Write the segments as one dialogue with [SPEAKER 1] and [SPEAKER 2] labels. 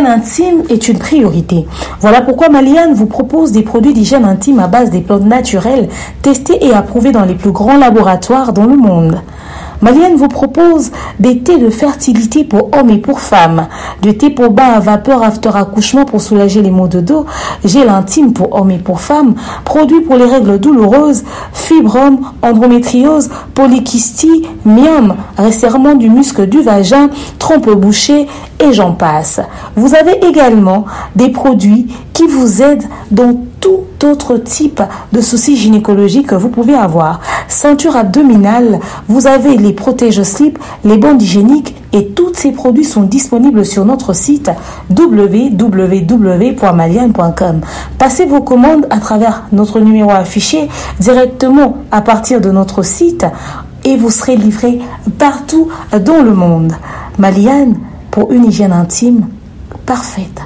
[SPEAKER 1] l'hygiène intime est une priorité. Voilà pourquoi Maliane vous propose des produits d'hygiène intime à base des plantes naturelles testés et approuvés dans les plus grands laboratoires dans le monde. Maliane vous propose des thés de fertilité pour hommes et pour femmes, du thé pour bain à vapeur after accouchement pour soulager les maux de dos, gel intime pour hommes et pour femmes, produits pour les règles douloureuses, fibrome, endométriose, polykystie, myome, resserrement du muscle du vagin, trompe bouchée et j'en passe. Vous avez également des produits qui vous aident dans tout autre type de soucis gynécologiques que vous pouvez avoir. Ceinture abdominale, vous avez les protège-slip, les bandes hygiéniques et tous ces produits sont disponibles sur notre site www.maliane.com. Passez vos commandes à travers notre numéro affiché directement à partir de notre site et vous serez livré partout dans le monde. Maliane, pour une hygiène intime parfaite.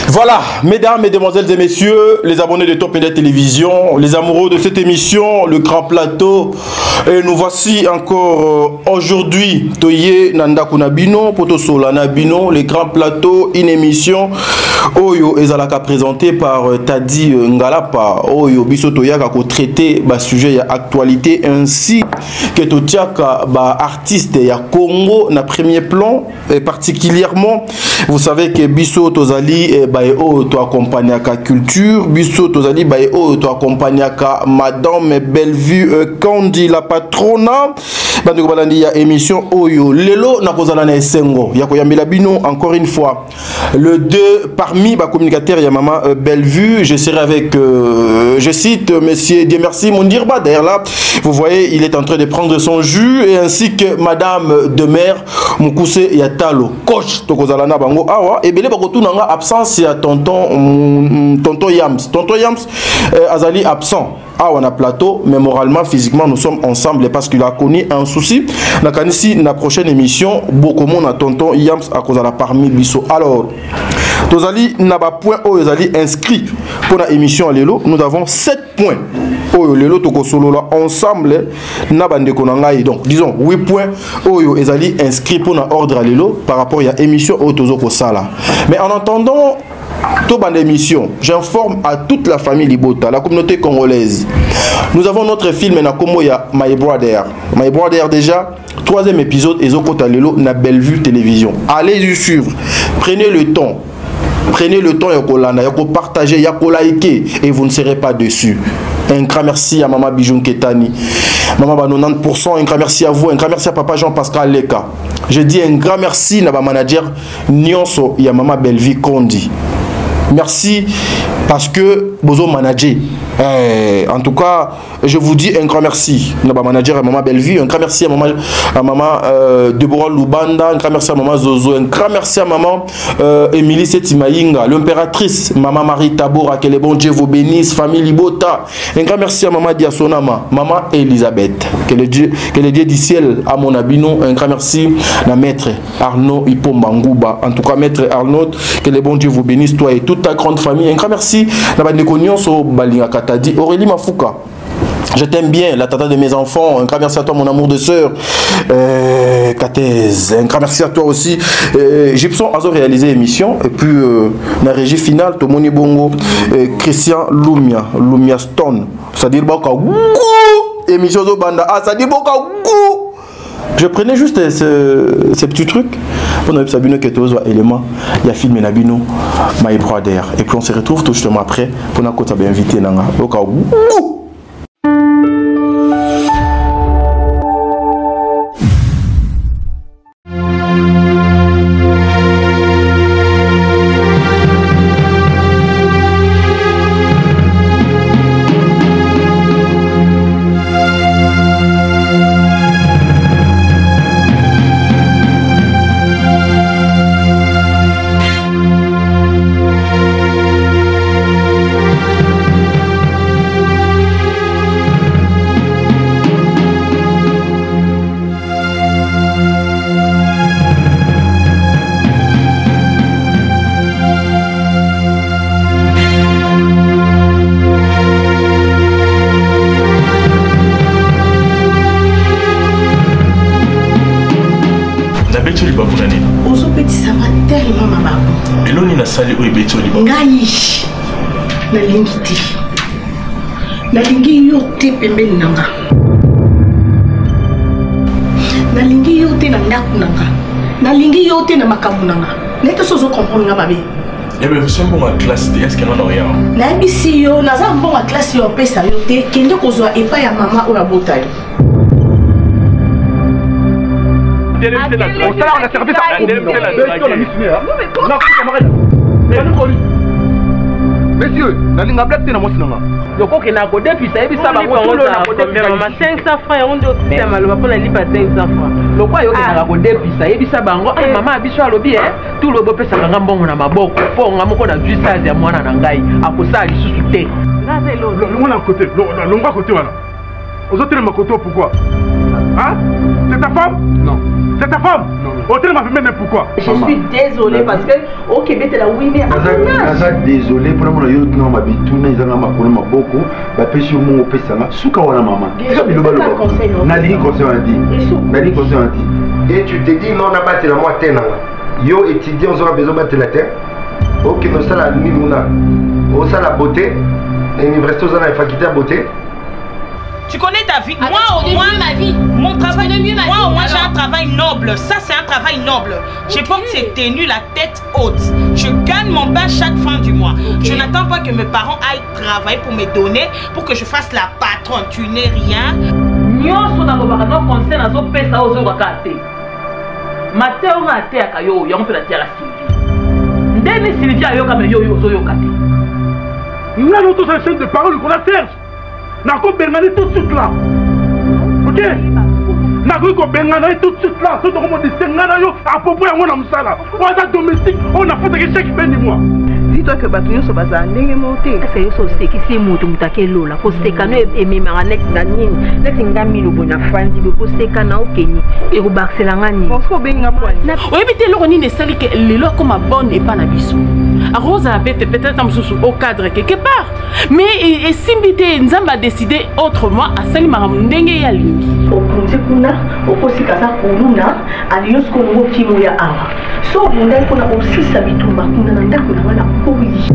[SPEAKER 2] Voilà, mesdames, mesdemoiselles et messieurs, les abonnés de Top Net Télévision, les amoureux de cette émission, le grand plateau. Et nous voici encore aujourd'hui, Toye Nanda Kunabino, Poto Solana Bino, le grand plateau, une émission Oyo Ezalaka présentée par Tadi Ngalapa, Oyo Biso Toyaka ko traité ba sujet ya actualité ainsi que Totiaka ba artiste ya Congo na premier plan et particulièrement vous savez que Biso Tozali Baeo to accompagner à culture, Biso Tozali Baeo to accompagner à Madame Bellevue Kandi la patrona. Bandeko balandi ya émission Oyo Lelo na kozala na esengo ya koyambela bino encore une fois le 2 parmi ba communicateurs ya maman Bellevue. Je serai avec je cite monsieur Dieu merci Mondirba. D'ailleurs là vous voyez il est en train de prendre son jus et ainsi que madame de mère Mukuse Yatalo coach to kozala na bango awa et belé ba kotuna nga absence ya tonton Yams azali absent. Ah, on a plateau, mais moralement, physiquement, nous sommes ensemble parce qu'il a connu un souci. La canisi, la prochaine émission, beaucoup de monde a tonton Yams à cause de la parmi biso. Alors, Tozali n'a pas point où ils allaient inscrits pour la émission à Lelo. Nous avons 7 points. Oh, Lelo toko solo là ensemble n'a pas de konangai. Donc, disons 8 points où ils allaient inscrits pour l'ordre à Lelo par rapport à l'émission au Tozoko Sala. Mais en attendant, toute bonne émission, j'informe à toute la famille Libota, la communauté congolaise. Nous avons notre film Nakomoya My Brother. My Brother déjà, 3e épisode Ezoko Talelo na Bellevue Télévision. Allez y suivre. Prenez le temps. Prenez le temps Yakolanda, Yako partager, Yako liker et vous ne serez pas déçus. Un grand merci à Maman Bijoun Ketani. Maman 90%, un grand merci à vous, un grand merci à Papa Jean-Pascal Leka. Je dis un grand merci à ma manager Nyonso et à Maman Bellevue Kondi. Merci parce que Bozo manager. En tout cas, je vous dis un grand merci à ma manager, à Maman Bellevue, un grand merci à Maman Deborah Lubanda, un grand merci à Maman Zozo, un grand merci à Maman Émilie Setimaïnga, l'impératrice, Maman Marie Tabora, que les bons Dieu vous bénissent, famille Libota, un grand merci à Maman Diasonama, Maman Elisabeth, que le Dieu du ciel à mon abino, un grand merci à Maître Arnaud Ipomba, en tout cas Maître Arnaud, que les bons Dieu vous bénissent, toi et toute ta grande famille, un grand merci à Bandekonion so Balingaka. T'as dit Aurélie Mafouka, je t'aime bien, la tata de mes enfants. Un grand merci à toi, mon amour de sœur. Katez, un grand merci à toi aussi. Gibson a réalisé l'émission. Et puis, la régie finale, Tomoni Bongo, Christian Lumia Stone. C'est-à-dire, émission de Banda. Ah, ça dit, je prenais juste ces petits trucs. On a vu Sabino qui est aux éléments. Il y a filmé Nabino, My Brother. Et puis on se retrouve tout justement après pour nous inviter. Au cas où. oui, mais tu es
[SPEAKER 3] ngai nalingi te nalingi yo te pembeni nanga nalingi yo te na ndako nanga nalingi yo te na makambo nanga nete sozo comprendre nga babe.
[SPEAKER 2] Eh bien, vous êtes bon en classe, est-ce qu'il y en a rien?
[SPEAKER 3] Nabisi yo naza bon en classe yo pesa yo te kende kozwa epa ya mama ola bota yo.
[SPEAKER 4] On a servi Messieurs, nalinga black na mosinanga.
[SPEAKER 5] Yoko ke na ko depuis ça ebisa ba ko lo na ko depuis mama 500 francs on do te maloba pona lipa 500 francs. Lokwa yo ke na ko depuis ça ebisa bango mama abiso alobi tout le bopesa nga mbongo na maboko po nga moko na justice ya mwana na ngai akosa lisusu te.
[SPEAKER 4] Ngaze lo ngona côté lo ngwa côté wana. Ozotere makoto pourquoi? Hein? C'est ta femme? Non. C'est ta femme? Non. Hôtel m'a fait même pourquoi?
[SPEAKER 3] Je suis désolée parce que au Québec c'est la oui mais
[SPEAKER 6] désolé pour moi yo non ma bituna izanga makolo maboko ba pesi mo pesa nga suka wana mama. Nali conseil on dit. Nali conseil on dit. Et tu te dis non n'a pas la moi tena. Yo étudiant on aura besoin de la terre. OK non ça la mimuna. Oh ça la beauté. L'université on a faculté à beauté.
[SPEAKER 7] Tu connais ta vie. Moi au moins ma vie. Mon travail de mieux. Moi au moins j'ai un travail noble. Ça c'est un travail noble. Je porte ces tenues la tête haute. Je gagne mon pain chaque fin du mois. Je n'attends pas que mes parents aillent travailler pour me donner, pour que je fasse la patronne. Tu n'es rien.
[SPEAKER 5] Nyoso na lobaka no conseil na zo pesa ozo bakate. Mateo na te akayo yo mpela tia la Sylvie. Ndeni Sylvie ayo kama yo ozo yo kate.
[SPEAKER 4] Nous avons tous un chaîne de parole qu'on a fait. Nako bengani tout de suite là. OK? Nako bengani tout de suite là. Surtout comme on dit sengana yo à propos ya mona musala. On a domestique, on a fait chaque fin du mois.
[SPEAKER 3] Dis-toi que bato nyonso baza ndenge monté.
[SPEAKER 5] Asa yo so sekisi mutu mutake lola ko sekano ememanga nek na nini. Nek ngami lobo na fandi ko sekana okeni. E ko bakselanga ni.
[SPEAKER 3] Bonso benga poani.
[SPEAKER 8] Oyebite loko nini esali ke lelo koma bonne et pas na biso. A Rose a peut-être au cadre quelque part. Mais et simbité nzamba a décidé autrement à sali maram ndenge ya lingi.
[SPEAKER 3] Okunze kuna okosika za kuluna aliyos ko ngo timo ya awa. So munda ko na osisa bitumba kuna na ndako na wana kuyi.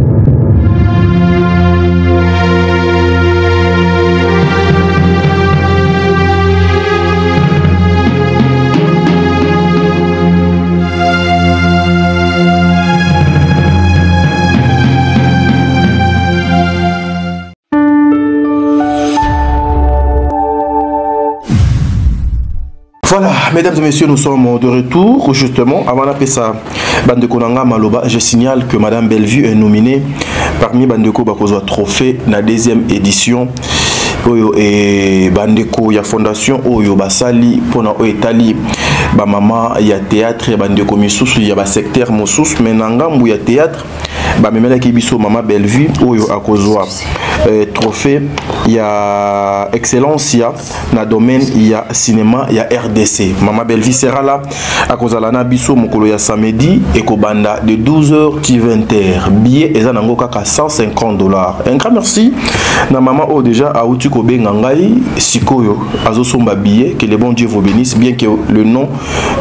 [SPEAKER 2] Voilà, mesdames et messieurs, nous sommes de retour. Justement, avant d'appeler ça, Bandekonanga Maloba, je signale que Madame Bellevue est nominée parmi Bandeko Bakozwa Trophée, la deuxième édition. Oyo et Bandeko, il y a fondation Oyo Basali, Pona Oetali, Bamama, il y a théâtre, il y a Bandeko Missous, il y a secteur Moussous, mais Nangambu, il y a théâtre. Bamemela Kibiso, Mama Bellevue, Oyo Akozwa Trophée, il y a Excellence, il y a na domaine, il y a cinéma, il y a RDC. Mama Bellevue sera là à Kozalana Biso, Mokolo ya samedi, et Kobanda de 12h qui 20h. Billet et zanango kaka $150. Un grand merci. Na maman o déjà a outu kobe ngangai sikoyo azo somba billet, que le bon Dieu vous bénisse, bien que le nom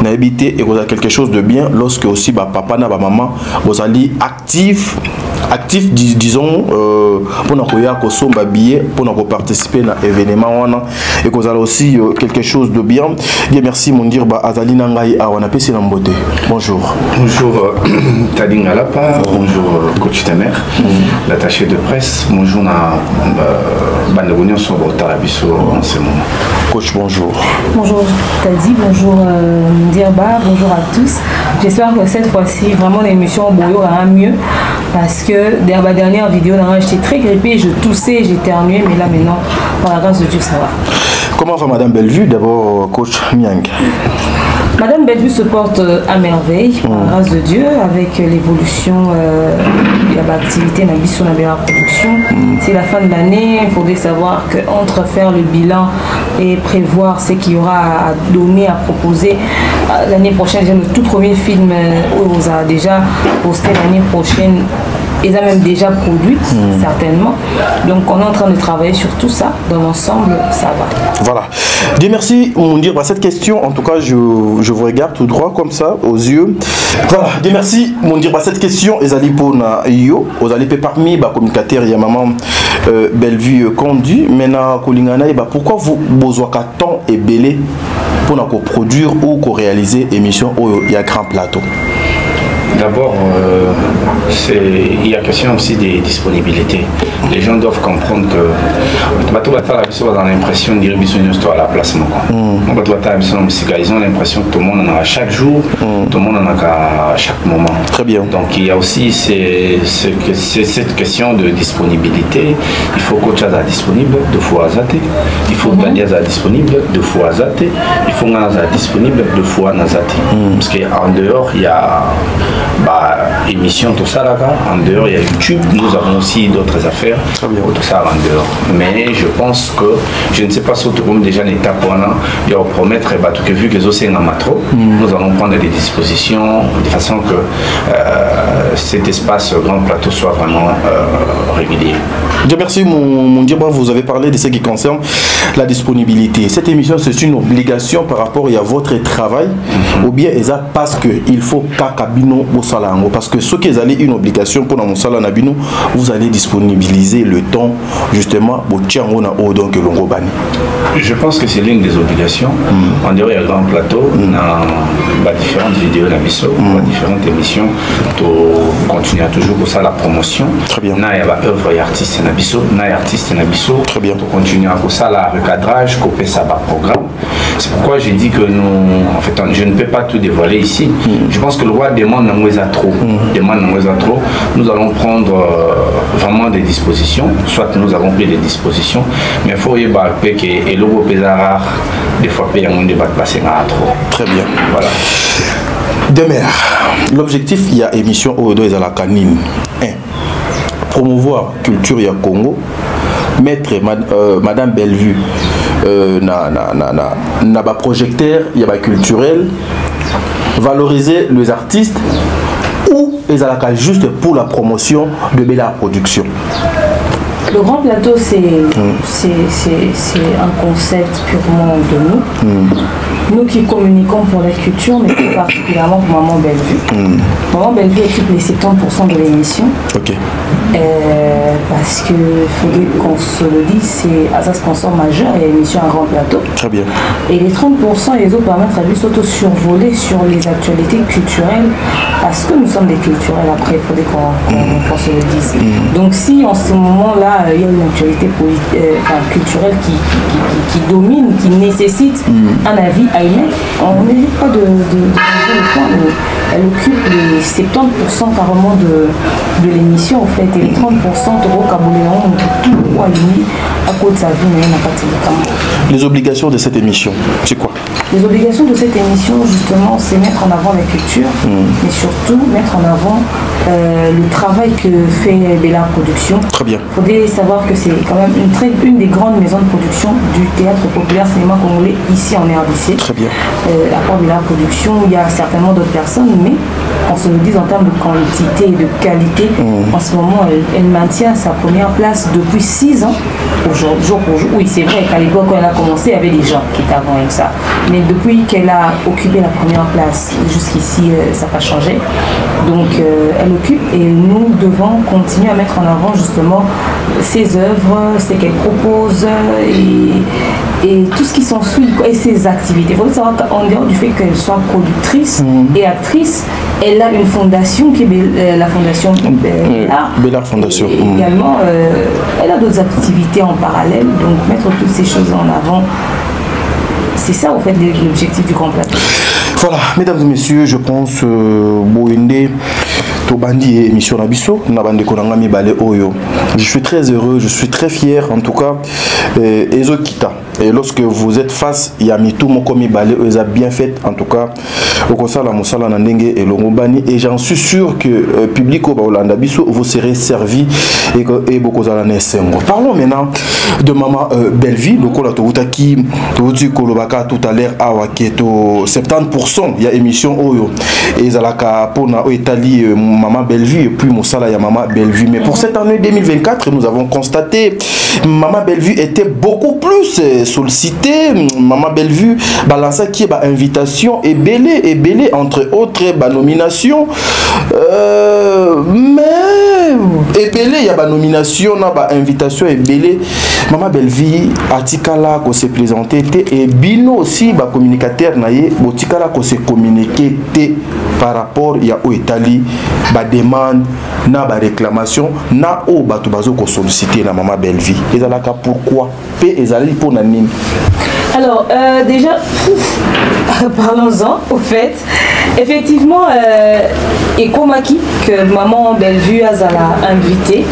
[SPEAKER 2] n'a habité et vous a quelque chose de bien lorsque aussi ba papa na ba maman vous allez actif, disons pour nous koya ko somba billet pour nous participer à l'événement et que vous allez aussi quelque chose de bien. Bien merci mon dire ba azali nangai a wana pesi na mbote. Bonjour.
[SPEAKER 6] Bonjour Tadinga Lapa, bonjour coach Tamer, l'attaché de presse, bonjour na Bandegonion sur Tarabiso en ce moment.
[SPEAKER 2] Coach, bonjour.
[SPEAKER 1] Bonjour Tadi, bonjour Ndirba, bonjour à tous. J'espère que cette fois-ci, vraiment l'émission Boyo ira mieux parce que dans ma dernière vidéo, j'étais très grippée, je toussais, j'éternuais, mais là maintenant, par la grâce de Dieu, ça va.
[SPEAKER 2] Comment va Madame Bellevue? D'abord, coach Miang.
[SPEAKER 1] Madame Bellevue se porte à merveille, par la grâce de Dieu, avec l'évolution de l'activité de la production. C'est la fin de l'année, il faudrait savoir qu'entre faire le bilan et prévoir ce qu'il y aura à donner, à proposer, l'année prochaine, j'ai le tout premier film où on a déjà posté l'année prochaine ils ont même déjà produit, certainement. Donc on est en train de travailler sur tout ça. Dans l'ensemble, ça va.
[SPEAKER 2] Voilà. Dieu merci, on dit cette question, en tout cas, je vous regarde tout droit comme ça, aux yeux. Voilà. Dieu merci, on dit cette question, ils allaient pour yo, ils allaient parmi les communicateurs, il y a maman Bellevue conduit, maintenant, pourquoi vous besoin qu'à temps et belé pour produire ou réaliser émission où il y a grand plateau?
[SPEAKER 9] D'abord, il y a question aussi des disponibilités. Les gens doivent comprendre que ils ont l'impression de dire à la place. Ils ont l'impression que tout le monde en a chaque jour, tout le monde en a à chaque moment.
[SPEAKER 2] Très bien.
[SPEAKER 9] Donc il y a aussi cette question de disponibilité. Il faut que tu sois disponible deux fois à Zate. Il faut que tu sois disponible deux fois à Zate. Il faut que tu sois disponible deux fois à Zate. Parce qu'en dehors, il y a émission, tout ça là-bas. En dehors, il y a YouTube. Nous avons aussi d'autres affaires. Tout ça en dehors. Mais je pense que, je ne sais pas si tout le monde déjà n'est pas pour il y a promettre, que vu que c'est un matro, nous allons prendre des dispositions de façon que cet espace grand plateau soit vraiment régulier.
[SPEAKER 2] Dieu merci, mon Dieu, vous avez parlé de ce qui concerne la disponibilité. Cette émission, c'est une obligation par rapport à votre travail, ou bien parce qu'il faut qu'Akabino au salango, parce que ce qui est une obligation pour mon salon Nabino, vous allez disponibiliser le temps justement pour Tchango na Odon que l'on robani.
[SPEAKER 9] Je pense que c'est l'une des obligations. En dehors, il y a un grand plateau, on a différentes vidéos d'Abisso, différentes émissions, pour continuer à toujours pour ça la promotion.
[SPEAKER 2] Très bien.
[SPEAKER 9] Il y a œuvre et artistes d'Abisso,
[SPEAKER 2] très bien.
[SPEAKER 9] Pour continuer à pour ça la recadrage, couper ça par programme. C'est pourquoi j'ai dit que nous, en fait, je ne peux pas tout dévoiler ici. Je pense que le roi demande à trop. Nous allons prendre vraiment des dispositions, soit nous avons pris des dispositions, mais il faut y avoir que l'eau rare, des fois, il y a un débat de passer à trop.
[SPEAKER 2] Très bien.
[SPEAKER 9] Voilà.
[SPEAKER 2] Demain, l'objectif, il y a émission au dos et à la canine. Promouvoir culture ya Congo, mettre Madame Bellevue na projecteur, il y a culturel, valoriser les artistes ou les alaka juste pour la promotion de Bella Production.
[SPEAKER 1] Le grand plateau, c'est un concept purement de nous. Nous qui communiquons pour la culture, mais plus particulièrement pour Maman Bellevue. Maman Bellevue occupe les 70% de l'émission.
[SPEAKER 2] Ok.
[SPEAKER 1] Parce qu'il faudrait qu'on se le dise, c'est un sponsor majeur et l'émission un grand plateau.
[SPEAKER 2] Très bien.
[SPEAKER 1] Et les 30%, ils ont permettre à lui s'auto-survoler sur les actualités culturelles, parce que nous sommes des culturels après, il faudrait qu'on se le dise. Donc si en ce moment-là, il y a une actualité culturelle qui domine, qui nécessite un avis à émettre, on n'hésite pas de le point. Elle occupe les 70% carrément de l'émission en fait, et les 30% de Kaboléon, tout à lui à cause de sa vie, mais n'a pas de.
[SPEAKER 2] Les obligations de cette émission, c'est quoi?
[SPEAKER 1] Les obligations de cette émission, justement, c'est mettre en avant la culture, mais surtout mettre en avant le travail que fait Bella Production.
[SPEAKER 2] Très bien.
[SPEAKER 1] Il faudrait savoir que c'est quand même une des grandes maisons de production du théâtre populaire cinéma congolais ici en RDC.
[SPEAKER 2] Très bien.
[SPEAKER 1] À part Bella Production, il y a certainement d'autres personnes, mais on se le dit en termes de quantité et de qualité, en ce moment, elle maintient sa première place depuis 6 ans, jour pour jour. Oui, c'est vrai qu'à l'époque, quand elle a commencé, il y avait des gens qui étaient avant avec ça. Mais depuis qu'elle a occupé la première place, jusqu'ici, ça n'a pas changé. Donc, elle occupe et nous devons continuer à mettre en avant justement ses œuvres, ce qu'elle propose et tout ce qui s'ensuit et ses activités. Il faut savoir qu'en dehors du fait qu'elle soit productrice et actrice, elle a une fondation qui est la fondation
[SPEAKER 2] Bella Fondation.
[SPEAKER 1] Également, elle a d'autres activités en parallèle, donc mettre toutes ces choses en avant, c'est ça en fait l'objectif du grand plateau.
[SPEAKER 2] Voilà, mesdames et messieurs, je pense Boende Tobandi et émission Nabiso, Nabande Konangami Bale Oyo. Je suis très heureux, je suis très fier en tout cas. Ezo Kita. et lorsque vous êtes face il y a mitou moko mibale ils a bien fait en tout cas au conseil la mosala na ndenge et longobani et j'en suis sûr que public au Baolanda biso vous serez servi et beaucoup za na sengo. Parlons maintenant de maman Bellevie lokola to utaki to uti kolobaka tout à l'heure awa keto 70% il y a émission oyo et zalaka pona etali maman Bellevie et puis mosala ya maman Bellevie mais pour cette année 2024 nous avons constaté maman Bellevue était beaucoup plus sollicitée. Maman Bellevue balança qui est ba invitation et belé entre autres ba nomination mais et belé il y a ba nomination na ba invitation et belé maman Bellevue atikala ko se présenter et bino aussi ba communicateur na ye botikala ko se communiquer par rapport ya o Italie ba demande na ba réclamation na o ba to bazo ko solliciter na maman Bellevue. Ezalaka pourquoi P ezali pour nanine.
[SPEAKER 1] Alors déjà parlons-en au fait effectivement et comme qui que maman Bellevue a invité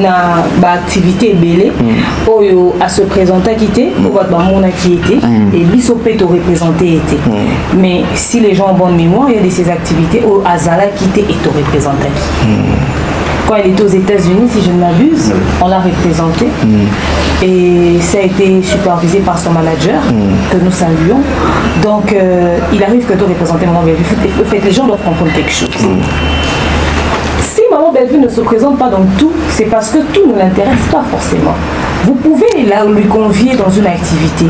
[SPEAKER 1] na ba activité belé oyo à se présenter quitté ou ba mona qui était et biso peut te représenter était mais si les gens ont bonne mémoire il y a de ces activités au azala quitté et te représenter quand elle était aux États-Unis, si je ne m'abuse, on l'a représenté et ça a été supervisé par son manager que nous saluons. Donc il arrive que tu représentes Maman Bellevue. En fait, les gens doivent comprendre quelque chose. Si Maman Bellevue ne se présente pas dans tout, c'est parce que tout ne l'intéresse pas forcément. Vous pouvez là lui convier dans une activité,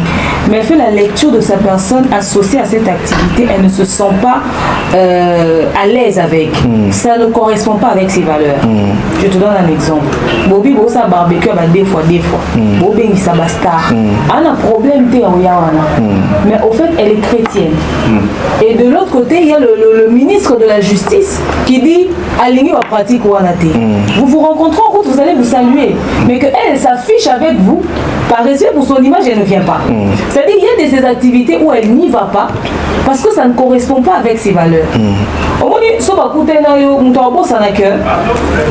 [SPEAKER 1] mais elle fait la lecture de sa personne associée à cette activité, elle ne se sent pas à l'aise avec. Ça ne correspond pas avec ses valeurs. Je te donne un exemple. Bobby Bossa barbecue des fois. Bobby Nissa Bastar. Elle a un problème mais au fait elle est chrétienne. Et de l'autre côté, il y a le ministre de la Justice qui dit aligné à pratique ou vous vous rencontrez en route, vous allez vous saluer, mais qu'elle s'affiche avec vous, par respect pour son image, elle ne vient pas. C'est-à-dire qu'il y a de ces activités où elle n'y va pas parce que ça ne correspond pas avec ses valeurs. Au moins, si vous écoutez, vous avez un cœur,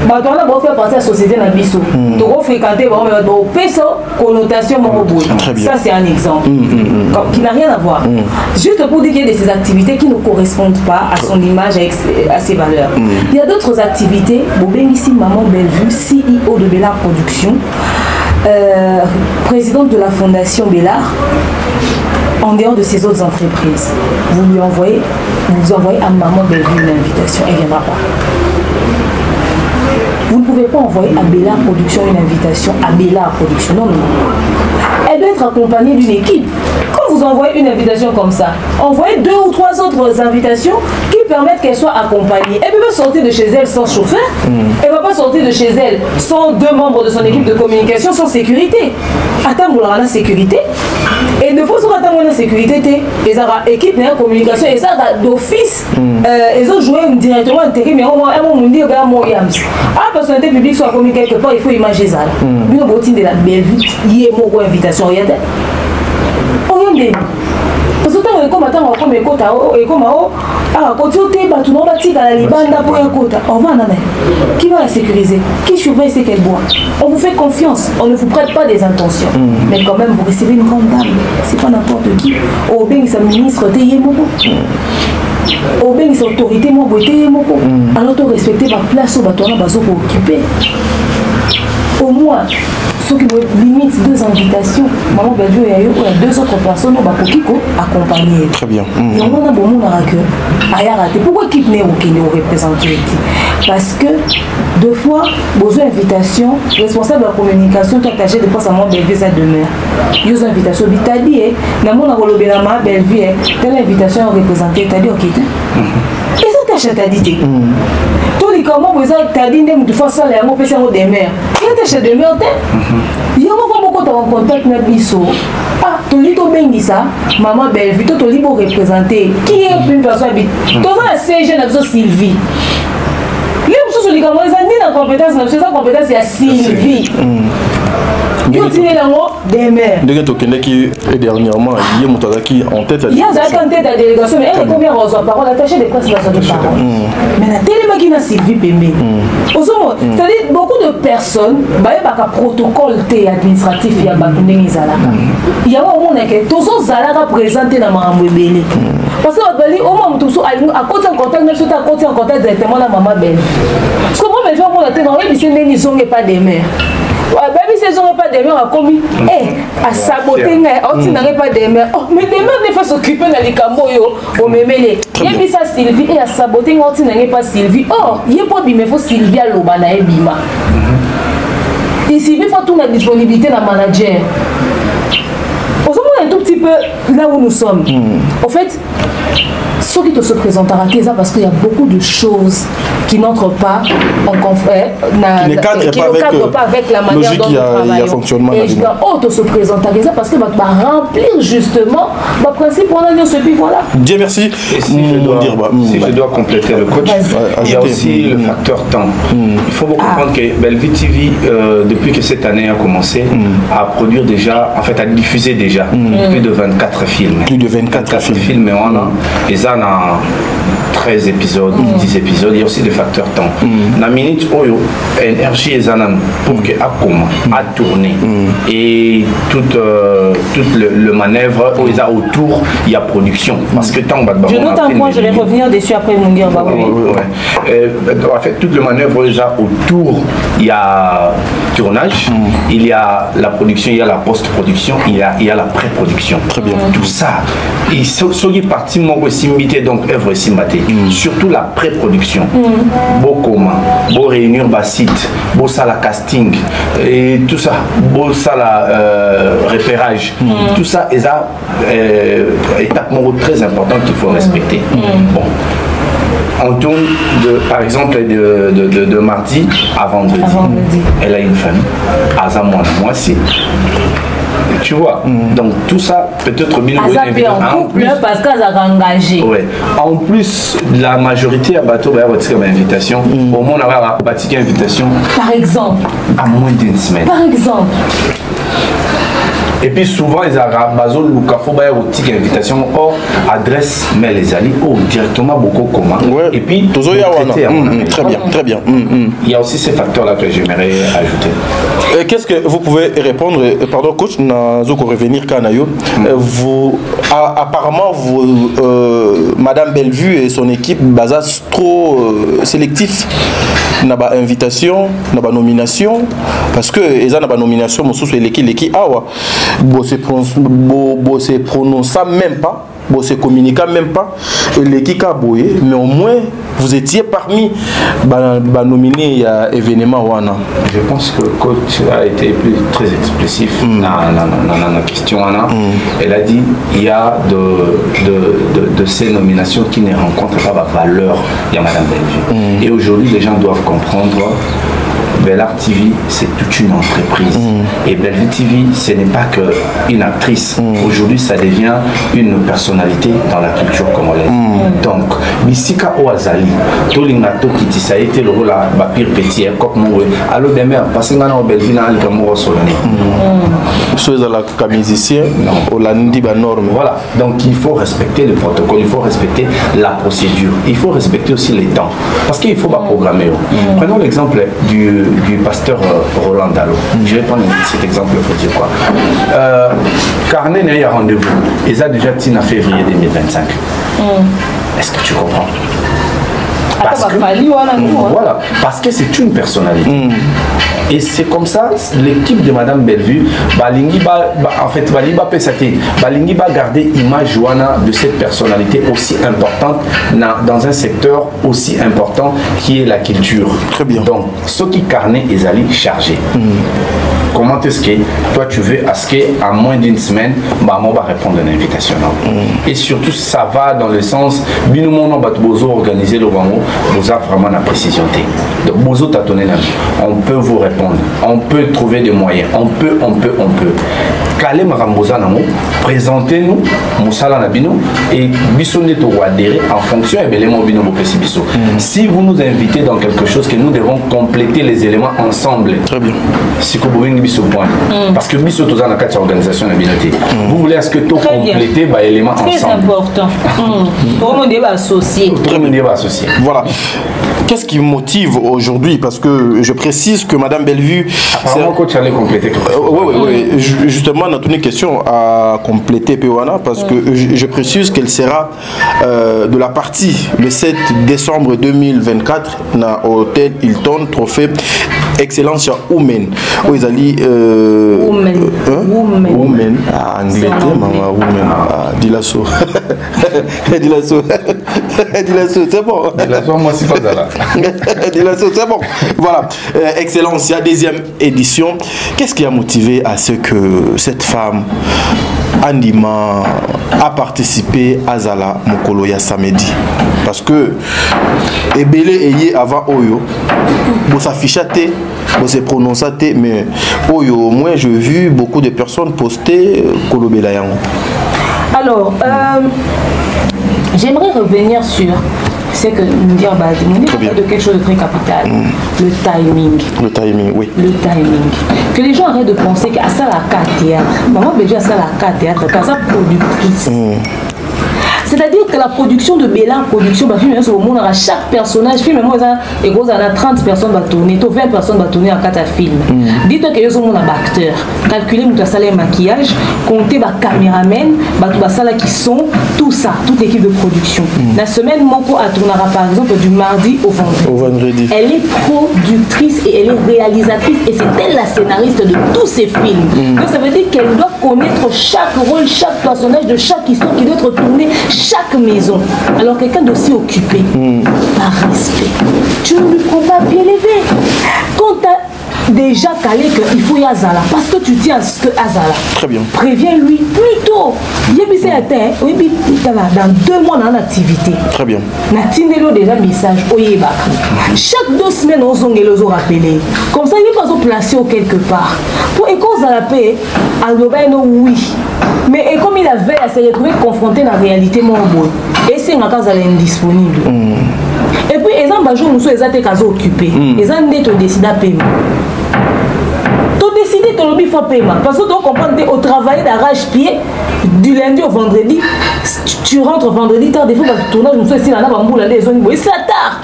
[SPEAKER 1] vous avez fait partie de la société dans le biseau. Vous avez fréquenté, vous avez fait connotation. Ça, c'est un exemple qui n'a rien à voir. Juste pour dire qu'il y a de ces activités qui ne correspondent pas à son image, à ses valeurs. Il y a d'autres activités. Ici, Maman Bellevue, CEO de Bellard Production, présidente de la fondation Bellard, en dehors de ses autres entreprises. Vous envoyez à Maman Bellevue une invitation, elle ne viendra pas. Vous ne pouvez pas envoyer à Bellard Production une invitation à Bellard Production. Non. Elle doit être accompagnée d'une équipe. Quand vous envoyez une invitation comme ça, envoyez 2 ou 3 autres invitations qui permettent qu'elle soit accompagnée. Elle ne peut pas sortir de chez elle sans chauffeur. Elle ne va pas sortir de chez elle sans 2 membres de son équipe de communication, sans sécurité. Attends, vous la sécurité. Et de fois, attendre la sécurité, les équipes de communication, et ça d'office, ils ont joué directement intégré, mais au moins, on dit que la personnalité publique soit communiquée quelque part, il faut imaginer ça. Nous avons de la Bellevue, il y a une invitation. Regardez. Regardez. Parce que quand on attend comme écoute, on va en aller. Qui va la sécuriser? Qui surveille ce qu'elle boit? On vous fait confiance, on ne vous prête pas des intentions. Mais quand même, vous recevez une grande dame. C'est pas n'importe qui. Au bien, ça ministre de Yemoko. Au bien, sa autorité, moi, alors, tu respectes la place où tu as occupé. Au moins, ceux qui limitent 2 invitations, Maman Bellevue et il y a 2 autres personnes qui vont accompagner.
[SPEAKER 2] Très bien.
[SPEAKER 1] Et on a beaucoup de pourquoi l'équipe n'est pas représentée? Parce que 2 fois, besoin d'invitation, responsable de la communication, tu as tâché de passer à Maman Bellevue, ça demeure. Il y a des invitations, tu as dit, Maman Bellevue, telle invitation représentée, tu as dit, ok. Et ça, tu as dit, tout les comment vous avez dit, tu fais ça, les mots, tu as des mères. Il y a des mères, il y a beaucoup de contact avec Bisso. Ah, tu as dit ça, Maman Bellevue, tu as dit pour représenter. Qui est une personne habite? Tu as dit, c'est jeune, Sylvie. Les gens qui ont dit la compétence, la compétence, c'est Sylvie. Il y a des mères.
[SPEAKER 2] Dernièrement, il y a en tête.
[SPEAKER 1] Il y a en tête la délégation, mais elle est combien de parole attachée des presse dans sa parole. Mais la télé qui a Sylvie Pembe. C'est-à-dire beaucoup de personnes. personne bayebaka protocole te administratif ya bato ndenge ezalaka yango omonake tozozalaka présente na makambo ebele parce que babeli oma moto mosusu akoti en contact même soki akoti en contact directement na mama belle parce que moi mefa mona te na oyebisi ndenge izonge pas de mer baby saison pas de mer akomi a saboter ngai otinanga pas de mer mais de mer ne faut s'occuper na likambo yo o memele yebi sa Sylvie et a saboter ngai otinanga pas Sylvie yepo bima faut Sylvie aloba na ebima ici il faut tout la disponibilité na manager un tout petit peu là où nous sommes. En fait, ce qui te se présentera, c'est parce qu'il y a beaucoup de choses qui n'entrent pas en conflit, qui ne cadrent pas avec la manière dont nous travaillons. Et je dois se présenter parce que va remplir justement le principe pour l'année ce puis voilà.
[SPEAKER 2] Dieu merci.
[SPEAKER 9] Si je dois compléter le coach, il y a aussi le facteur temps. Il faut comprendre que Bellevue TV, depuis que cette année a commencé, a produit déjà, en fait, a diffusé déjà plus de 24 films. Plus de 24 films, mais on a, ils en ont 13 épisodes, 10 épisodes, il y a aussi le facteur temps. La minute où l'énergie est pour que à tourner et toute le manœuvre où il y a autour, il y a production. Parce que tant
[SPEAKER 1] je note un point, je vais revenir dessus après mon dire.
[SPEAKER 9] En fait, toute le manœuvre où il y a autour, il y a tournage, il y a la production, il y a la post-production, il y a la pré-production. Très bien. Tout ça. Et ce qui est parti, moi, donc œuvre simbaté. Surtout la pré-production. Beau comment, beau réunir bas site, beau ça la casting et tout ça, beau ça la repérage. Tout ça est ça étape très importante qu'il faut respecter. Bon. On tourne par exemple de mardi à vendredi. Elle a une famille. Moi aussi. Tu vois, donc tout ça peut-être bien
[SPEAKER 1] parce qu'elle a engagé.
[SPEAKER 9] Ouais. En plus, la majorité à bateau va retirer une invitation. Au moins, on va bâtir une invitation.
[SPEAKER 1] Par exemple.
[SPEAKER 9] À moins d'une semaine.
[SPEAKER 1] Par exemple.
[SPEAKER 9] Et puis souvent, ils ont une invitation hors adresse, mais les alliés directement beaucoup comment. Et puis,
[SPEAKER 2] très bien, très bien.
[SPEAKER 9] Il y a aussi ces facteurs-là que j'aimerais ajouter.
[SPEAKER 2] Qu'est-ce que vous pouvez répondre, pardon coach, Nazoko revenir Kanayo, apparemment Madame Bellevue et son équipe basent trop sélectif na ba invitation, na ba nomination parce que ils ont na ba nomination mon sous l'équipe awa bo se prononce même pas, bon se communique même pas l'équipe a boyé mais au moins vous étiez parmi les nominés à l'événement Wana.
[SPEAKER 9] Je pense que le coach a été très expressif dans la question. Elle a dit il y a de ces nominations qui ne rencontrent pas la valeur de Madame Bellevue. Et aujourd'hui, les gens doivent comprendre Bellart TV, c'est toute une entreprise. Et Bellevue TV, ce n'est pas qu'une actrice. Aujourd'hui, ça devient une personnalité dans la culture congolaise. Donc, Bissika Oazali, Tolingato Kiti, ça a été le rôle à Bapir Petit, Kop Moué, Allo Demer, parce que maintenant, Bellevue n'a pas de Solani.
[SPEAKER 2] Chose à la musicien, au Landi, norme.
[SPEAKER 9] Voilà. Donc, il faut respecter le protocole, il faut respecter la procédure, il faut respecter aussi les temps. Parce qu'il faut pas programmer. Prenons l'exemple du pasteur Roland Dalo. Je vais prendre cet exemple pour dire quoi. Carnet n'a eu un rendez-vous. Et ça déjà tiré en février 2025. Est-ce que tu comprends? Voilà, parce que c'est une personnalité. Et c'est comme ça, l'équipe de Madame Bellevue, en fait, Balingi va garder l'image de cette personnalité aussi importante dans un secteur aussi important qui est la culture.
[SPEAKER 2] Très bien.
[SPEAKER 9] Donc, ce qui carnet est allé charger. Comment est-ce que toi tu veux à ce qu'à moins d'une semaine, on va répondre à l'invitation. Et surtout, ça va dans le sens, organiser le Wango, vous avez vraiment la précision. Donc, on peut vous répondre, on peut trouver des moyens, on peut. Kalé Maramboza Namo, présentez-nous, Moussala Nabino, et Bissonne to adhérer en fonction de l'élément Bino Bokesi Bisso. Si vous nous invitez dans quelque chose que nous devons compléter les éléments ensemble.
[SPEAKER 2] Très bien.
[SPEAKER 9] Si vous Bisso point. Parce que Bisso tous en a 4 organisations de Binoté. Vous voulez à ce que tout compléter les éléments ensemble.
[SPEAKER 1] Très important. Pour mon débat associé.
[SPEAKER 2] Voilà. Qu'est-ce qui me motive aujourd'hui? Parce que je précise que Madame Madame Bellevue.
[SPEAKER 9] Apparemment, coach allait compléter quelque chose.
[SPEAKER 2] Oui. Justement, on a une question à compléter, Péwana, parce que je précise qu'elle sera de la partie le 7 décembre 2024 dans l'hôtel Hilton, trophée Excellence Women. Où ils allaient. Women. Ah, anglais, maman, Women. Dilasso. Dilasso, c'est bon.
[SPEAKER 9] Dilasso, moi, c'est pas ça là.
[SPEAKER 2] Dilasso, c'est bon. Voilà. Excellence, il y a deuxième édition. Qu'est-ce qui a motivé à ce que cette femme, Andima, a participé à Zala Mokolo ya samedi? Parce que Ebele Eye avant Oyo, vous s'affichez, vous se prononcez, mais Oyo, moi j'ai vu beaucoup de personnes poster Kolobela Yango.
[SPEAKER 1] Alors, j'aimerais revenir sur ce que nous dire de quelque chose de très capital. Le timing.
[SPEAKER 2] Le timing, oui.
[SPEAKER 1] Le timing. Que les gens arrêtent de penser qu'à ça la carte théâtre. Maman Béja ça la carte théâtre, car ça productrice. C'est-à-dire que la production de Béla, production, au monde, à chaque personnage, film, moi, il y a 30 personnes qui tourner, 20 personnes qui tourner en 4 films. Dites-toi qu'il y a un acteur. Calculez mon salaire maquillage, comptez les caméramen, les qui sont, tout ça, toute l'équipe de production. La semaine, Moko a tourné par exemple du mardi au vendredi. Elle est productrice et elle est réalisatrice et c'est elle la scénariste de tous ces films. Donc ça veut dire qu'elle doit connaître chaque rôle, chaque personnage de chaque histoire qui doit être tournée. Chaque maison. Alors quelqu'un d'aussi occupé, par respect, tu ne lui prends pas pied levé. Quand tu as déjà calé qu'il faut y Azala, parce que tu tiens à ce que Azala.
[SPEAKER 2] Très bien.
[SPEAKER 1] Préviens-lui plus tôt. Dans 2 mois dans l'activité.
[SPEAKER 2] Très bien.
[SPEAKER 1] Natindelo déjà message oyeba. Chaque 2 semaines on zonge les rappeler. Comme ça il n'est pas placé quelque part. Pour école à la paix, à oui. Mais comme il avait à se retrouver confronté à la réalité mon bon. Et c'est ma case indisponible. Et puis les gens bajou nous sont exactés cas occupés. Les gens ne te décident à payer. Décider de l'objet faut paiement parce que tu comprends au travail d'arrache-pied du lundi au vendredi. Tu rentres vendredi tard des fois le tournage nous fait si là bamboula les zones et ça tard.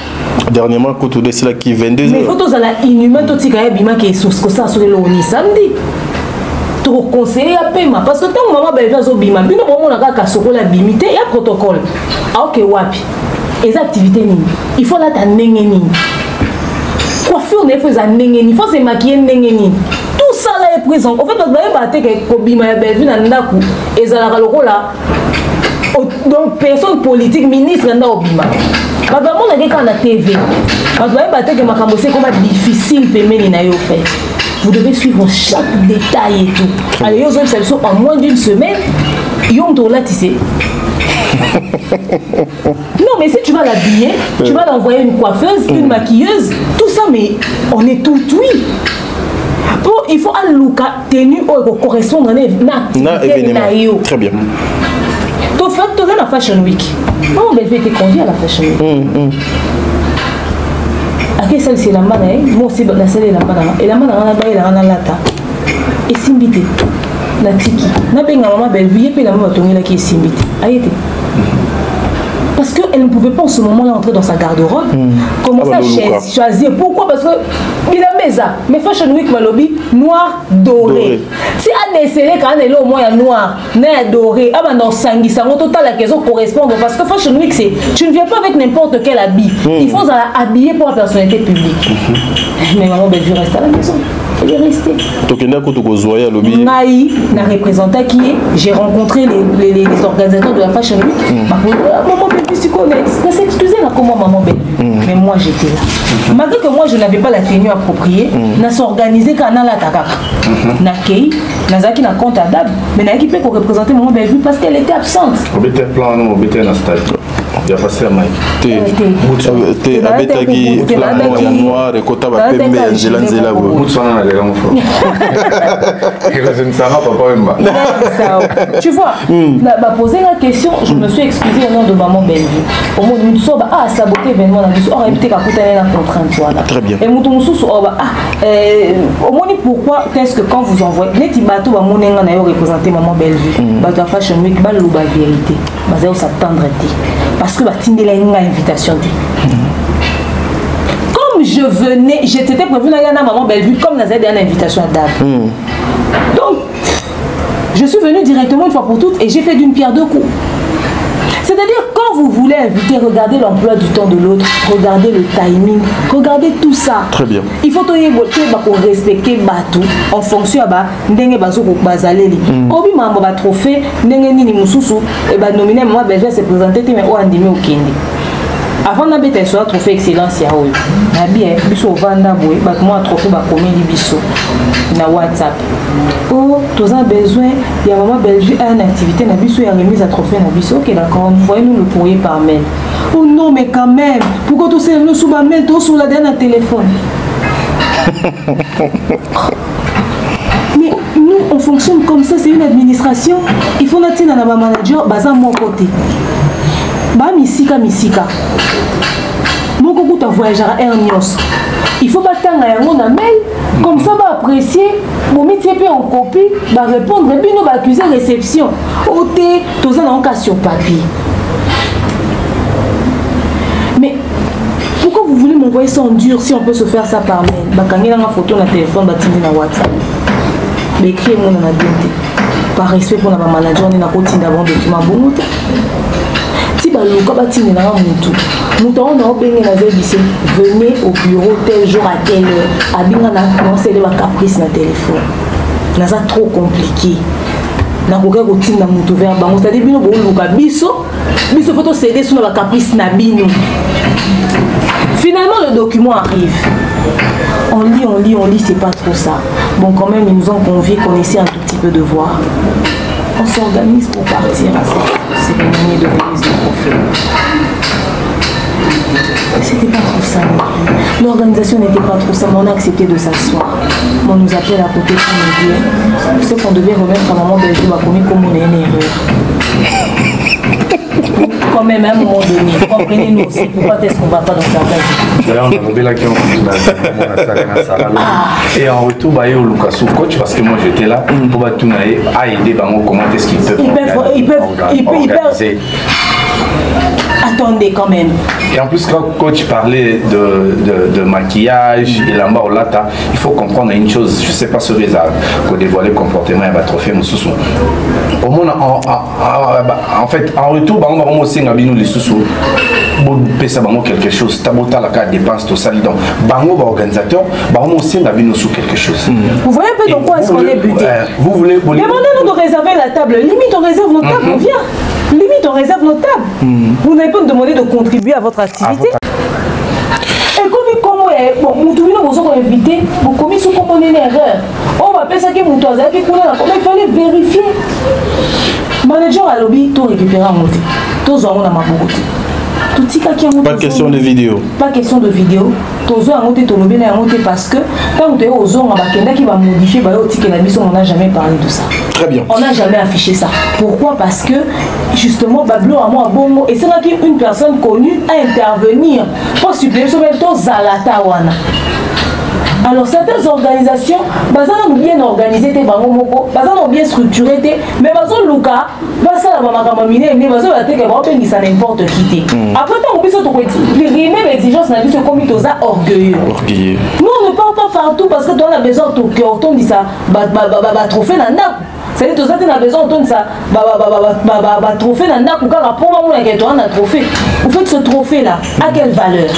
[SPEAKER 2] Dernièrement quand tu décides là qui 22h.
[SPEAKER 1] Mais photos à la inhumain tout tika bima qui est sous ce que ça sur le oni samedi. Trop conseiller à paiement parce que tant maman belle zo bima bino bon na ka soko la bimité il y a protocole. Ah OK wapi. Les activités ni. Il faut là ta nengeni. Coiffure ne faut ça nengeni, faut se maquiller nengeni. Tout ça là est présent. En fait, parce que que Kobima Belvu Nandaku et Zalakaloko là, donc personne politique, ministre Nanda Obima. Parce que on a dit qu'on a TV. Parce que Makambo c'est comme difficile de mener na yo fait. Vous devez suivre chaque détail et tout. Allez, yo sont en moins d'une semaine, yon to là tu sais. Non mais si tu vas l'habiller, tu vas l'envoyer une coiffeuse, une maquilleuse, tout ça mais on est tout oui. Bon, il faut un look tenu au correspondre à l'événement.
[SPEAKER 2] Très bien.
[SPEAKER 1] Tu fais la Fashion Week. Comment on été conduit à la Fashion Week? À quelle salle c'est la manne? Moi aussi la salle est la manne. Et la manne a la lata. Et simbité. La tiki. Na benga maman belle vie et puis la maman tourner là qui est simbité. Aïe. Parce qu'elle ne pouvait pas en ce moment-là entrer dans sa garde-robe. Commencer à choisir. Pourquoi? Parce que il a mis ça. Mais Fashion Week Malobi, noir, doré. Si on essaie quand on est là au moins il y a noir, doré, ah ben non sangi, ça total la question correspond. Parce que Fashion Week c'est, tu ne viens pas avec n'importe quel habit. Il faut habiller pour la personnalité publique. Mais maman Bellevue reste à la maison. Elle est restée. Naï n'a représenté qui est. J'ai rencontré les organisateurs de la Fashion Week. Maman Bellevue se connaît. Ça s'excusait là comment maman Bellevue. Mais moi j'étais là. Malgré que moi je n'avais pas la tenue appropriée, n'a s'organisé qu'à la takaka. N'a kei, n'a zaki n'a compte à dab, mais n'a équipé pour représenter maman Bellevue parce qu'elle était absente.
[SPEAKER 9] On était plan, on était dans stade. Il y a passé à Mike.
[SPEAKER 2] T'es abetaki flamand ya noir et kota ba pembe Angela Nzela go.
[SPEAKER 9] Mutsana na lega mfo.
[SPEAKER 1] Tu vois, m'a posé la question, je me suis excusée au nom de maman Bellevue. Au moment où nous a saboté l'événement, on a dit éviter qu'à côté la contrainte.
[SPEAKER 2] Très bien.
[SPEAKER 1] Et Moutou au moins pourquoi est-ce que quand vous envoyez les Tibato va monenga na yo représenter maman Bellevue. Bato Fashion Week ba lo ba vérité. Ba s'attendre parce que va tindela une invitation. Comme comme je venais, j'étais prévue à maman Bellevue, comme Nazé une invitation à table. Donc, je suis venue directement une fois pour toutes et j'ai fait d'une pierre deux coups. C'est-à-dire, quand vous voulez inviter, regardez l'emploi du temps de l'autre, regardez le timing, regardez tout ça.
[SPEAKER 2] Très bien.
[SPEAKER 1] Il faut pour respecter Batou en fonction de Bazo Bazaleli. Obi Mambo va trophée, Nini Moussousou, et nominé moi Belgique se présenter, mais au Andimé au Kendi. Avant d'habiter sur un trophée excellence, il y a un bien, biso vanda boy, moi trophée va commun biso na WhatsApp. Oh, tous un besoin, il y a maman Belgique à une activité, na biso et remise à trophée na biso. Ok, d'accord, envoyez-nous le courrier par mail. Oh non, mais quand même, pourquoi tous ces nous sous ma mail, tous sous la dernière téléphone? Mais nous, on fonctionne comme ça, c'est une administration. Il faut notre na manager, bazan mon côté. Bah misika. Mon coco t'a voyagé à Hernios. Il faut battre un mail. Comme ça, va apprécier. Mon métier peut en copie. Va répondre. Et puis nous va accuser réception. Ote, tous en cas sur papier. Mais pourquoi vous voulez m'envoyer ça en dur si on peut se faire ça par mail? Bah quand il y a ma photo dans le téléphone, bah tu dis dans WhatsApp. Mais écrivez-moi dans la beauté. Par respect pour la manager, on a continué d'avoir un document bon. Si bah le cas batine na mutu mutu on a obéi na zebise venez au bureau tel jour à telle heure abinga na commencer les caprices na téléphone na ça trop compliqué na koka kotinda mutu vers bango c'est-à-dire bino bo luka biso photo céder sur la caprice na bino. Finalement le document arrive, on lit, c'est pas trop ça. Bon quand même ils nous ont conviés qu'on essaie un tout petit peu de voir. On s'organise pour partir à cette cérémonie de remise de trophée. C'était pas trop ça. L'organisation n'était pas trop ça, mais on a accepté de s'asseoir. On nous appelle à côté pour nous dire ce qu'on devait remettre à maman Belgique a commis comme on a une erreur. Quand même à un moment donné, comprenez-nous aussi pourquoi est-ce qu'on ne va pas dans certains.
[SPEAKER 9] D'ailleurs, on a oublié là qui ont et en retour, bah, il y a Lucas coach parce que moi j'étais là pour aider Bango comment est-ce qu'ils peuvent organiser.
[SPEAKER 1] Attendez quand même.
[SPEAKER 9] Et en plus, quand coach parlait de maquillage et là-bas au lata, il faut comprendre une chose, je ne sais pas ce réseau qu'on dévoile le comportement et va trophée Moussoussou. Au moins, en fait, en retour, on va aussi nous les sous-sous. Ça va quelque chose, tabota la carte dépense, tout ça. Donc, bango organisateur, on aussi nous sous quelque chose.
[SPEAKER 1] Vous voyez un peu dans quoi est-ce qu'on est buté.
[SPEAKER 9] Vous voulez.
[SPEAKER 1] Demandez-nous de réserver la table. Limite, on réserve nos tables, on vient. Limite, on réserve nos tables. Vous n'avez pas demandé de contribuer à votre activité. Et comme bon, nous avons invité, vous commis sous comme une erreur. On va penser que nous avons il fallait vérifier. Manager à lobby, tout récupérer en monté. Tout en a ma beauté.
[SPEAKER 2] Pas de question de vidéo.
[SPEAKER 1] Pas question de vidéo. Tous en monté, tout lobby, parce que quand on est aux zones, qui va modifier, on n'a jamais parlé de ça.
[SPEAKER 2] Très bien.
[SPEAKER 1] On n'a jamais affiché ça. Pourquoi? Parce que justement, Bablo a moi bon mot. Et c'est là qu'une personne connue a intervenir pour suppléer sur le Zalata Wana. Alors certaines organisations, ont bien organisé, ont bien structuré, mais Luka, ça n'importe qui. Après, on peut exprimer l'exigence comme il est orgueilleux. Nous, on ne parle pas partout parce que tu as besoin de ton dit ça, trophée dans le c'est-à-dire que tu as besoin de ça, trophée dans le trophée. Vous faites ce trophée-là, à quelle valeur?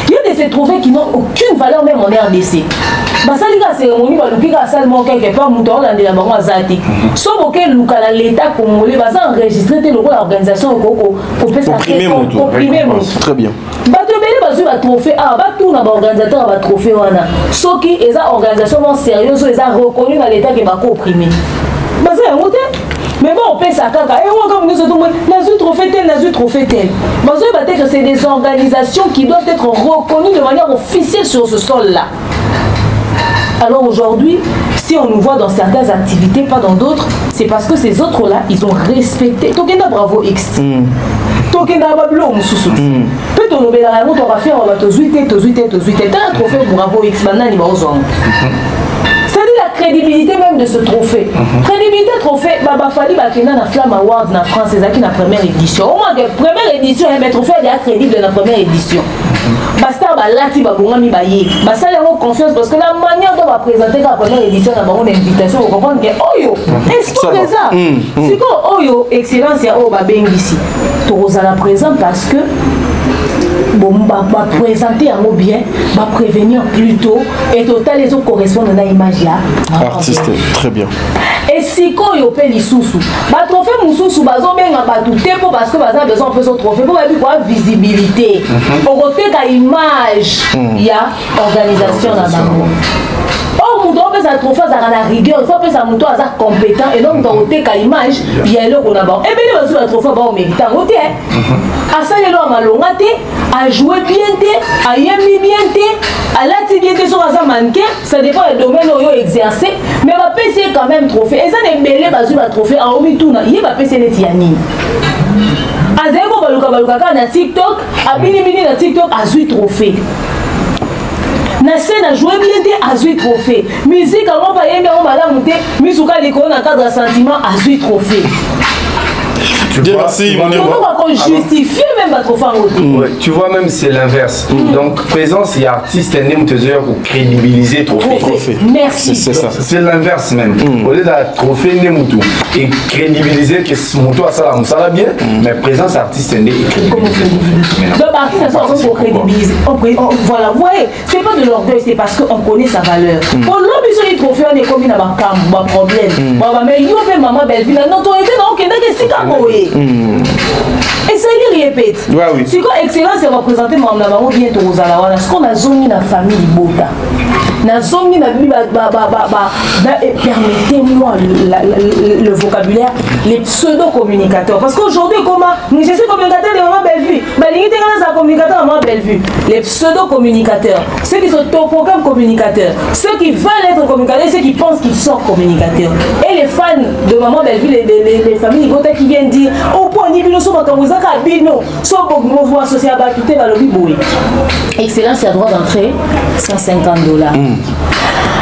[SPEAKER 1] Il y a de ces trophées qui n'ont aucune valeur même en RDC. Ça la cérémonie va luka seulement quelque part mouton dans la banque azati. Sauf que luka l'État congolais va enregistrer l'organisation pour comprimer
[SPEAKER 2] très bien.
[SPEAKER 1] Va trophée ah va tout dans l'organisateur va trophée wana. Sauf qui est organisation sérieuse ils ont reconnu dans l'État qui va comprimer. C'est un côté. Mais bon, on paie ça quand et on comme nous autres, n'a trophée tel. Que c'est des organisations qui doivent être reconnues de manière officielle sur ce sol-là. Alors aujourd'hui, si on nous voit dans certaines activités, pas dans d'autres, c'est parce que ces autres-là, ils ont respecté. Tokenda Bravo X. Tokenda Bablo Moussoussou. Peut-être on va faire un trophée Bravo X. Maintenant, il va aux hommes. La crédibilité même de ce trophée. Crédibilité trophée, Fali Bakina na Flamme Awards na France, c'est ça qui na première édition. Au moins, la première édition, le trophée est crédible de la première édition.
[SPEAKER 10] Basta balati babongami baye. Basta yango confiance parce que la manière dont va présenter la première édition na bango d'invitation, vous comprenez que oyo, espoir de ça. C'est quoi oyo excellence ya o babengisi. Tozala présent parce que bon, va présenter un mot bien, va prévenir plus tôt et total les autres correspondent à l'image
[SPEAKER 2] artiste, très bien.
[SPEAKER 10] Et si quand il y a les sous-sous, bah trophée moussou, bah on bien pas tout tempo parce que bah ça besoin de son trophée pour avoir visibilité. Au côté de l'image, il y a organisation dans la maman. Or, on peut sa trophée à la rigueur, il faut que sa mouton soit compétent et donc dans le côté de l'image, il y a le qu'on a bon. Et bien il va la trophée bon méritant côté. À ça il y a malongate, à jouer bien té, à yemi bien té, à l'activité sur un mannequin, ça dépend du domaine où il exercer, mais on va payer quand même trophée. Et ça n'est belé basé la trophée en omituna, il va payer les tiani. À zéro baluka na TikTok, à bini na TikTok à 8 trophées. Na scène a joué bien té à 8 trophées. Musique à moi pas yémi on va la monter, misuka l'école dans cadre sentiment à 8 trophées.
[SPEAKER 2] Merci, mon
[SPEAKER 10] justifier même votre femme.
[SPEAKER 9] Ouais, tu vois, même c'est l'inverse. Donc, présence et artiste, pour crédibiliser trophée.
[SPEAKER 10] Merci.
[SPEAKER 2] C'est ça.
[SPEAKER 9] C'est l'inverse même. Au lieu de trophée, et crédibiliser que ce moto ça va bien, mais présence artiste et crédibiliser.
[SPEAKER 10] Donc, artiste, ça pour crédibiliser. Voilà, vous voyez, c'est pas de l'orgueil, c'est parce qu'on connaît sa valeur. Pour l'homme, ils sont trophées, on est comme un problème. Mais il y a maman belle vie, la notoriété, donc, il y a des cicatrices. Et ça il répète. C'est quoi excellence c'est représenter mon maman bientôt aux alawana ce qu'on a zoné la famille Bota. Na zoné na permettez-moi le vocabulaire les pseudo-communicateurs parce qu'aujourd'hui comment je suis communicateur de maman Bellevue. Bah l'unité quand c'est communicateur de maman Bellevue. Les pseudo-communicateurs, ceux qui sont autoproclament communicateurs, ceux qui veulent être communicateurs, ceux qui pensent qu'ils sont communicateurs. Et les fans de maman Bellevue, les familles Bota qui viennent dire au point de vue nous sommes en Bino, soit pour mouvement associé à Bakouté, va le biboué. Excellence, il y a droit d'entrée, $150.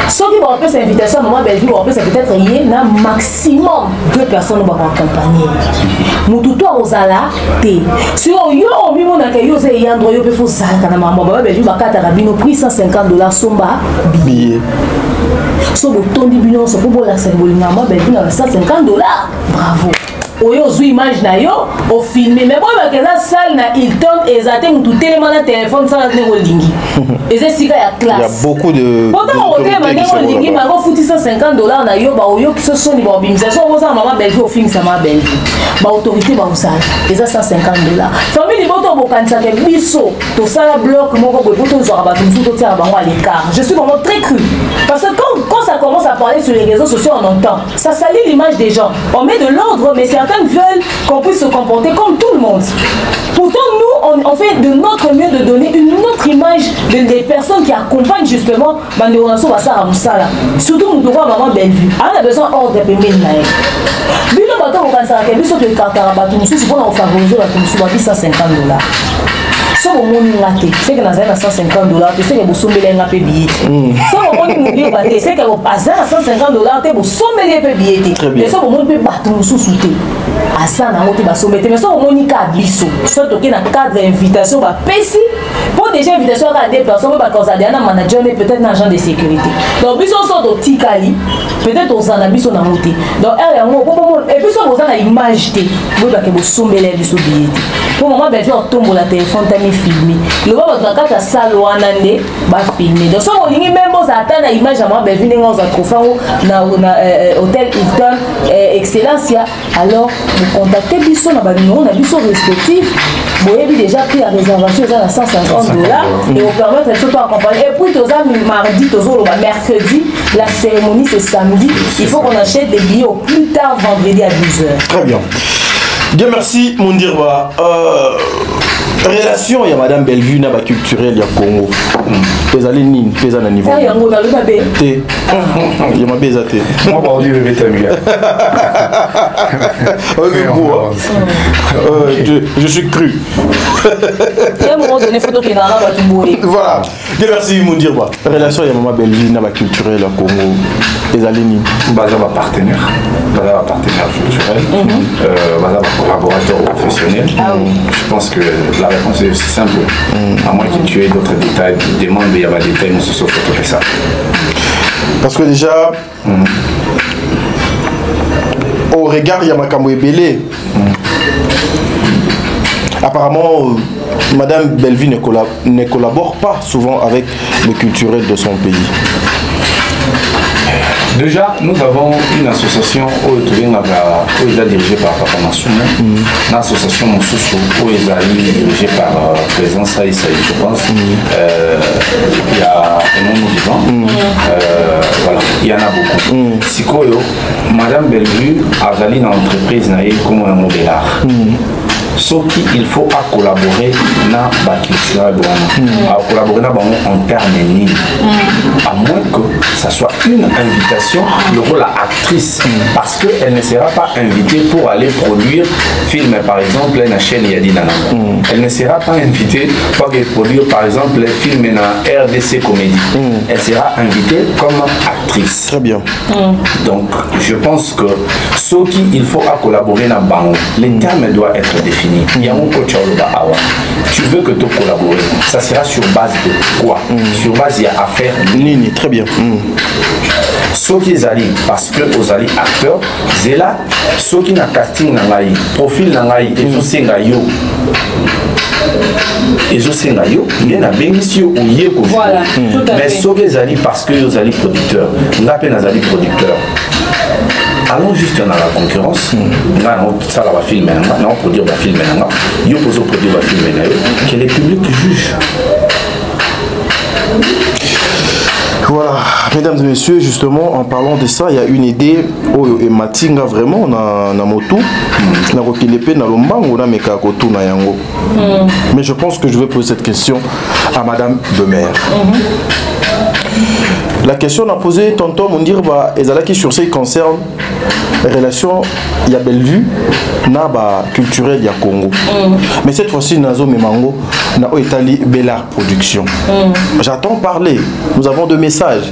[SPEAKER 10] Ceux qui vont faire cette invitation à maman Bellevue vont faire peut-être y a maximum 2 personnes qui vont accompagner. Nous tout aux ala té. Si on y a au minimum que yo c'est yandro yo peut faire ça quand maman Bellevue va cata rabino prix $150 somba billet. So le ton du bino c'est pour la symbolique maman Bellevue na $150. Bravo. Oyo zu image na yo au filmer mais bon que ça salle na Hilton exactement tout élément na téléphone ça na holdingi et c'est sika ya classe
[SPEAKER 2] il y a beaucoup de
[SPEAKER 10] pourtant on dit na holdingi ma go fouti $150 na yo ba oyo qui se sont ni ba bimisa so on ça maman Bellevue au film ça ma Bellevue ba autorité ba usala et ça $150 famille boto bokanisa ke biso to sala bloc moko boy boto zo ba tout to tia bango à l'écart je suis vraiment très cru parce que quand ça commence à parler sur les réseaux sociaux on entend ça salit l'image des gens on met de l'ordre mais certains veulent qu'on puisse se comporter comme tout le monde. Pourtant, nous, on fait de notre mieux de donner une autre image des personnes qui accompagnent justement Bandéonasso Bassara Moussala. Surtout, nous devons maman Bellevue. On a besoin hors de paiement. Bino bato on va s'arrêter. Bino de Kartarabatou, nous sommes pour favoriser la commission à $150. Si on monte c'est que nous avons $150, c'est que vous sommez un peu billet. Si on monte c'est que vous passez à $150, vous sommez un peu billet. Mais si on monte battre nous sous-souter. À ça, on a sommé. Mais si on monte à biso, soit dans le cadre d'invitation, on va payer. Pour déjà invitation à des personnes, on va considérer un manager, mais peut-être un agent de sécurité. Donc, biso sort de Tikali, peut-être aux anabis on a monté. Donc, et puis, on a une image, vous avez que vous sommez les billets. Pour le moment, on tombe la téléphone. Filmé. Le va dans la salle où on va filmer. Donc, si on dit même si on attend l'image à moi, ben venez dans un trophée na hôtel Hilton Excellence. Alors, vous contactez Bissot, on a Bissot respectif. Vous avez déjà pris la réservation à $150 et vous permettre de tout accompagner. Et puis, mardi, mercredi, la cérémonie c'est samedi. Il faut qu'on achète des billets au plus tard vendredi à 12h.
[SPEAKER 2] Très bien. Bien, merci, Mondirba. Relation, il y a Madame Bellevue, il y a culturel, il y a Congo. les allées nines, les allées niveau.
[SPEAKER 10] Il y a un bébé.
[SPEAKER 2] Il y a ma bébé.
[SPEAKER 9] Moi, on dit bébé, t'as mieux.
[SPEAKER 2] Je suis cru.
[SPEAKER 10] Il y a un moment donné, photo qui est dans la bouée.
[SPEAKER 2] Voilà. Merci, Moundirba. Relation, il y a maman Belgique, dans la culturelle, la Congo, les allées nines.
[SPEAKER 9] Baza va partenaire. Baza va partenaire culturel. Baza va collaborateur professionnel. Je pense que la réponse est aussi simple. À moins que tu aies d'autres détails, demande, il y a des détails, mais c'est sauf que ça.
[SPEAKER 2] Parce que déjà, au regard, il y a Makambo Ebele. Apparemment, Madame Bellevue ne collabore pas souvent avec le culturel de son pays.
[SPEAKER 9] Déjà, nous avons une association qui est dirigée par Papa Massouma, une association Moussoussou qui est dirigée par le président Saïd, je pense. Il y a un monde vivant. Voilà, il y en a beaucoup. Sikoyo, Madame Bellevue a une entreprise comme un modèle. Sauf qu'il faut collaborer dans la culture, à collaborer en termes de à moins que ça soit une invitation, le rôle à actrice, parce qu'elle ne sera pas invitée pour aller produire film, par exemple, la chaîne Yadinana. Elle ne sera pas invitée pour aller produire, par exemple, les films dans RDC Comédie. Elle sera invitée comme actrice.
[SPEAKER 2] Très bien.
[SPEAKER 9] Donc, je pense que ce qu'il faut collaborer dans Bango, les termes doivent être définis. Il y a un coach tu veux que tu collabores, ça sera sur base de quoi? Sur base il y a affaire
[SPEAKER 2] Nini, très bien.
[SPEAKER 9] Ceux qui allient, parce que aux alliés acteurs, c'est là, ceux qui n'ont casting n'angaï, profil n'angaï, et aussi n'angaï. Et je sais nga yo, il y a bénéficié ou yé ko.
[SPEAKER 10] Voilà.
[SPEAKER 9] Mais ceux qui allient parce que aux alliés producteurs, on appelle les alliés producteurs. Allons juste dans la concurrence, ça va filmer, on va produire un film, on va produire un film, que les publics jugent.
[SPEAKER 2] Voilà, mesdames et messieurs, justement, en parlant de ça, il y a une idée, et Matinga vraiment, on a moto, on a rokilepe, on a lombango, on a mekakoto, on a yango. Mais je pense que je vais poser cette question à Madame Demer. La question a posée tantôt, on dit que sur ce qui concerne les relations, il y a Bellevue, il y a culturel, il y a Congo. Mais cette fois-ci, Nazo Memango, il y a Itali Bellard Production. J'attends parler. Nous avons deux messages.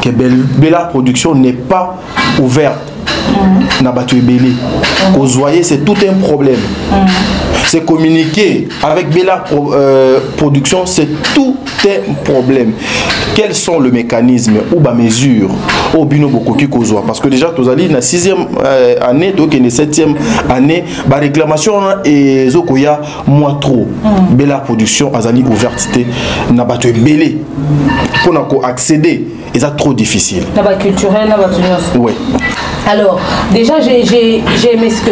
[SPEAKER 2] Que Bellard Production n'est pas ouverte. Vous voyez, c'est tout un problème. C'est communiquer avec Bellard Production, c'est tout un problème. Quels sont les mécanismes ou les mesures au bino bokoki kozwa? Parce que déjà, tu as dit, la 6e année, donc la 7e année, la réclamation et zokoya moins trop. Bellard Production, azali ouverture, n'a pas de belé pour accéder. Et c'est trop difficile.
[SPEAKER 10] Là-bas culturel, là-bas tout.
[SPEAKER 2] Oui.
[SPEAKER 10] Alors, déjà, j'ai aimé ce que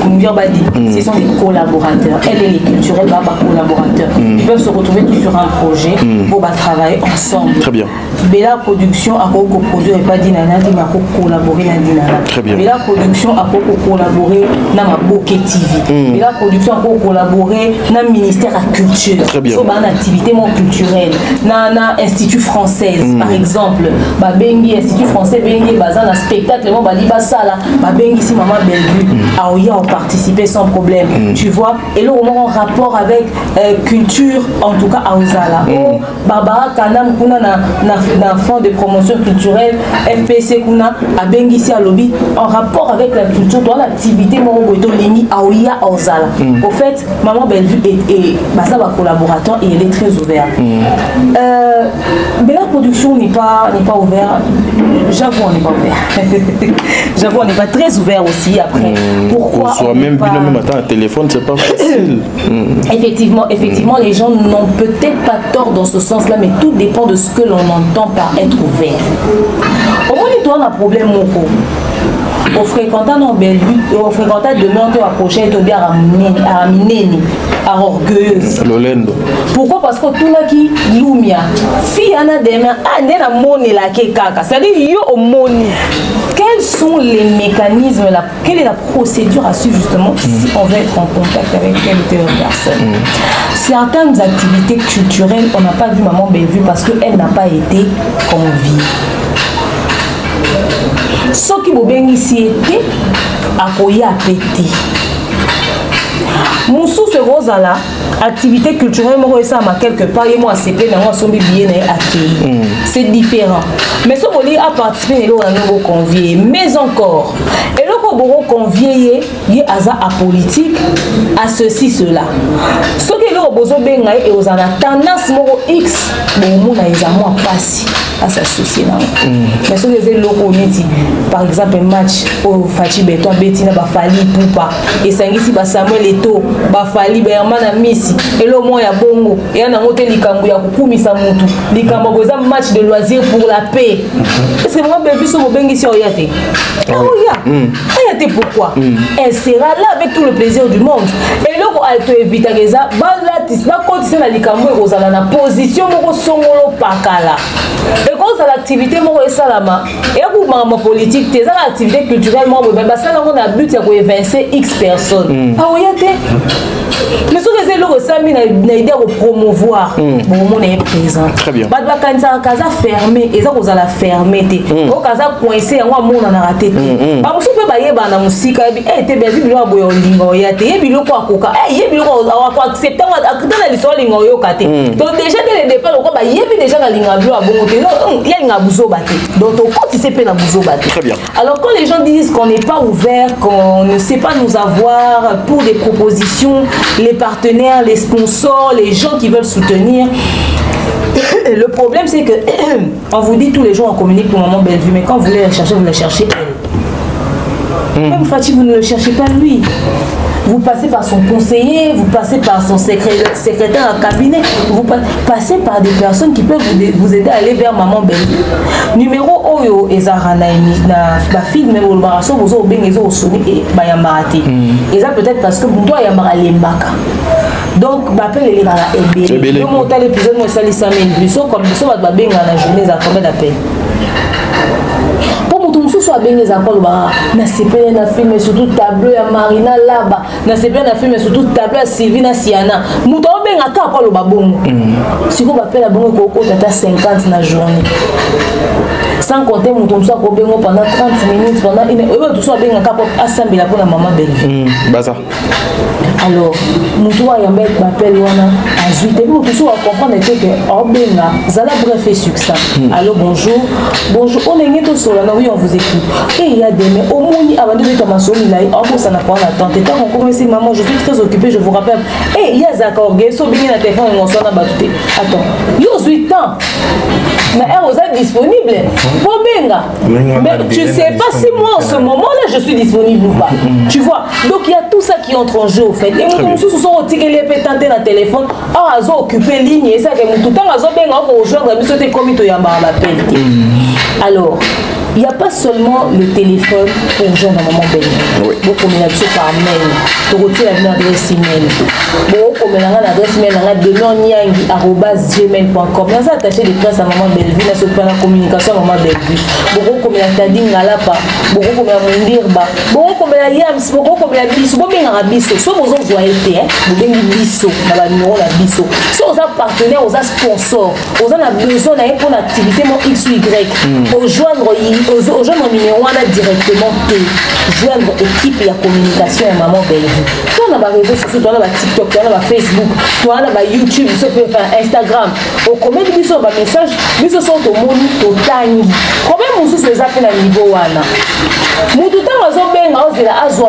[SPEAKER 10] Mbyamba dit. Ce sont des collaborateurs. Elle et les culturels, pas collaborateurs. Ils peuvent se retrouver tous sur un projet pour travailler ensemble.
[SPEAKER 2] Très bien.
[SPEAKER 10] Bellard Production a coproduire et pas Dinana, qui m'a collaboré dans Dinana.
[SPEAKER 2] Très bien.
[SPEAKER 10] Bellard Production a collaboré dans ma Bokeh TV. Bellard Production a collaboré dans le ministère de la Culture.
[SPEAKER 2] Très bien.
[SPEAKER 10] Sur une activité culturelle. Dans l'Institut français, par exemple. Bengi, Institut français, Bengi, dans un spectacle. Bengi, si maman Bellevue a participé sans problème. Tu vois. Et là, on a un rapport avec culture, en tout cas à Ozala. Barbara Kanam, kuna na fond de promotion culturelle, FPC kuna a bengi ici à lobby en rapport avec la culture, dans l'activité mon Lini Aouya Ozala. Au fait, maman Bellevue est ma collaborateur et elle est très ouverte. Mais la production n'est pas ouverte. J'avoue, on n'est pas ouvert. J'avoue, on n'est pas très ouvert aussi après. Pourquoi
[SPEAKER 2] on même pas... même matin un téléphone, c'est pas facile.
[SPEAKER 10] Effectivement, les gens n'ont peut-être pas tort dans ce sens-là, mais tout dépend de ce que l'on entend par être ouvert. Au moins, toi, on a un problème, Moko. Au fréquentant dans Bellevue, au fréquentant demain, on peut approcher et bien à Mineni, à orgueilleuse. Pourquoi? Parce que tout là qui lumia, fille ana demain, ah n'est la monnaie la kekaka, c'est-à-dire yo au moni. Quel quels sont les mécanismes, quelle est la procédure à suivre justement si on veut être en contact avec telle ou telle personne? Certaines activités culturelles, on n'a pas vu Maman Bellevue parce qu'elle n'a pas été conviée. Ce qui m'a bien ici été, à quoi y a pété. Mon sous-ce rose-là, activité culturelle, moi, ça m'a quelque part, et moi, c'est plein, moi, sommes bien accueillis. C'est différent. Mais ce qu'on dit à participer, on a convié. Mais encore, et là, on a convié, il y a à politique, à ceci, cela. Ce qui est là, on a besoin et on a tendance, X, bon, on a les amours passés à s'associer. Mais ce que les locaux, par exemple, un match au Fachi Beto, Bettina, Bafali, Poupa, et Sangisi, Samuel Eto, Bafali, Bermana Missi, et le moins à Bongo, et un amour Likambu, Yakumi Samutu, Likambu, un match de loisirs pour la paix. Est-ce que moi, Bébé, sur mon bengi sur Oyate? Oyate, pourquoi? Elle sera là avec tout le plaisir du monde. Et là, elle te évite à ça, Balatis, Bakoti, la Likambu, Rosala, la position, mon Songolo Pakala. Et quand c'est l'activité, moi, et Salama, et pour ma politique, tes activités culturelles, moi, ça, on a but à évincer X personnes. Ah oui, mais ce que c'est le ressami n'a idée de promouvoir, bon, on est présent.
[SPEAKER 2] Très bien.
[SPEAKER 10] Bah, quand ça casa fermé, et ça vous allez fermer, au casa coincé, on a raté. Bah, vous pouvez bailler dans la musique, et t'es bien vu, il y a un lingo, il y a des billes quoi, il y a des billes quoi, accepter, dans l'histoire lingo, donc déjà dès le départ, il y a déjà la lingo à bon, il y a une abouzo batté. Donc, quand il s'est fait la bouzo batté.
[SPEAKER 2] Très bien.
[SPEAKER 10] Alors, quand les gens disent qu'on n'est pas ouvert, qu'on ne sait pas nous avoir pour des propositions, les partenaires, les sponsors, les gens qui veulent soutenir. Le problème, c'est que on vous dit tous les jours on communique pour Maman Bellevue, mais quand vous voulez la chercher, vous la cherchez elle. Même Fatih, vous ne le cherchez pas lui. Vous passez par son conseiller, vous passez par son secrétaire en cabinet, vous passez par des personnes qui peuvent vous aider à aller vers Maman Bellevue. Numéro Oyo Ezara na film même au barasso vous avez bien les soni et bayamati. Et ça peut-être parce que vous doit yamara lembaka. Donc m'appelle les dans la EB. Donc monter l'épisode moi ça les 5000 vues. Comme ça va bien dans la journée ça combien d'appels? Soit bien les accords na CPN na film surtout tableau ya Marina Laba na CPN na film surtout tableau ya Sylvie na Siana muto ben aka kwa lo babongo si ko bapela bongo ko tata 50 na journée sans compter muto so ko bengo pendant 30 minutes pendant une heure tout so ben aka pour assembler pour la Maman Bellevue
[SPEAKER 2] baza
[SPEAKER 10] alors muto ya mbek bapel wana azuite pour tout so comprendre que obenga zala bref et succès allô bonjour on est tous sur la oui on vous écoute. Et il y a des mais au moins avant de mettre ma somme là on ça n'a pas l'attente et quand on commence maman je suis très occupée je vous rappelle et il y a Zakor Gesso bien la téléphone on s'en a battu attends yo 8 ans mais elle est disponible pour benga mais tu sais pas si moi en ce moment là je suis disponible ou pas tu vois donc il y a tout ça qui entre en jeu au fait et nous tous sont au ticket les pétanter la téléphone ah ils ont occupé ligne et ça que tout temps ils ont benga pour rejoindre mais c'était comme il y a la peine alors il n'y a pas seulement le téléphone pour joindre Maman Bellevue. Vous communiquez par mail. Vous retirez l'adresse email. Vous communiquez l'adresse email @denoniangi@gmail.com. Vous attachez des places à Maman Bellevue. Vous avez la communication à Maman Bellevue. Vous communiquez Ngalapa. Vous communiquez Ndirba. Vous communiquez Yams. Vous communiquez Bisso. Vous communiquez Bisso. Si vous avez été, vous avez Bisso. Vous avez numéro de Bisso. Si vous avez partenaire, vous avez sponsor. Vous avez besoin d'une pour activité X ou Y. Pour joindre aux gens numéro 1 directement joindre équipe et la communication à Maman Bellevue. On a des réseaux sociaux, on a TikTok, on a Facebook, on a YouTube, Instagram. On commet des messages, mais ce sont au monde total. Combien de choses les appels à niveau 1? Mon tout temps, on a besoin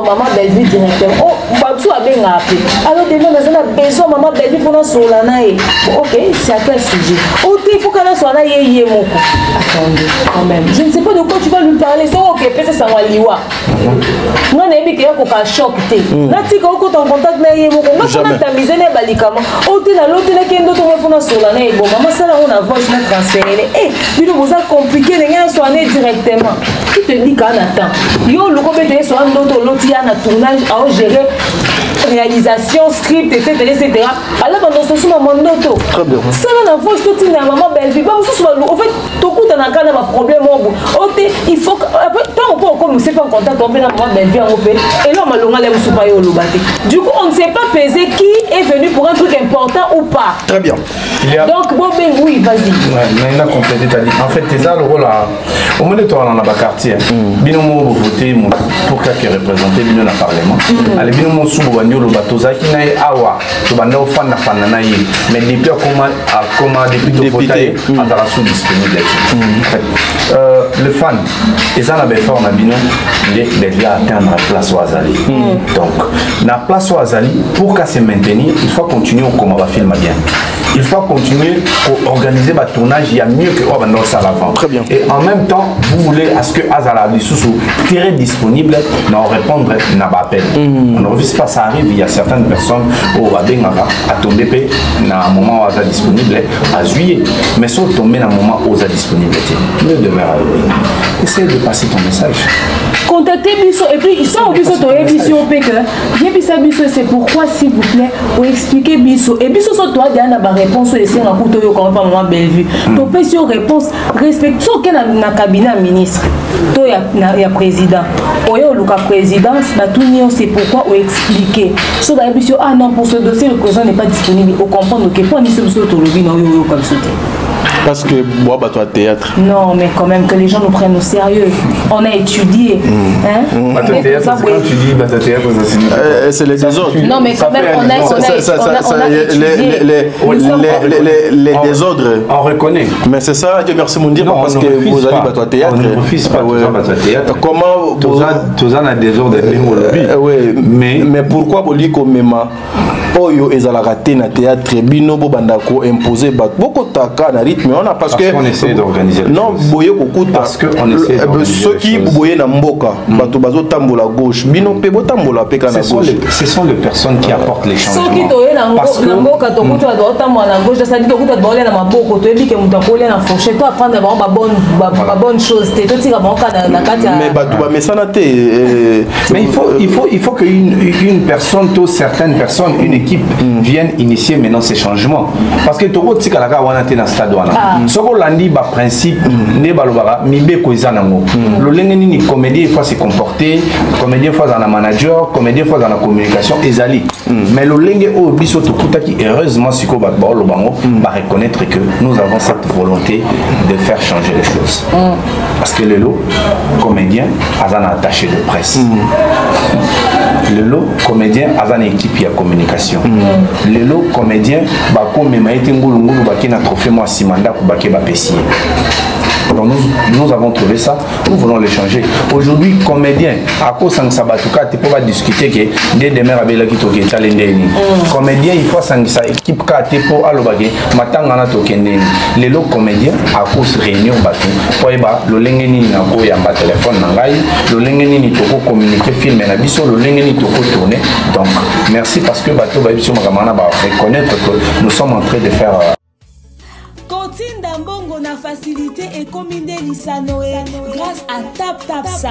[SPEAKER 10] de Maman Bellevue directement. Oh, on va bien appeler. Alors, demain, on a besoin de Maman Bellevue pour nous sur la naïe. Ok, c'est à quel sujet? Oh, il faut qu'elle soit là, attendez, quand même. Je ne sais pas de quoi tu vas lui parler. C'est ok, peut-être ça va liwa. Moi, je n'ai pas de choc. Je n'ai pas de contact. Je n'ai pas de misère. Oh, tu as l'autre qui est sur la naïe. Bon, maman, ça là, on a voice transféré. Eh, mais vous avez compliqué, les gens sont allés directement. Qui te dit qu'on attend? Yo, le compétent soit l'autre, il y a un tournage à gérer. Réalisation, script, etc. Alors, dans ce moment,
[SPEAKER 2] très bien.
[SPEAKER 10] Ça, la voix, je te dis, Maman Bellevue. En fait, tout le monde a un problème. Il faut que. Tant qu'on on ne sait pas en contact, on peut avoir belle vie en OP. Et là, on m'a longué les soupas et au lobate. Du coup, on ne sait pas peser qui est venu pour un truc important ou pas.
[SPEAKER 2] Très bien.
[SPEAKER 10] Donc, bon, ben oui, vas-y.
[SPEAKER 9] Mais il a complété, t'as dit. En fait, t'es là, le rôle à. Au moins de toi, dans le quartier, binomo voter pour qu'il représente bino na parlement. Allez, binomo sous banyo le bateau zaki na awa. Tu vas nous faire na fana na yé. Mais depuis comment depuis tu voter, on va sous disponible. Le fan, et ça n'a pas fait on a bino, il est atteindre la place au Azali. Donc, la place au Azali, pour qu'elle se maintenir, il faut continuer au combat film bien. Il faut continuer pour organiser le tournage, il y a mieux que dans ça l'avant.
[SPEAKER 2] Très bien.
[SPEAKER 9] Et en même temps, vous voulez à ce que Azala sous très disponible, non répondre n'a pas appel. On ne refuse pas, ça arrive, il y a certaines personnes au Adengara à tomber dans un moment où Azala disponible à juillet. Mais si on tombe dans un moment où Azala disponible, ne demeure à l'ouïe. Essaye de passer ton message.
[SPEAKER 10] Contactez Bisso et puis ça on dit que toi émission Bisso c'est pourquoi s'il vous plaît vous expliquez Bisso et Bisso sur toi derrière la réponse et c'est un coup de quand pas moi belle vue ton question réponse respecte ce qu'il na cabinet ministre toi il y a président oyo le présidence na tout c'est pourquoi vous expliquer sur la Bisso ah non pour ce dossier le président n'est pas disponible au comprendre que pour ni ce tout le vin oyo comme ça.
[SPEAKER 2] Parce que moi, bah, toi, théâtre.
[SPEAKER 10] Non, mais quand même que les gens nous prennent au sérieux. On a étudié. Hein?
[SPEAKER 9] Théâtre, quand tu dis bah, théâtre,
[SPEAKER 2] c'est les désordres.
[SPEAKER 10] Non, mais quand même, on a
[SPEAKER 2] les désordres.
[SPEAKER 9] On reconnaît.
[SPEAKER 2] Mais c'est ça, Dieu merci, mon Dieu, parce que vous allez bah, toi, théâtre.
[SPEAKER 9] On ne refuse pas toi, théâtre.
[SPEAKER 2] Comment
[SPEAKER 9] tous en a désordre
[SPEAKER 2] oui, mais pourquoi vous dites que même Oyo ezala raté na théâtre bino bo bandako imposer beaucoup taka na rythme on a parce que
[SPEAKER 9] on essaie d'organiser
[SPEAKER 2] non boye kokuta
[SPEAKER 9] parce que on essaie
[SPEAKER 2] ceux qui boye na mboka bato bazo tambola gauche bino pe bo tambola pe kana gauche
[SPEAKER 9] ce sont les personnes qui apportent les changements
[SPEAKER 10] ceux qui toye na mboka to kuta do tambola na gauche ça dit to kuta boler na maboko to ebi ke mutakolia na fourchette to apprendre ba bonne chose te to tira banka na kati
[SPEAKER 2] mais bato ba mesana te
[SPEAKER 9] mais il faut que une personne ou certaines personnes une équipe viennent initier maintenant ces changements parce que tout tika la ka wana te na stade wana soko landi ba principe ne balobara mibe ko izanango le lengeni ni comédie faut se comporter comédie faut dans la manager comédie faut dans la communication ezali mais le lenge o biso to kutaki heureusement siko ba lo bango ba reconnaître que nous avons cette volonté de faire changer les choses parce que le lot comédien azana attaché de presse le lot comédien a une équipe de communication. Le lot comédien bako memaïti ngulu baki na trophée moi simanda ku baki ba pessier. Donc nous avons trouvé ça, nous voulons le changer. Aujourd'hui, comédien, à cause de ça, tu peux pas discuter que dès demain, comédien, il faut que équipe pour alobagé, matangana tokende. Les lots comédiens, à cause de réunion, pour le lengeni na go yamba téléphone nangai, le lengeni ni toko communiquer film na biso, le lengeni toko tourner. Donc merci parce que bateau ba biso makamana ba reconnaître que nous sommes en train de faire
[SPEAKER 1] Tinda Mbongo na facilité et commandé Lissanoé grâce à TapTapSend.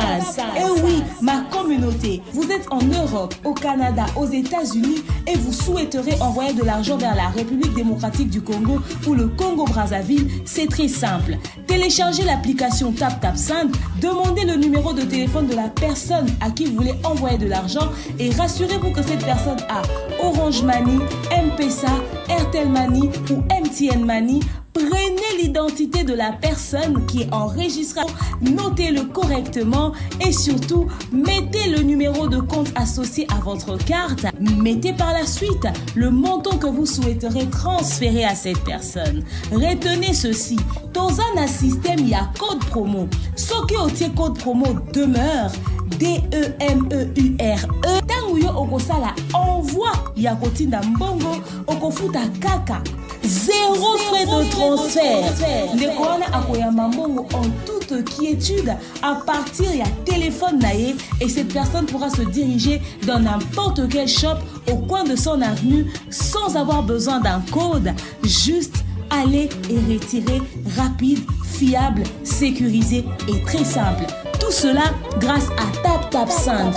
[SPEAKER 1] Et oui, ma communauté, vous êtes en Europe, au Canada, aux États-Unis et vous souhaiterez envoyer de l'argent vers la République démocratique du Congo ou le Congo-Brazzaville, c'est très simple. Téléchargez l'application TapTapSend, demandez le numéro de téléphone de la personne à qui vous voulez envoyer de l'argent et rassurez-vous que cette personne a Orange Money, M-Pesa, Airtel Money ou MTN Money. Prenez l'identité de la personne qui est enregistrée, notez-le correctement et surtout, mettez le numéro de compte associé à votre carte. Mettez par la suite le montant que vous souhaiterez transférer à cette personne. Retenez ceci, dans un système, il y a code promo. Ce qui est code promo demeure, DEMEURE. Tanguyo okosala envoie Yakotinda Mbongo okofuta kaka. 0 frais de transfert. Ndekona akoyamba Mbongo en toute quiétude à partir il y a téléphone naïe et cette personne pourra se diriger dans n'importe quel shop au coin de son avenue sans avoir besoin d'un code. Juste aller et retirer rapide, fiable, sécurisé et très simple. Tout cela grâce à TapTapSend.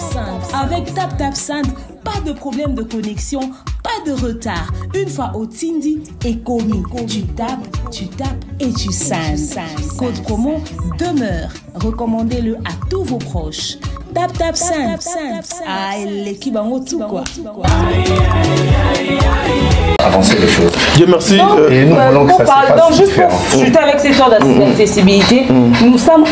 [SPEAKER 1] Avec TapTapSend, pas de problème de connexion,
[SPEAKER 10] Pas de retard. Une fois au Tindi et commis, tu tapes et tu signes. Code promo demeure. Recommandez-le à tous vos proches. Tap, simple. Ah, l'équipe en haut tout quoi.
[SPEAKER 9] Avancer les choses.
[SPEAKER 2] Dieu merci.
[SPEAKER 9] Et nous voulons que ça se fasse
[SPEAKER 10] donc juste
[SPEAKER 9] différent.
[SPEAKER 10] pour chuter avec cette histoire d'accessibilité, nous sommes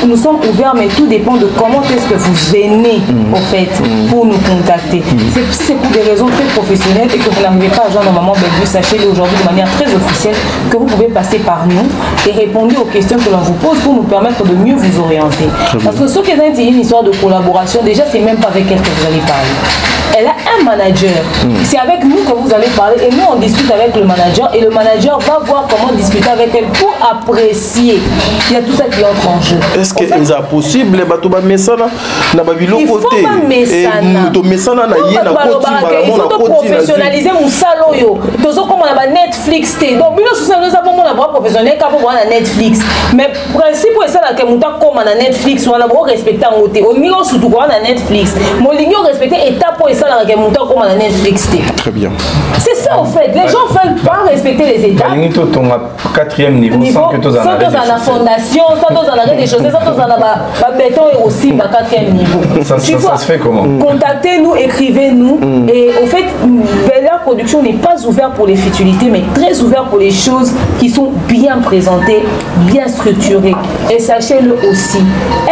[SPEAKER 10] ouverts, mais tout dépend de comment est-ce que vous venez au fait pour nous contacter. Si c'est pour des raisons très professionnelles et que vous n'arrivez pas à joindre Maman Bellevue, sachez-le aujourd'hui de manière très officielle que vous pouvez passer par nous et répondre aux questions que l'on vous pose pour nous permettre de mieux vous orienter. Parce que ce qui est une histoire de collaboration, déjà c'est même pas avec elle que vous allez parler. Elle a un manager. C'est avec nous que vous allez parler et nous on discute avec le manager et le manager va voir comment discuter avec elle pour apprécier. Il y a tout ça qui entre en jeu.
[SPEAKER 2] Est-ce que c'est possible il faut pas mesana
[SPEAKER 10] il faut professionnaliser mon salon yo. Tozo comme on a Netflix té. Donc bilo sous ça nous avons mon abord professionnel quand on a Netflix. Mais principe c'est ça que muta comme on a Netflix on a beau respecter en côté. Au milieu surtout on a Netflix. Mon ligne respecter étape pour ça que muta comme on a Netflix té.
[SPEAKER 2] Très bien.
[SPEAKER 10] C'est ça en fait. Les gens veulent pas respecter les étapes.
[SPEAKER 9] Ton 4e niveau sans que tous en
[SPEAKER 10] la fondation, sans tous en arrêt des choses, sans tous en la béton et aussi 4e niveau.
[SPEAKER 9] Ça se fait comment?
[SPEAKER 10] Contactez-nous, écrivez-nous. Et au fait, Bella Production n'est pas ouverte pour les futilités, mais très ouverte pour les choses qui sont bien présentées, bien structurées. Et sachez-le aussi,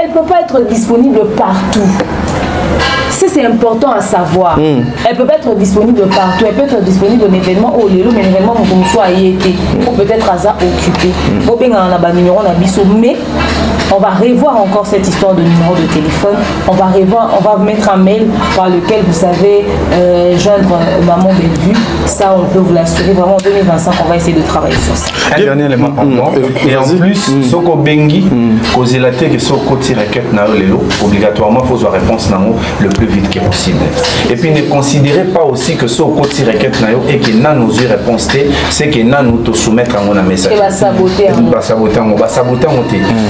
[SPEAKER 10] elle ne peut pas être disponible partout. C'est important à savoir. Elle peut pas être disponible partout. Elle peut être disponible en événement au Lélo, mais l'événement où soit été ou peut-être à ça occupé. Mais on va revoir encore cette histoire de numéro de téléphone. On va mettre un mail par lequel vous savez joindre Maman Bellevue. Ça, on peut vous l'assurer. Vraiment, en 2025, on va essayer de travailler sur ça.
[SPEAKER 9] Un dernier élément et en plus, Soko Bengi, causez la tête que Soko Tiraket na Lélo, obligatoirement, il faut avoir réponse le plus vite que possible. Et puis ne considérez pas aussi que ce côté requête et que nous nos réponses c'est que nous te soumettre à mon message.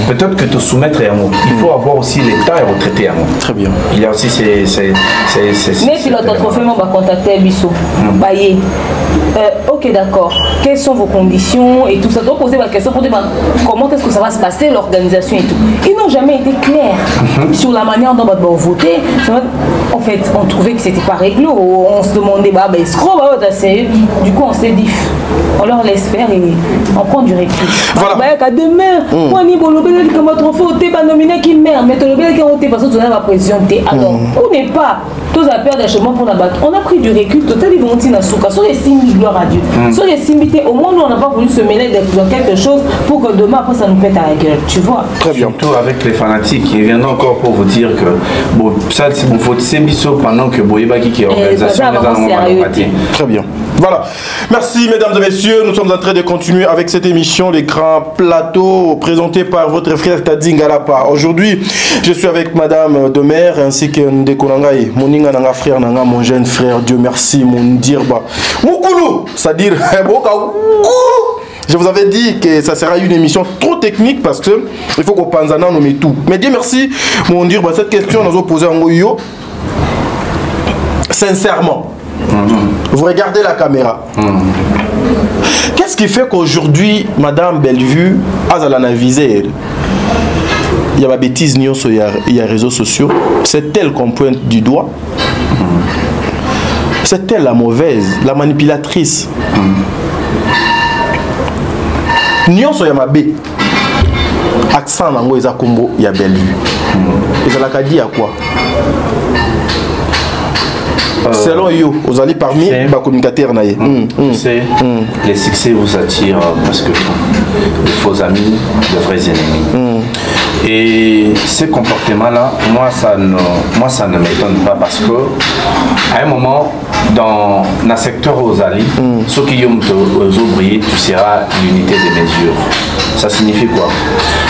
[SPEAKER 9] Peut-être que te soumettre à moi. Il faut avoir aussi l'état et retraiter à moi.
[SPEAKER 2] Très bien.
[SPEAKER 9] Il y a aussi ces
[SPEAKER 10] mais si notre trophée va contacter Bissot. Ok d'accord. Quelles sont vos conditions et tout ça. Donc poser la question pour dire comment est-ce que ça va se passer l'organisation et tout. Ils n'ont jamais été clairs sur la manière dont on va voter. En fait, on trouvait que c'était pas réglo. On se demandait, du coup, on s'est dit, on leur laisse faire et on prend du recul. Voilà. Demain, on a nominé qui merde, mais parce que tu as la pression. Alors, on n'est pas tous à perdre chemin pour la battre. On a pris du recul total. Ils vont dire, sur les signes, gloire à Dieu. Sur les signes, au moins, nous, on n'a pas voulu se mêler dans quelque chose pour que demain, après, ça nous pète à la gueule. Tu vois?
[SPEAKER 9] Très bien. Surtout avec les fanatiques, ils viennent encore pour vous dire que bon, ça, c'est vous faut pendant que Boyebaki qui est organisation
[SPEAKER 2] Très bien. Voilà. Merci mesdames et messieurs. Nous sommes en train de continuer avec cette émission, les grands plateaux présentés par votre frère Tadzi Ngalapa. Aujourd'hui, je suis avec madame Demer ainsi que Ndekonangaï, mon Nanga frère Nanga, mon jeune frère. Dieu merci, mon dirba. Moukoulou, c'est-à-dire je vous avais dit que ça sera une émission trop technique parce que il faut qu'on pense à nous mais tout. Mais Dieu merci, mon dire cette question nous a posé en Goyo. Sincèrement, vous regardez la caméra. Qu'est-ce qui fait qu'aujourd'hui, Madame Bellevue a la visée? Il y a ma bêtise, il y a les réseaux sociaux. C'est elle qu'on pointe du doigt. C'est elle la mauvaise, la manipulatrice. Nyonso ya mabe accent nango eza kombo ya Bellevue. Ezalaka dit à quoi? Selon yo, vous allez parmi les communicateurs naïe.
[SPEAKER 9] Les succès vous attirent parce que de faux amis, de vrais ennemis. Et ces comportements-là, moi ça ne m'étonne pas parce que à un moment dans le secteur aux alliés, ceux qui ont brillé, tu seras l'unité des mesures. Ça signifie quoi?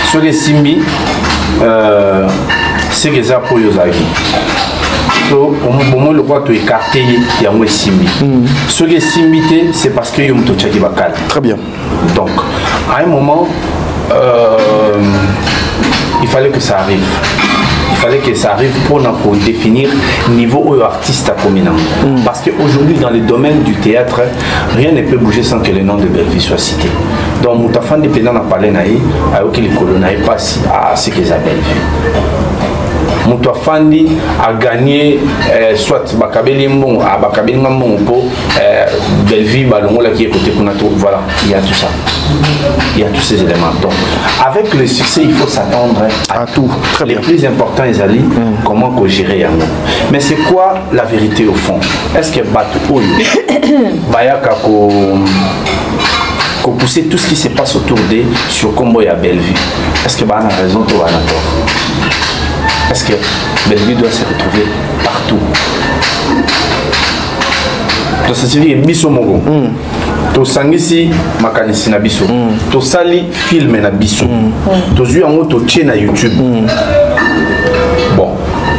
[SPEAKER 9] Sur les simbi, c'est que ça pour les alliés. Au moment le quoi tu écarté, il y a un simbi. Sur les simbi, c'est parce que ont tchaki bakal.
[SPEAKER 2] Très bien.
[SPEAKER 9] Donc, à un moment, il fallait que ça arrive. il fallait que ça arrive pour définir niveau où artiste à communant. Parce qu'aujourd'hui, dans le domaine du théâtre, rien ne peut bouger sans que le nom de Bellevue soit cité. Donc, Moutafan de Pénan a parlé naï, alors que les colons n'avaient pas ce qu'ils appellent Bellevue. Moutafandi a gagné soit Bakabeli Mbon, à Bakabeli Mbon pour Bellevue, Balongo, là qui est côté Kunato. Voilà, il y a tout ça. Il y a tous ces éléments. Donc, avec le succès, il faut s'attendre à tout. Très bien. Les plus importants, ils allaient comment gérer un mot. Mais c'est quoi la vérité au fond? Est-ce que Batou Bayaka qu'on pousser tout ce qui se passe autour d'eux sur Combo et à Bellevue? Est-ce que Bayana a raison ou Bayana a tort? Est-ce que Bellevue doit se retrouver partout? Donc ça signifie biso mogo. To sangisi makanisi na biso. To sali film na biso. To zui yango to tche na YouTube. Bon,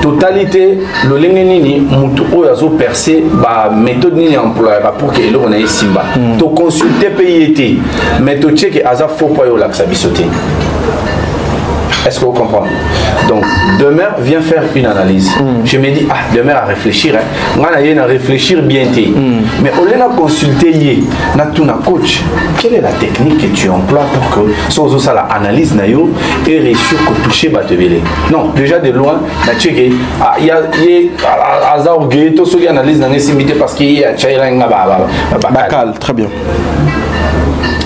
[SPEAKER 9] totalité le lenge nini mutu oyo azo percer ba méthode nini employé pour que eloko na simba. To consulter PIT, mais to check aza faux pas yo la biso te. Est-ce que vous comprenez? Donc, demain, viens faire une analyse. Je me dis, demain à réfléchir. Moi, je vais réfléchir bien. Mais au lieu de consulter, na coach, quelle est la technique que tu emploies pour que sans ça la analyse et réussir à toucher Batevele? Non, déjà de loin, il y a analyse dans les imités parce qu'il y a
[SPEAKER 2] Bakal, très bien.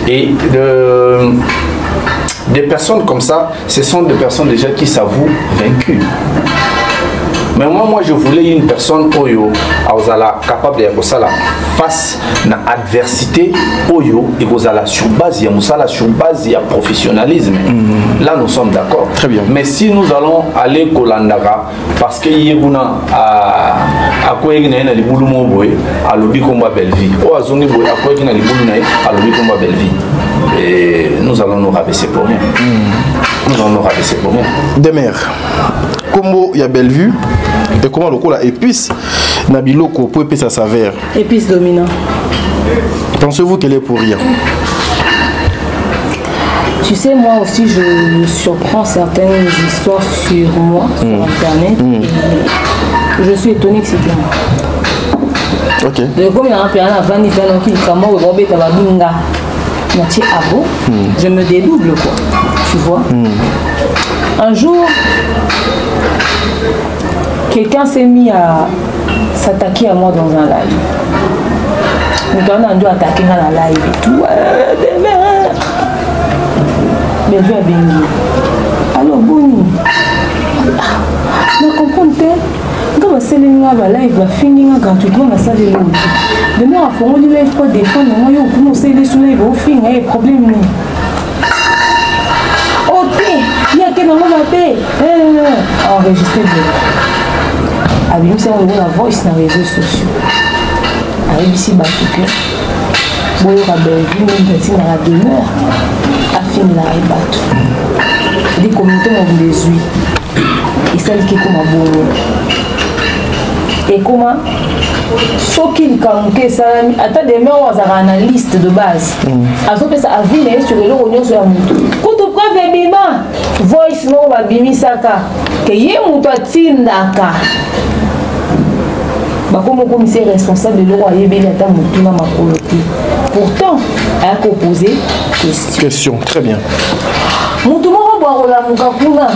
[SPEAKER 9] Et des personnes comme ça, ce sont des personnes déjà qui s'avouent vaincues. Mais moi, je voulais une personne oyo, capable de faire face à l'adversité oyo, et sur base de professionnalisme. Là, nous sommes d'accord.
[SPEAKER 2] Très bien.
[SPEAKER 9] Mais si nous allons aller Kolandaka, parce qu'il y a à quoi il y a les boulons à l'objet combat Bellevue, ou à Zongi Boy, à quoi il y a les boulons à l'objet combat Bellevue. Et nous allons nous rabaisser pour rien. Nous allons nous rabaisser pour rien.
[SPEAKER 2] Demer, comment il y a Bellevue et comment le coup la épice Nabiloko pour épice sa saveur?
[SPEAKER 10] Épice dominant.
[SPEAKER 2] Pensez-vous qu'elle est pour rien?
[SPEAKER 10] Tu sais, moi aussi, je surprends certaines histoires sur moi, sur Internet. Je suis étonnée que c'était moi.
[SPEAKER 2] Ok.
[SPEAKER 10] De comme il y a un piano à 20 ans qui est comment au Robert Tababinga. Je me dédouble quoi, tu vois. Un jour, quelqu'un s'est mis à s'attaquer à moi dans un live. Nous avons dû attaquer dans la live et tout. Mais je vais bénir. Alors Boni, je comprends pas. Quand on s'est live, va finir gratuitement la salle de l'eau. Demain, à fond, on dit live pas défendre. Moi, je commence à aller sur live au fin, il y a problème. Ok, il y a quelqu'un qui m'a fait enregistrer le. Avec nous, on a la voice dans les réseaux sociaux. Avec ici, Batuke. Bon, il y a Bellevue, même petit dans la demeure. À finir la Batu. Les communautés m'ont des huiles. Et celle qui est comme un bon. Et comment ce qui est ça attends des mains on a une liste de base à ce que ça a vu sur le rognon sur un moto quand tu prends bébima voice no va bimisaka que yé moto tindaka ba comme commissaire responsable de l'eau ayé beli ata moto na makolo te pourtant a posé
[SPEAKER 2] question très bien
[SPEAKER 10] moto moko boakola mukakuna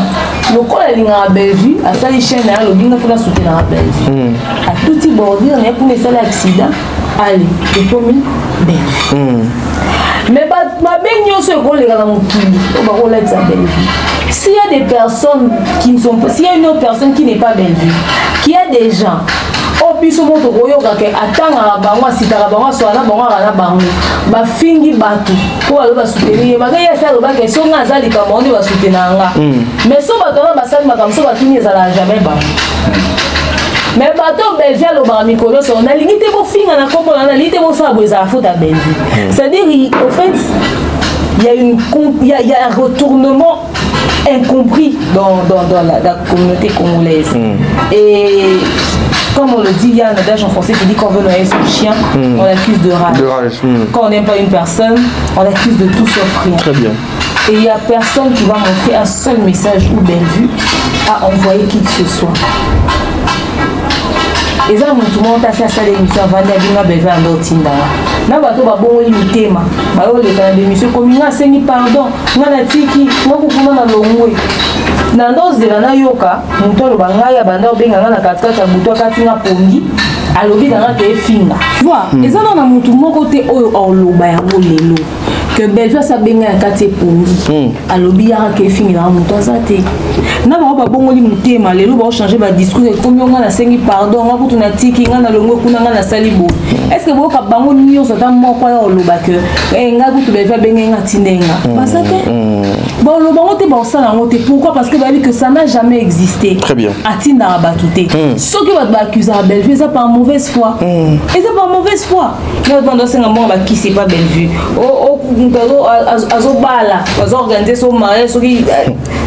[SPEAKER 10] lokola elinga Bellevue asali chaîne na lobinga mpona soutenir na Bellevue a tuti bordir na mpona esali accident ali ekomi Bellevue mais mabe nyonso ekoleka na mokili o bakolatisa Bellevue. S'il y a des personnes qui ne sont pas, s'il y a une autre personne qui n'est pas Bellevue, qui a des gens au biso moto koyoka ke atanga bango asitaka bango soala bango ana bango ba fingi batu ko alo ba soutenir makaya sa lo ba ke so nga zali ka monde ba soutenir nga mais so ba tona ba sali makamso ba kini ezala jamais ba mais bato Bellevue lo ba mikolo so na limite bo finga na kombo na limite bo sa boza faute à Bellevue. C'est-à-dire au fait il y a un retournement incompris dans la communauté congolaise. Et comme on le dit, il y a un adage en français qui dit qu'on veut noyer son chien, on l'accuse de rage. Quand on n'aime pas une personne, on l'accuse de tout sauf rien.
[SPEAKER 2] Très bien.
[SPEAKER 10] Et il n'y a personne qui va montrer un seul message ou Bellevue à envoyer qui que ce soit. Et ça, tout le monde a fait ça l'émission avant de Bellevue en Dortinda. Là, on va bon le thème. On va les émissions comme on a seni pardon, on a tiki, on a na longwe. Na ndozi na yoka, mutolo bangaya banda benga na katkata buto katinga pongi. Alobi dans te finga. Voilà. Et ça dans mutu moko te oyo oloba yango lelo. Que Bellevue sa benga kati pongi. Alobi ya ke finga na mutu azate. Na ba bongoli mutema lelo ba changer ba discours comme on a sengi pardon, on a na tiki ngana longo kuna ngana salibo. Est-ce que boka bango nyo so ta moko ya oloba que nga kutu Bellevue benga ngatindenga. Basate. Bon le bango te ba sala ngote pourquoi parce que ba dit que ça n'a jamais existé.
[SPEAKER 2] Très bien.
[SPEAKER 10] Atinda rabatute. Ce qui va accuser à Bellevue ça par mauvaise foi. Et c'est pas mauvaise foi. Pendant ce moment qui c'est pas Bellevue. Azobala, az organiser son mariage, ceux qui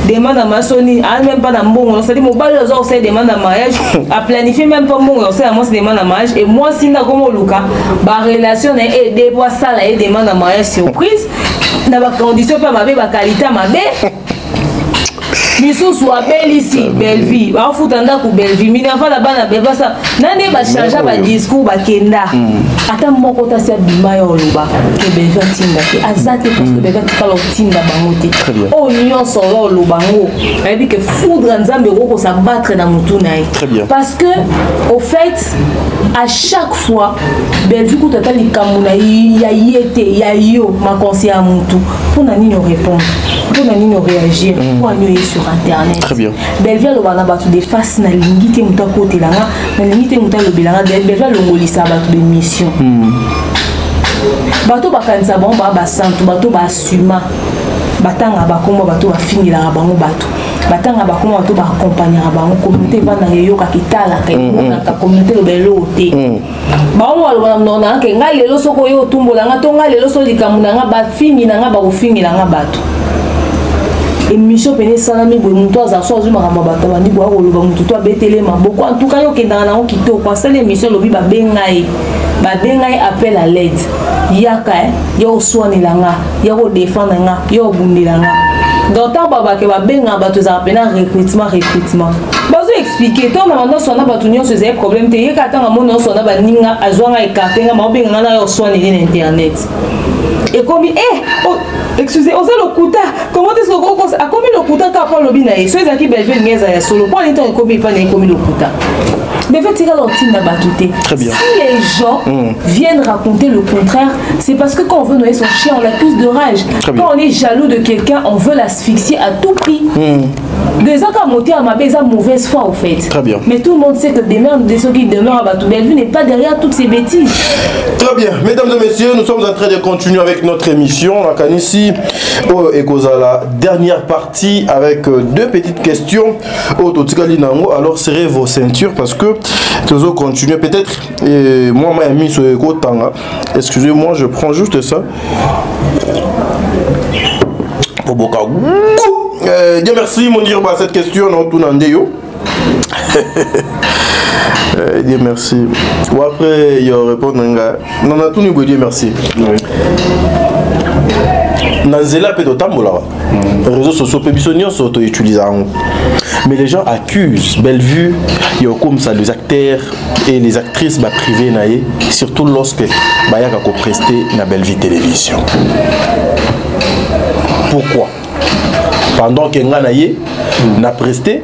[SPEAKER 10] demandent à maçonner, même pas dans bon, on s'est dit mon bal c'est demande à mariage, à planifier même pas bon, on sait à moi c'est demande à mariage et moi si n'a comme Luca, ba relation est des fois ça là et demande à mariage surprise, dans la condition pas ma ba qualité ma bé. Biso soit belle ici, Bellevue. On fout un coup Bellevue. Mais enfin là-bas, na beba ça. Nande ba changer ba discours ba kenda. Ata moko ta sia bima yo loba. Que Bellevue tinda ke azate parce que Bellevue tikalo tinda bangote. Oh nyon solo loba ngo. Elle dit que foudre nzambe ko sa battre na mutu naï. Parce que au fait à chaque fois Bellevue ko tata likamuna ya yete ya yo ma conseiller mutu. Pour na nini répondre. Pour na nini réagir. Pour nous sur internet. Très bien. Bellevue le bana batu de face na lingite muta côté là na lingite muta le bilanga Bellevue le ngolisa batu de mission. Bato bakanisa bango ba santu bato ba assuma batanga bakoma bato ba fingila bango bato batanga bakoma bato ba accompagner bango communauté bana yoka kitala ka na communauté le belo te bango walo na ke ngai lelo soko yo tumbola nga to ngai lelo so likamuna nga ba fingila nga ba ko fingila nga bato émission pene salami boy muto azaso azuma kama bata bandi bo akoloba muto to abetele maboko en tout cas yo kendanga nango kitoko asala émission lobi babengai appel à l'aide yaka yo soanela nga yo défendre nga yo bundela nga d'autant baba ke babenga bato za pena recrutement bazo expliquer to na manda sona bato nyonso ze problème te yeka tanga mono sona baninga azwanga écarter nga mabenga nga na yo soanela na internet et comme excusez, osez le kuta. Comment est-ce que vous a commis le kuta quand on le binaï? Soit ils ont Bellevue ngeza ya solo. Pour l'instant commis pas n'est commis le kuta. Mais fait tirer l'antine n'a pas douté. Si les gens viennent raconter le contraire, c'est parce que quand on veut noyer son chien, on l'accuse de rage. Quand on est jaloux de quelqu'un, on veut l'asphyxier à tout prix. Des gens qui ont monté à ma baisse à mauvaise foi au fait. Très bien. Mais tout le monde sait que des ceux qui demeurent à Batou Bellevue n'est pas derrière toutes ces bêtises.
[SPEAKER 2] Très bien. Mesdames et messieurs, nous sommes en train de continuer avec notre émission. La Canissi et la dernière partie avec deux petites questions. Alors serrez vos ceintures parce que nous allons continuer. Peut-être, moi, j'ai mis sur le côté. Excusez-moi, je prends juste ça. Dieu merci, mon Dieu, cette question, non, tout n'en est. Dieu merci. Ou après, il y a répondre. Non, non, tout nous Dieu merci. Nanzela peut être les réseaux sociaux sont utilisés. Mais les gens accusent Bellevue, il y a comme ça les acteurs et les actrices privées, surtout lorsque il y a presté na Bellevue Télévision. Pourquoi? Pendant que nganaye n'a presté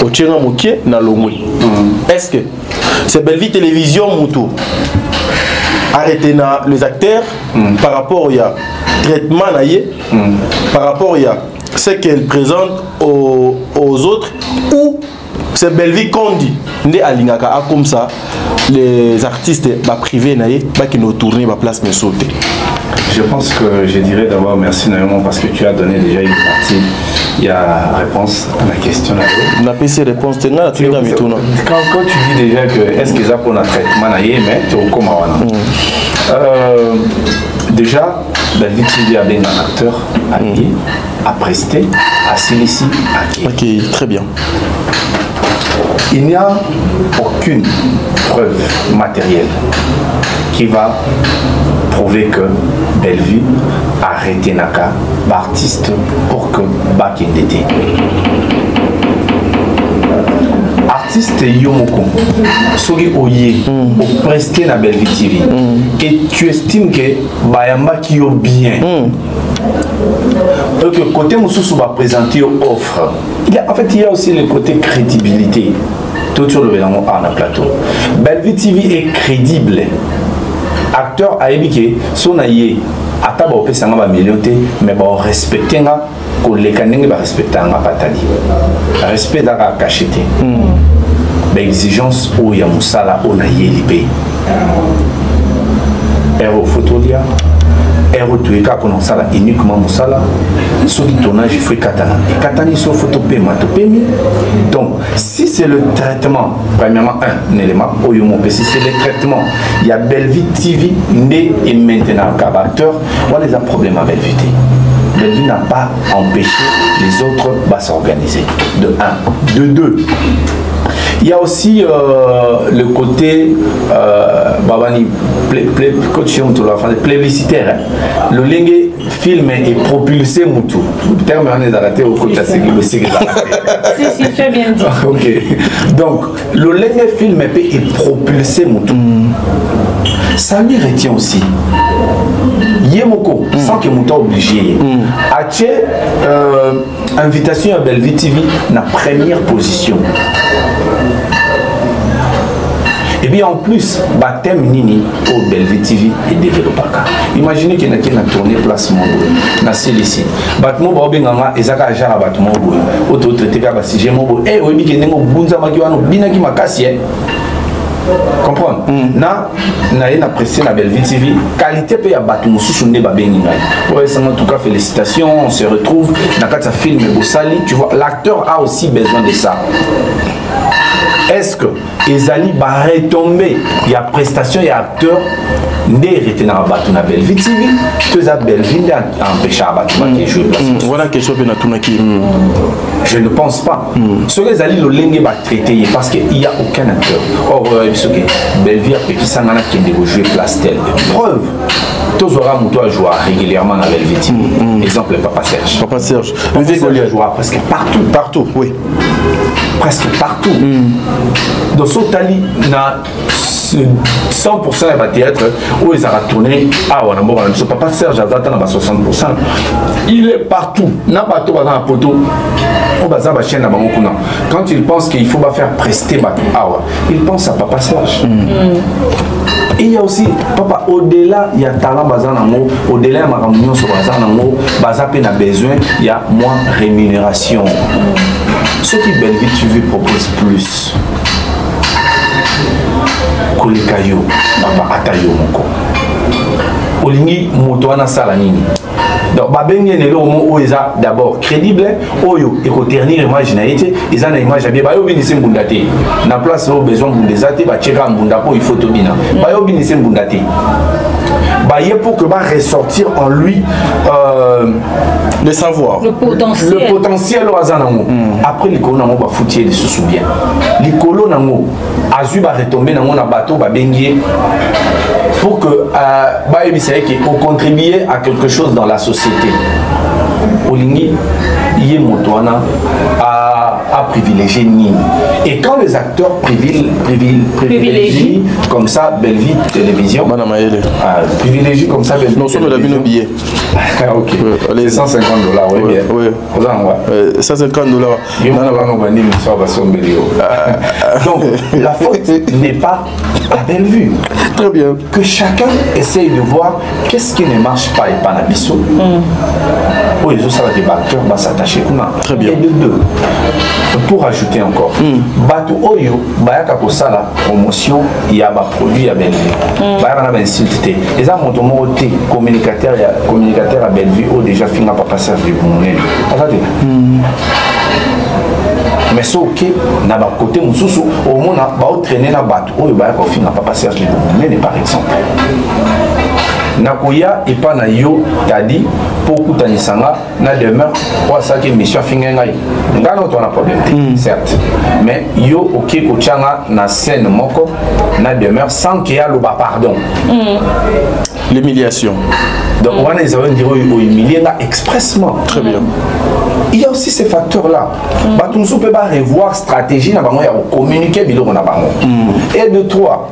[SPEAKER 2] au tchenga moké na longwe. Est-ce que c'est Bellevue Télévision moutou arrêté na les acteurs par rapport au traitement naye par rapport à ce qu'elle présente aux autres ou c'est Bellevue Kondi né à Lingaka comme ça les artistes privés naye qui nous tournent ma place mais sauter.
[SPEAKER 9] Je pense que je dirais d'abord merci Naïmon parce que tu as donné déjà une partie. Il y a réponse à la question.
[SPEAKER 2] On a PC réponse. Quand tu
[SPEAKER 9] dis déjà que est-ce qu'ils ont pour un traitement naïe mais tu es comme déjà Bellevue TV a bien un acteur allié à prester à Silici.
[SPEAKER 2] Ok, très bien.
[SPEAKER 9] Il n'y a aucune preuve matérielle qui va prouver que Bellevue a arrêté Naka, l'artiste, pour que Bakindete. Artiste Yomoko, Sogi Oye, au presté na Bellevue TV, et tu estimes que Bayamba qui est bien, et que côté Moussou va présenter offre. En fait, il y a aussi le côté crédibilité. Tout sur le vélo à la plateau. Bellevue TV est crédible. Acteur a ébiqué son aïe à table au pesanga ba millionté mais ba respecter nga ko le kanenge ba respecter nga patali respect da ka cacheté ba exigence o ya musala on aïe libé ero photolia ero tueka kono sala uniquement musala ce qui tournage fait katana et katani so photo paiement to paiement. Donc si c'est le traitement, premièrement un élément si c'est le traitement, il y a Bellevue TV né et maintenant acteur, on a des problèmes avec Bellevue TV. Bellevue n'a pas empêché les autres de s'organiser. De un, de deux. Il y a aussi le côté plébiscitaire. Le lingue film est propulsé moutou. Le terme on est arrêté au côté de si, tu bien dit. Ok. Donc, le lingue film est propulsé moutou. Ça lui retient aussi. Yemoko, sans que moutou obligé. A-t-il invitation à Bellevue TV na première position. Et bien en plus, baptême Nini au Bellevue TV et développé. Imaginez qu'il y a une tournée place Mongo, na Célici. Batmo Bobenganga, Ezaka Jara Batmo, auto traité comme si j'ai mon eh, oui, qui est un bunza makiwano, binaki makasi. Comprendre? Na apprécié la Bellevue TV. Qualité peut y avoir tout sous le babenga. Ouais, ça en tout cas félicitations. On se retrouve dans quatre films Boussali. Tu vois, l'acteur a aussi besoin de ça. Est-ce que Ezali va retomber? Il y a prestation, il y a acteur. Né retenir à battre na Bellevue TV. Que ça Bellevue a empêché à battre qui joue.
[SPEAKER 2] Voilà question de Natunaki.
[SPEAKER 9] Je ne pense pas. Ce que Ezali le lingue va traiter parce qu'il n'y a aucun acteur. Or, Bellevue a petit sangana qui est jouer place telle. Preuve. Tous aura mon toit jouer régulièrement à Bellevue TV. Exemple Papa Serge.
[SPEAKER 2] Papa Serge.
[SPEAKER 9] On joue presque partout.
[SPEAKER 2] Partout, oui.
[SPEAKER 9] Presque partout. Dans ce tali, 100% va théâtre où ils ont tourné. Ah, on a mort. Papa Serge a 60%. Il est partout. N'a pas tout dans la photo. Quand il pense qu'il faut faire prester, il pense à Papa Serge. Et il y a aussi, papa, au-delà, il y a talent bazar nango, au-delà, il y a ma sur bazar nango, bazar peine a besoin, il y a moins rémunération. Ce qui Bellevue TV propose plus. Kolekayo, papa atayo moko. Olingi motoana salanini. Donc, babenye ne lo mo oza d'abord crédible, oyo et ko ternir image na été, ils ont une image bien, ba yo binisi mbundate. Na place au besoin mbundezate, ba cheka mbunda po il faut tobina. Ba yo binisi mbundate. Ba yé pour que ba ressortir en lui
[SPEAKER 2] le savoir,
[SPEAKER 10] le
[SPEAKER 9] potentiel au azanango. Après les colons ba foutier les sous bien. Les colons nango azu ba retomber nango na bateau ba bengier pour que pour contribuer à quelque chose dans la société. Olingi, Yemotoana a privilégié Nini. Et quand les acteurs privilégient comme ça Bellevue Télévision, privilégient comme ça Bellevue Télévision. Ok, allez, $150, oui, bien.
[SPEAKER 2] Oui. $150.
[SPEAKER 9] Donc, la faute n'est pas à Bellevue.
[SPEAKER 2] Très bien.
[SPEAKER 9] Que chacun essaye de voir qu'est-ce qui ne marche pas et pas la biseau. Oui, les autres acteurs vont s'attacher.
[SPEAKER 2] Très bien.
[SPEAKER 9] Et de deux, pour ajouter encore, Batu Oyo, Bayaka pour ça la promotion, il y a des produits à Bellevue. Bayaka n'a insulté. Et ça, mon tomoté, communicateur à Bellevue, ou déjà fini à Papa Serge de Boumouné. Mais ce ok, na ba côté mususu au monde ba traîner na bateau, Oyo Bayaka fini à Papa Serge de Boumouné par exemple. nakoya epa na yo tadi pour kutanisanga na demeure pour ça que mission fingengai ngana to na problème certes mais yo ok ko changa na scène moko na demeure sans qu'il y a le pardon
[SPEAKER 2] l'humiliation
[SPEAKER 9] donc on les a dit humilier là expressement
[SPEAKER 2] très bien.
[SPEAKER 9] Il y a aussi ces facteurs-là. Tout le monde peut revoir stratégie, communiquer, et de toi,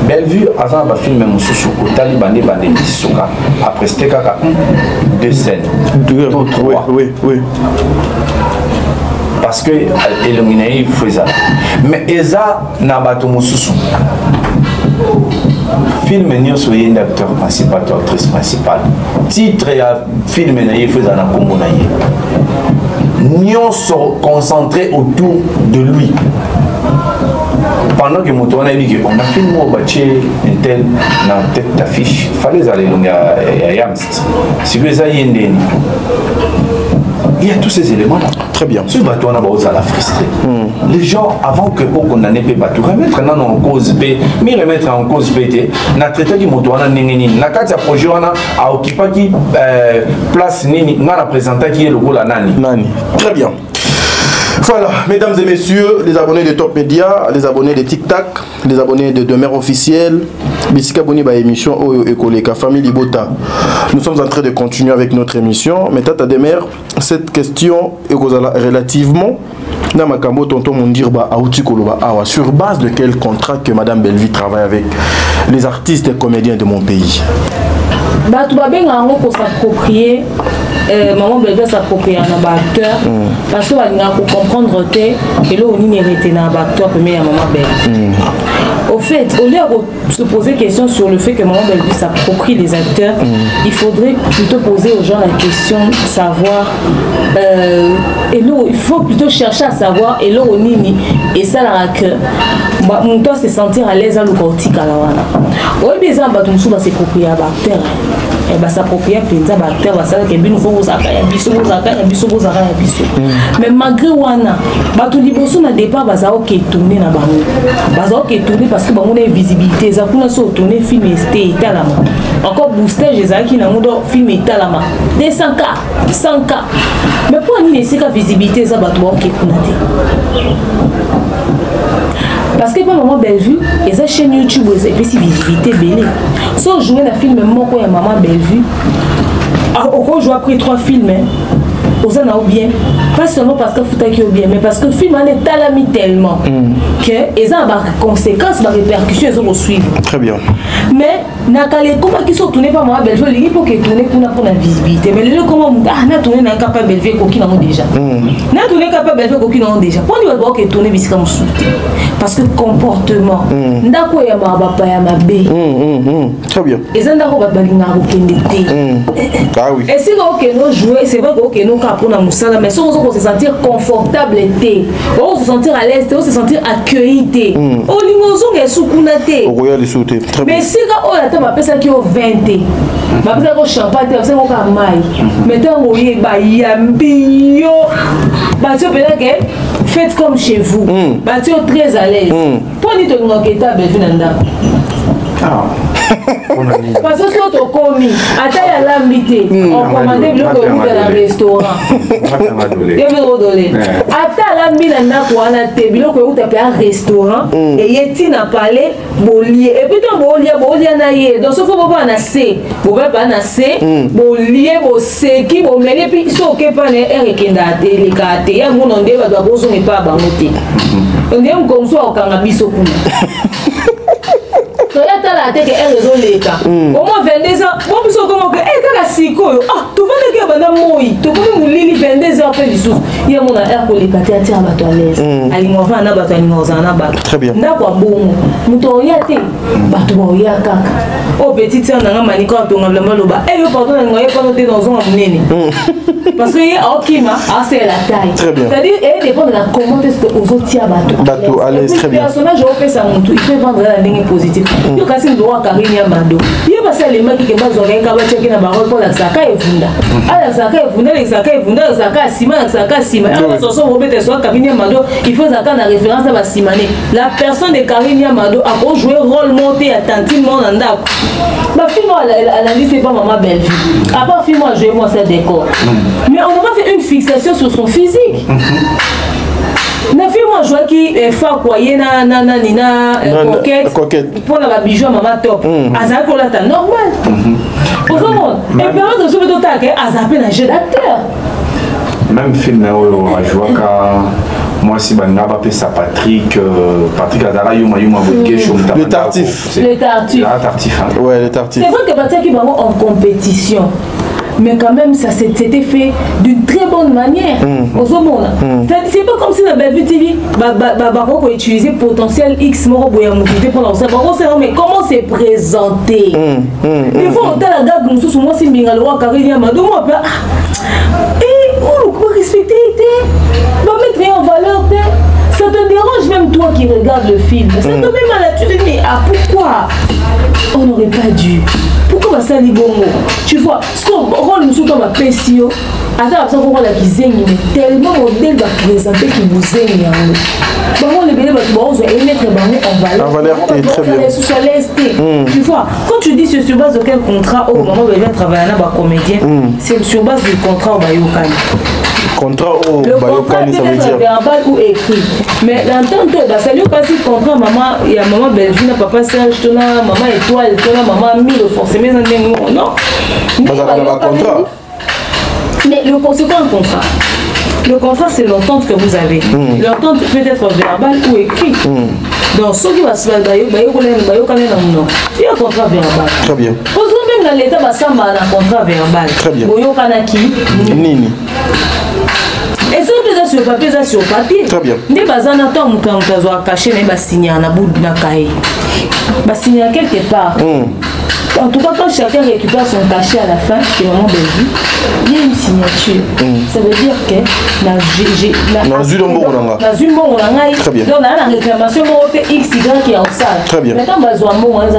[SPEAKER 9] Bellevue, avant de filmer mon sous Taliban, après c'était 2 scènes. 2 ou 3.
[SPEAKER 2] Oui.
[SPEAKER 9] Parce que éliminer, il faut ça. Mais Eza n'a pas tout mon sous. Film n'est pas acteur principal, actrice principale. Titre et film n'est pas un nous sommes concentrés autour de lui. Pendant que on a filmé au bâtiment une telle tête d'affiche, il fallait aller à Yamst. Si vous avez il y a tous ces éléments-là.
[SPEAKER 2] Très bien.
[SPEAKER 9] Ce bateau, on a la frustré. Les gens, avant que vous condamnez le bateau, remettre en cause B, mais remettre en cause BT, on a traité du moto, on a nini, on a quatre projets, on a occupé qui place nini, on a présenté qui est le rôle à Nani.
[SPEAKER 2] Très bien. Voilà, mesdames et messieurs, les abonnés de Top Media, les abonnés de TikTok, les abonnés de Demeure Officielle, Bissika Boni ba émission Oyo Ekoleka Famille Bota. Nous sommes en train de continuer avec notre émission. Mais Tata Demeure, cette question est relativement Namakambo Tonton Mondirba Aouti Koloba Awa. Sur base de quel contrat que Madame Bellevue travaille avec les artistes et comédiens de mon pays?
[SPEAKER 10] Tout va bien pour s'approprier. Maman Bellevue s'approprier un acteur parce que on a comprendre que là on y était un acteur premier à Maman Bellevue. Au fait, au lieu de se poser question sur le fait que Maman Bellevue s'approprie les acteurs, il faudrait plutôt poser aux gens la question de savoir et là il faut plutôt chercher à savoir et là on y et ça là que on doit se sentir à l'aise à l'oukortika là voilà. Oui mais ça va tout va s'approprier acteur. Et bah s'approprier penza acteur va ça que bino faut vous akaya biso mais malgré wana ba tout liboso na départ ba za OK tourner na bango ba za OK tourner parce que bango na visibilité za kuna so tourner film esté talama encore booster jezaki na modo film talama 200K 100K mais pour ni laisser la visibilité za ba to OK kuna te parce que Maman Bellevue et sa chaîne YouTube et puis visibilité belé so jouer la film moko ya Maman Bellevue au jour après 3 films aux en bien pas seulement parce que foutaki au bien mais parce que le film est talami tellement que ils ont des conséquences des répercussions ils ont suivre
[SPEAKER 2] très bien
[SPEAKER 10] mais nakale comment qui sont tournés par Maman Bellevue il faut que tourner pour la visibilité mais le comment na tourner na capable Bellevue ko qui n'a déjà na tourner capable Bellevue ko qui n'a déjà pour dire que tourner bisika musuti parce que comportement ndako ya mabapa ya mabe
[SPEAKER 2] très bien
[SPEAKER 10] ils ont ndako balinga ko kendete
[SPEAKER 2] ah oui
[SPEAKER 10] et si OK nous jouer c'est vrai que OK nous pour la moussala mais si on se sentir confortable on se sentir à l'aise on se sentir accueilli on limozong est soukuna te mais si quand on attend ma personne qui au 20 ma personne qui champagne c'est mon camay maintenant on y ba yambio bah tu peux dire que faites comme chez vous bah tu es très à l'aise pour ni te ngoketa befinanda parce que si on te commis à taille à l'ambité on commandait le dans le restaurant à taille à l'ambité on a te bilo ko uta pe un restaurant et yeti na parler bolier et puis ton bolier na ye donc faut pas na c pas na c bolier bo c qui bo meli puis so ke pa na rekenda te le kate ya mon onde ba do bozo ne pas ba moté on est comme ça au kanga biso kuna la tête est raison l'état au moins 22 ans bon plus comment que eh kaka siko tu vas que bana moi tu peux nous lili 22 ans après du sous il y a mon air pour les kati ati abato à l'aise ali mo va na bato ali mo za na bato
[SPEAKER 2] très bien
[SPEAKER 10] na kwa bongo muto ya te bato mo ya kaka au petit temps na maniko to ngabla maloba eh yo pardon ngoye pas noter dans un munene parce que y a okima c'est la taille c'est-à-dire et dépend de la comment est-ce que aux autres tia bato
[SPEAKER 2] à l'aise très bien
[SPEAKER 10] personnage au fait ça monte il fait vendre la ligne positive yo kasi le roi Karine Amado. Il y a passé les mecs qui ont besoin d'un cabaret qui n'a pas rapport à Saka et Funda. Ah, la Saka et Funda, les Saka et Funda, les Saka Sima, les Saka Sima. Alors, ce sont Robert et soit Karine Amado, il faut Saka la référence à Simane. La personne de Karine Amado a beau jouer rôle monté attentivement dans Ndako. Ma fille, moi, elle a dit c'est pas maman belle fille. À part fille, moi, je vais moi ça décor. Mais on n'a pas fait une fixation sur son physique. Na fille moi jouer qui fa quoi yena nina coquette pour la bijou maman top azal pour la ta normal au monde et période de souper total que azal pe na jeu d'acteur
[SPEAKER 9] même film a joué moi si banga pas ça Patrick Azala yuma
[SPEAKER 2] le tartif ouais le tartif
[SPEAKER 10] c'est vrai que Patrick qui va en compétition. Mais quand même, ça s'était fait d'une très bonne manière. C'est pas comme si la Belle TV va utiliser potentiel X pour lancer. Mais comment c'est présenté? Des fois, on a la date, moi, si je le roi Karine Amado, moi, et on peut respecter, on va mettre en valeur. Ça te dérange même toi qui regardes le film. Ça te met mal à tu te dis, ah pourquoi on n'aurait pas dû? Pourquoi ça dit bon mot? Tu vois, ce qu'on rend nous dans ma PCO, attends, ça qu'on la qui mais tellement modèle va présenter qui vous zaigne. Bon, les bébés vont mettre en valeur. Très bien. Tu vois, quand tu dis c'est sur base de quel contrat au moment où il vient travailler dans un comédien, c'est sur base du contrat au Bayokan.
[SPEAKER 2] Contrat au
[SPEAKER 10] Bayokan, ça veut dire verbal ou écrit. Mais l'entente, ça lui passe le contrat, maman, il y a maman Belgique, papa Serge, maman Étoile, maman Mille, forcément, non. Mais c'est quoi un contrat? Le contrat, c'est l'entente que vous avez. L'entente peut être verbale ou écrite. Donc, ce qui va se faire, il y a un contrat verbal.
[SPEAKER 2] Très bien.
[SPEAKER 10] Même dans l'État, il y a un contrat verbal.
[SPEAKER 2] Très bien.
[SPEAKER 10] Nini. Et ça, c'est sur papier, ça sur papier.
[SPEAKER 2] Très bien.
[SPEAKER 10] Des bazans attendent quand tu as caché, mais signer en bout de la cahier. Signer quelque part. En tout cas, quand chacun récupère son cachet à la fin, c'est vraiment Belgique, il y a une signature. Ça veut dire que
[SPEAKER 2] très bien.
[SPEAKER 10] Donc, la réclamation X, Y qui est en salle.
[SPEAKER 2] Très bien.
[SPEAKER 10] Maintenant,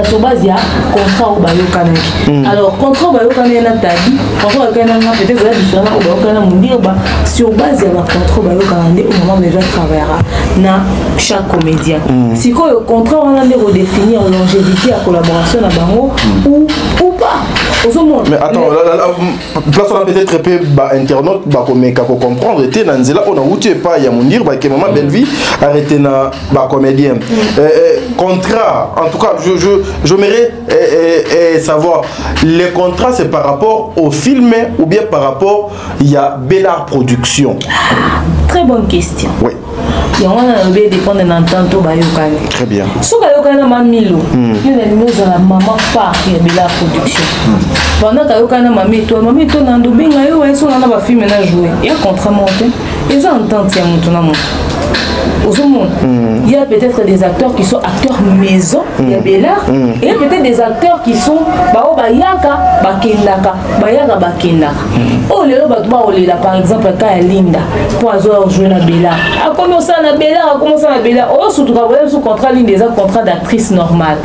[SPEAKER 10] sur base, il y a contrat au Bayokanaki. Alors, contrat au Bayokanaki, contrat au Bayokanaki, peut-être différent au Bayokanaki, sur base, il y a un contrat au Bayokanaki au moment où les gens travailleront dans chaque comédien. Si le contrat, on a redéfinir longévité à collaboration à Bango, ou pas.
[SPEAKER 2] Mais attends, place on a peut-être un peu internaute pour comprendre. On a outé pas, il y a mon dire que maman Belleville arrêté na comédien. Contrat, en tout cas, j'aimerais savoir, les contrats c'est par rapport au film ou bien par rapport il y a Bellard Production.
[SPEAKER 10] Très bonne question.
[SPEAKER 2] Oui.
[SPEAKER 10] Il y a un bébé dépend de l'entente au Bayokane.
[SPEAKER 2] Très bien.
[SPEAKER 10] Si Bayokane a mamilo, il y a la maman phare qui est Bellard Production. Pendant que Bayokane a mamito, n'a pas bien, ils sont dans la film à jouer. Il y a un contrat monté. Ils ont entente qui a monté. Il y a peut-être des acteurs qui sont acteurs maison, il y a Bellard, et il y a peut-être des acteurs qui sont Bayaka, Bakendaka, Bayaka, Bakendaka. Oh, les là, par exemple, quand il y a Linda, pour jouer à Bellard. A commencé à Bellard, oh, surtout sous contrat, l'une des contrats d'actrice normale.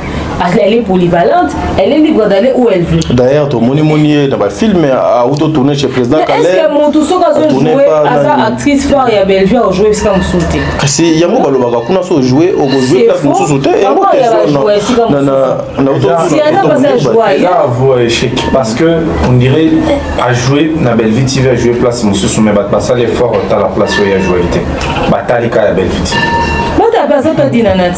[SPEAKER 10] Elle est polyvalente, elle est libre d'aller où elle veut.
[SPEAKER 2] D'ailleurs, tu as dans le film à auto-tourner chez le président Calais.
[SPEAKER 10] Est-ce que mon tout ça a joué à sa actrice phare et à Bellevue a joué comme sauté?
[SPEAKER 2] Si Yango Balobaka, on a joué au jouer place de sauté et on
[SPEAKER 9] parce que on dirait à jouer na Bellevue TV à jouer place mon sous mais pas ça l'effort à la place où il a joué était. Bataille à Bellevue TV.
[SPEAKER 10] Moi ta personne t'a dit Nanat.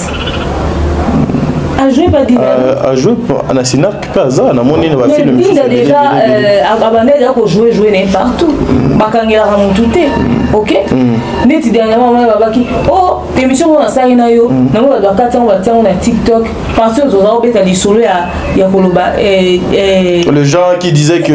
[SPEAKER 10] A joué pas dit
[SPEAKER 2] a joué à la Sinac pas ça na mon il va filmer
[SPEAKER 10] déjà abandonné de jouer partout bakangela ramontuté OK net dernièrement moi babaki oh émission on a ça ina yo na moi doit kata on va tiens on a TikTok parce que on beta li solo ya koloba
[SPEAKER 2] le gens qui disaient que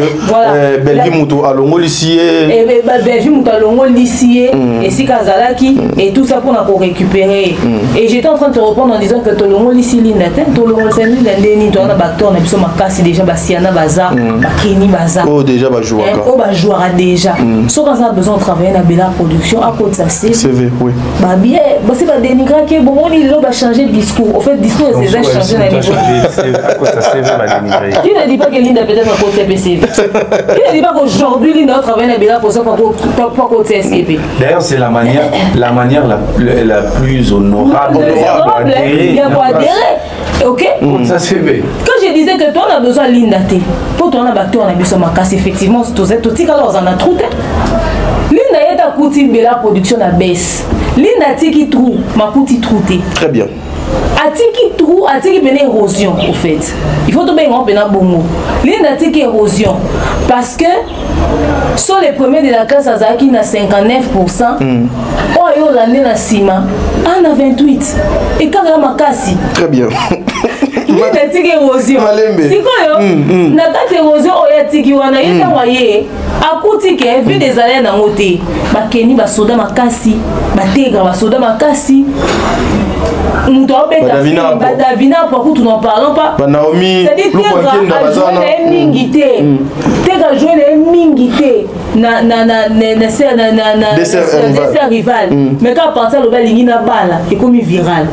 [SPEAKER 2] Bellevue Muto alongo lisier
[SPEAKER 10] et Bellevue Muto alongo lisier et si kazalaki et tout ça pour na récupérer et j'étais en train de te répondre en disant que tolongo lisier linda tout le monde s'est mis dans les nids, on a battu, on a besoin de casser déjà, Bassiana Baza, Bakini Baza.
[SPEAKER 2] Oh, déjà, bah jouer.
[SPEAKER 10] Oh, bah jouera déjà. So quand ça a besoin de travailler dans la production à cause de sa CV,
[SPEAKER 2] oui.
[SPEAKER 10] Bah bien, c'est pas dénigrer que bon, il va changer de discours. En fait, discours c'est déjà changé dans les
[SPEAKER 9] à cause de sa CV va dénigrer.
[SPEAKER 10] Qui ne dit pas que Linda peut-être à cause de PCV? Qui ne dit pas qu'aujourd'hui Linda travaille dans la production pour cause de SCP?
[SPEAKER 9] D'ailleurs, c'est la manière la plus honorable
[SPEAKER 10] il y a pour adhérer. Ok?
[SPEAKER 9] Ça CV.
[SPEAKER 10] Quand je disais que toi on a besoin de Linda T, pour toi on a besoin de casse, effectivement, tout ça, tout ça, on a trop. Linda est à côté de la production à baisse. Linda tiki trou, ma côté trouté.
[SPEAKER 2] Très bien.
[SPEAKER 10] Atiki trou, atiki ben érosion au fait. Il faut tout bien on ben bon mot. Linda tiki érosion parce que sur les premiers de la classe Azaki na 59%. Oh yo l'année na Sima, on a 28. Et quand on a makasi.
[SPEAKER 2] Très bien.
[SPEAKER 10] Linda tiki érosion. C'est quoi yo? Na kati érosion oya tiki wana yeta moye. Akuti ke vu des années na ngote. Ba keni ba soda makasi, ba tegra ba soda makasi. Nous devons Davina pour que nous n'en parlons pas.
[SPEAKER 2] Naomi,
[SPEAKER 10] c'est-à-dire que mingité. Tegra jouer les mingité na dessert rival. Mais quand partir le bal na bala et comme viral.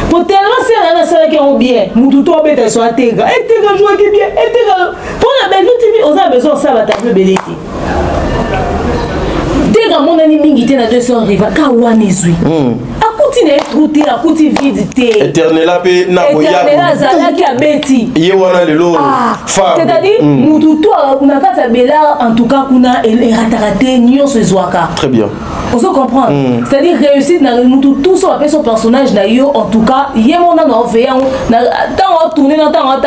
[SPEAKER 10] Pour tellement c'est un seul qui ont bien. Nous tout on bête sur Tegra. Et Tegra jouer qui bien. Et Tegra pour la belle TV, on a besoin ça va table belé. Tegra mon ami mingité na dessert rival ka wanezui. Akouti ne trouté, akouti vidité.
[SPEAKER 2] Éternel apé na boya.
[SPEAKER 10] Éternel azala qui a bêti.
[SPEAKER 2] Yé wana lelo.
[SPEAKER 10] C'est-à-dire nous tout on a kata bela en tout cas kuna ratarate nyonso ezwaka.
[SPEAKER 2] Très bien.
[SPEAKER 10] On se comprend. C'est-à-dire réussite na nous tout son appel son personnage na yo en tout cas yé mona na veillant na tant tourner dans tant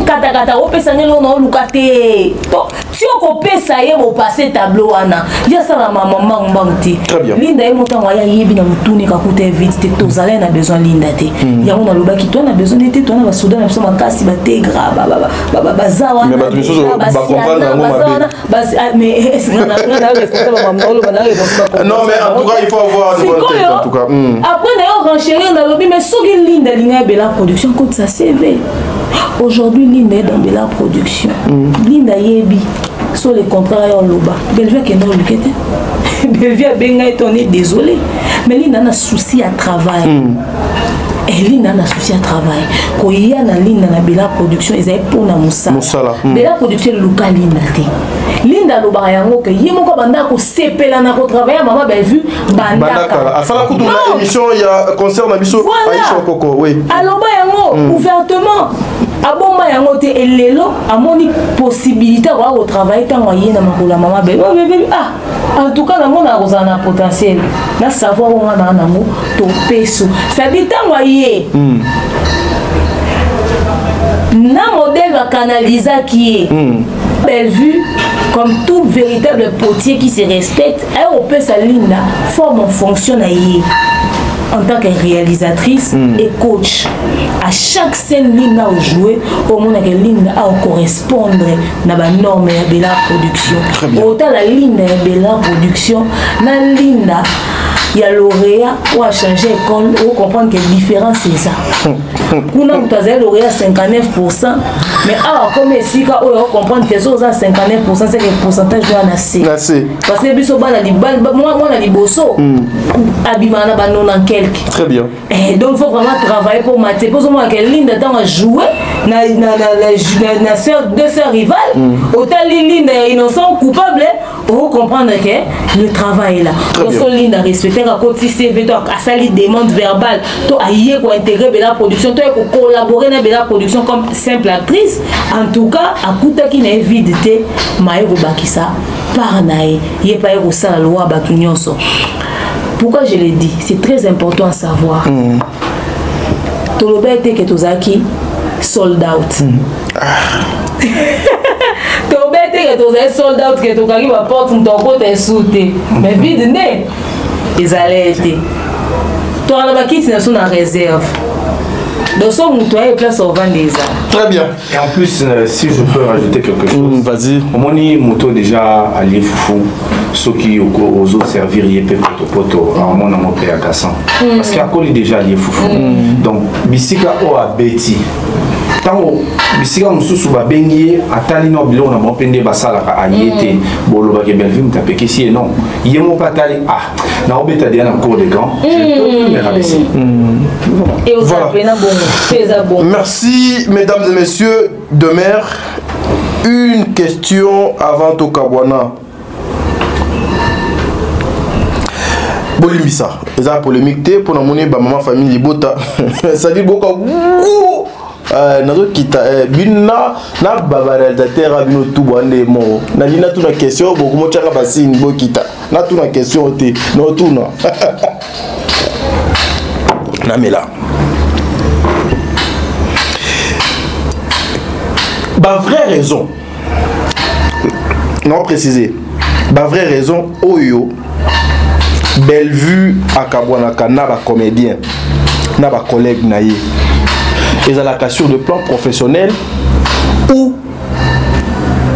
[SPEAKER 10] kata kata o pesa ngelo na lukate. Donc si on pesa yé au passer tableau wana. Ya ça la maman mbangti.
[SPEAKER 2] Très bien.
[SPEAKER 10] Linda est montant waya yebi na mutuni ka kuté vite tozala na besoin Linda te. Ya on a loba ki toi na besoin de toi na ba soudan na so makasi ba tegra ba zawa.
[SPEAKER 2] Mais ba tout chose ba comprendre ngoma
[SPEAKER 10] mais est-ce qu'on a responsable maman lo bana
[SPEAKER 2] non mais en tout cas il faut avoir une bonne tête en tout cas.
[SPEAKER 10] Après d'ailleurs renchérir dans lobby mais soki Linda linga bela production compte sa CV. Aujourd'hui Linda est dans bela production. Linda yebi sur les contrats en loba. Belvia qui est non lukete. Belvia benga étonné désolé. Mais Linda a un souci à travail. Et Linda a un souci à travail. Quand il y a Linda na bela production, ils avaient pour na musala. Bela production local Linda te. Linda lo bayango que yimoko banda ko sepela na ko travailler maman ben vu bandaka.
[SPEAKER 2] À ça la émission il y a concert na biso Aïcha Koko oui.
[SPEAKER 10] Alors bayango ouvertement aboma yango te elelo amoni possibilité wa travailler tant moyen na makula maman ben en tout cas na mona rozana potentiel na savoir on na nango to peso ça dit tant moyen na modèle va canaliser qui est belle vue comme tout véritable potier qui se respecte on peut sa ligne forme en fonction en tant que réalisatrice et coach. À chaque scène Linda a joué, au moins que Linda a correspondre à la norme de la production. Autant la ligne de la production, la Linda, il y a lauréat ou a changé d'école, ou comprendre que la différence c'est ça. Pour nous, tu as lauréat 59%, mais comme ici, on comprend que ça 59%, c'est le pourcentage de la nation. Parce que biso bana li moi na liboso abimana banona quelque.
[SPEAKER 2] Très bien.
[SPEAKER 10] Et donc il faut vraiment travailler pour mater. Pour moi que Linda dans à jouer na deux sœurs rivales, autant Linda innocent coupable, on comprendre que le travail est là. Donc Linda respecter à côté CV donc à ça les demandes verbales, to aïe pour intégrer la production, to pour collaborer dans la production comme simple actrice. En tout cas, à kuta qui n'a évité maïro bakisa par naï, y est pas eu ça la loi batunyonso. Pourquoi je l'ai dit, c'est très important à savoir. Toloba était que tozaki sold out. Toloba était que tozaki sold out que tokaki va porte ton côté sauté. Mais vide né, ils allaient être. Toi on a bakit na son en réserve. Donc son moutoyer place au 20 des ans.
[SPEAKER 2] Très bien.
[SPEAKER 9] Et en plus, si je peux rajouter quelque chose.
[SPEAKER 2] Vas-y.
[SPEAKER 9] Moni Mouto déjà allié foufou. ceux qui osent servir yépé poto à mon amour père Gassan parce qu'il a collé déjà les foufou donc bisika o a beti tango bisika mususu ba bengi atali no bilo na mopende basala ka ayete bolo ba ke Bellevue mtapeki si non yemo patali na obeta dia na cour de gants
[SPEAKER 2] merci mesdames et messieurs de mer. Une question avant Tokabwana. Bolimbisa, les polémiques pour la monnaie, maman famille Libota. Ça dit beaucoup. Nazo kita bina na babaradateur bino tout bande mo. Na dina tout na question beaucoup mo chaka basine bo kita. Na tout na question te. No tout na. Na mela. Bah vraie raison. Non précisé. Bah vraie raison oyo Bellevue à Kabwanaka na ba comédien na ba collègue naïe. Et à la sur le plan professionnel ou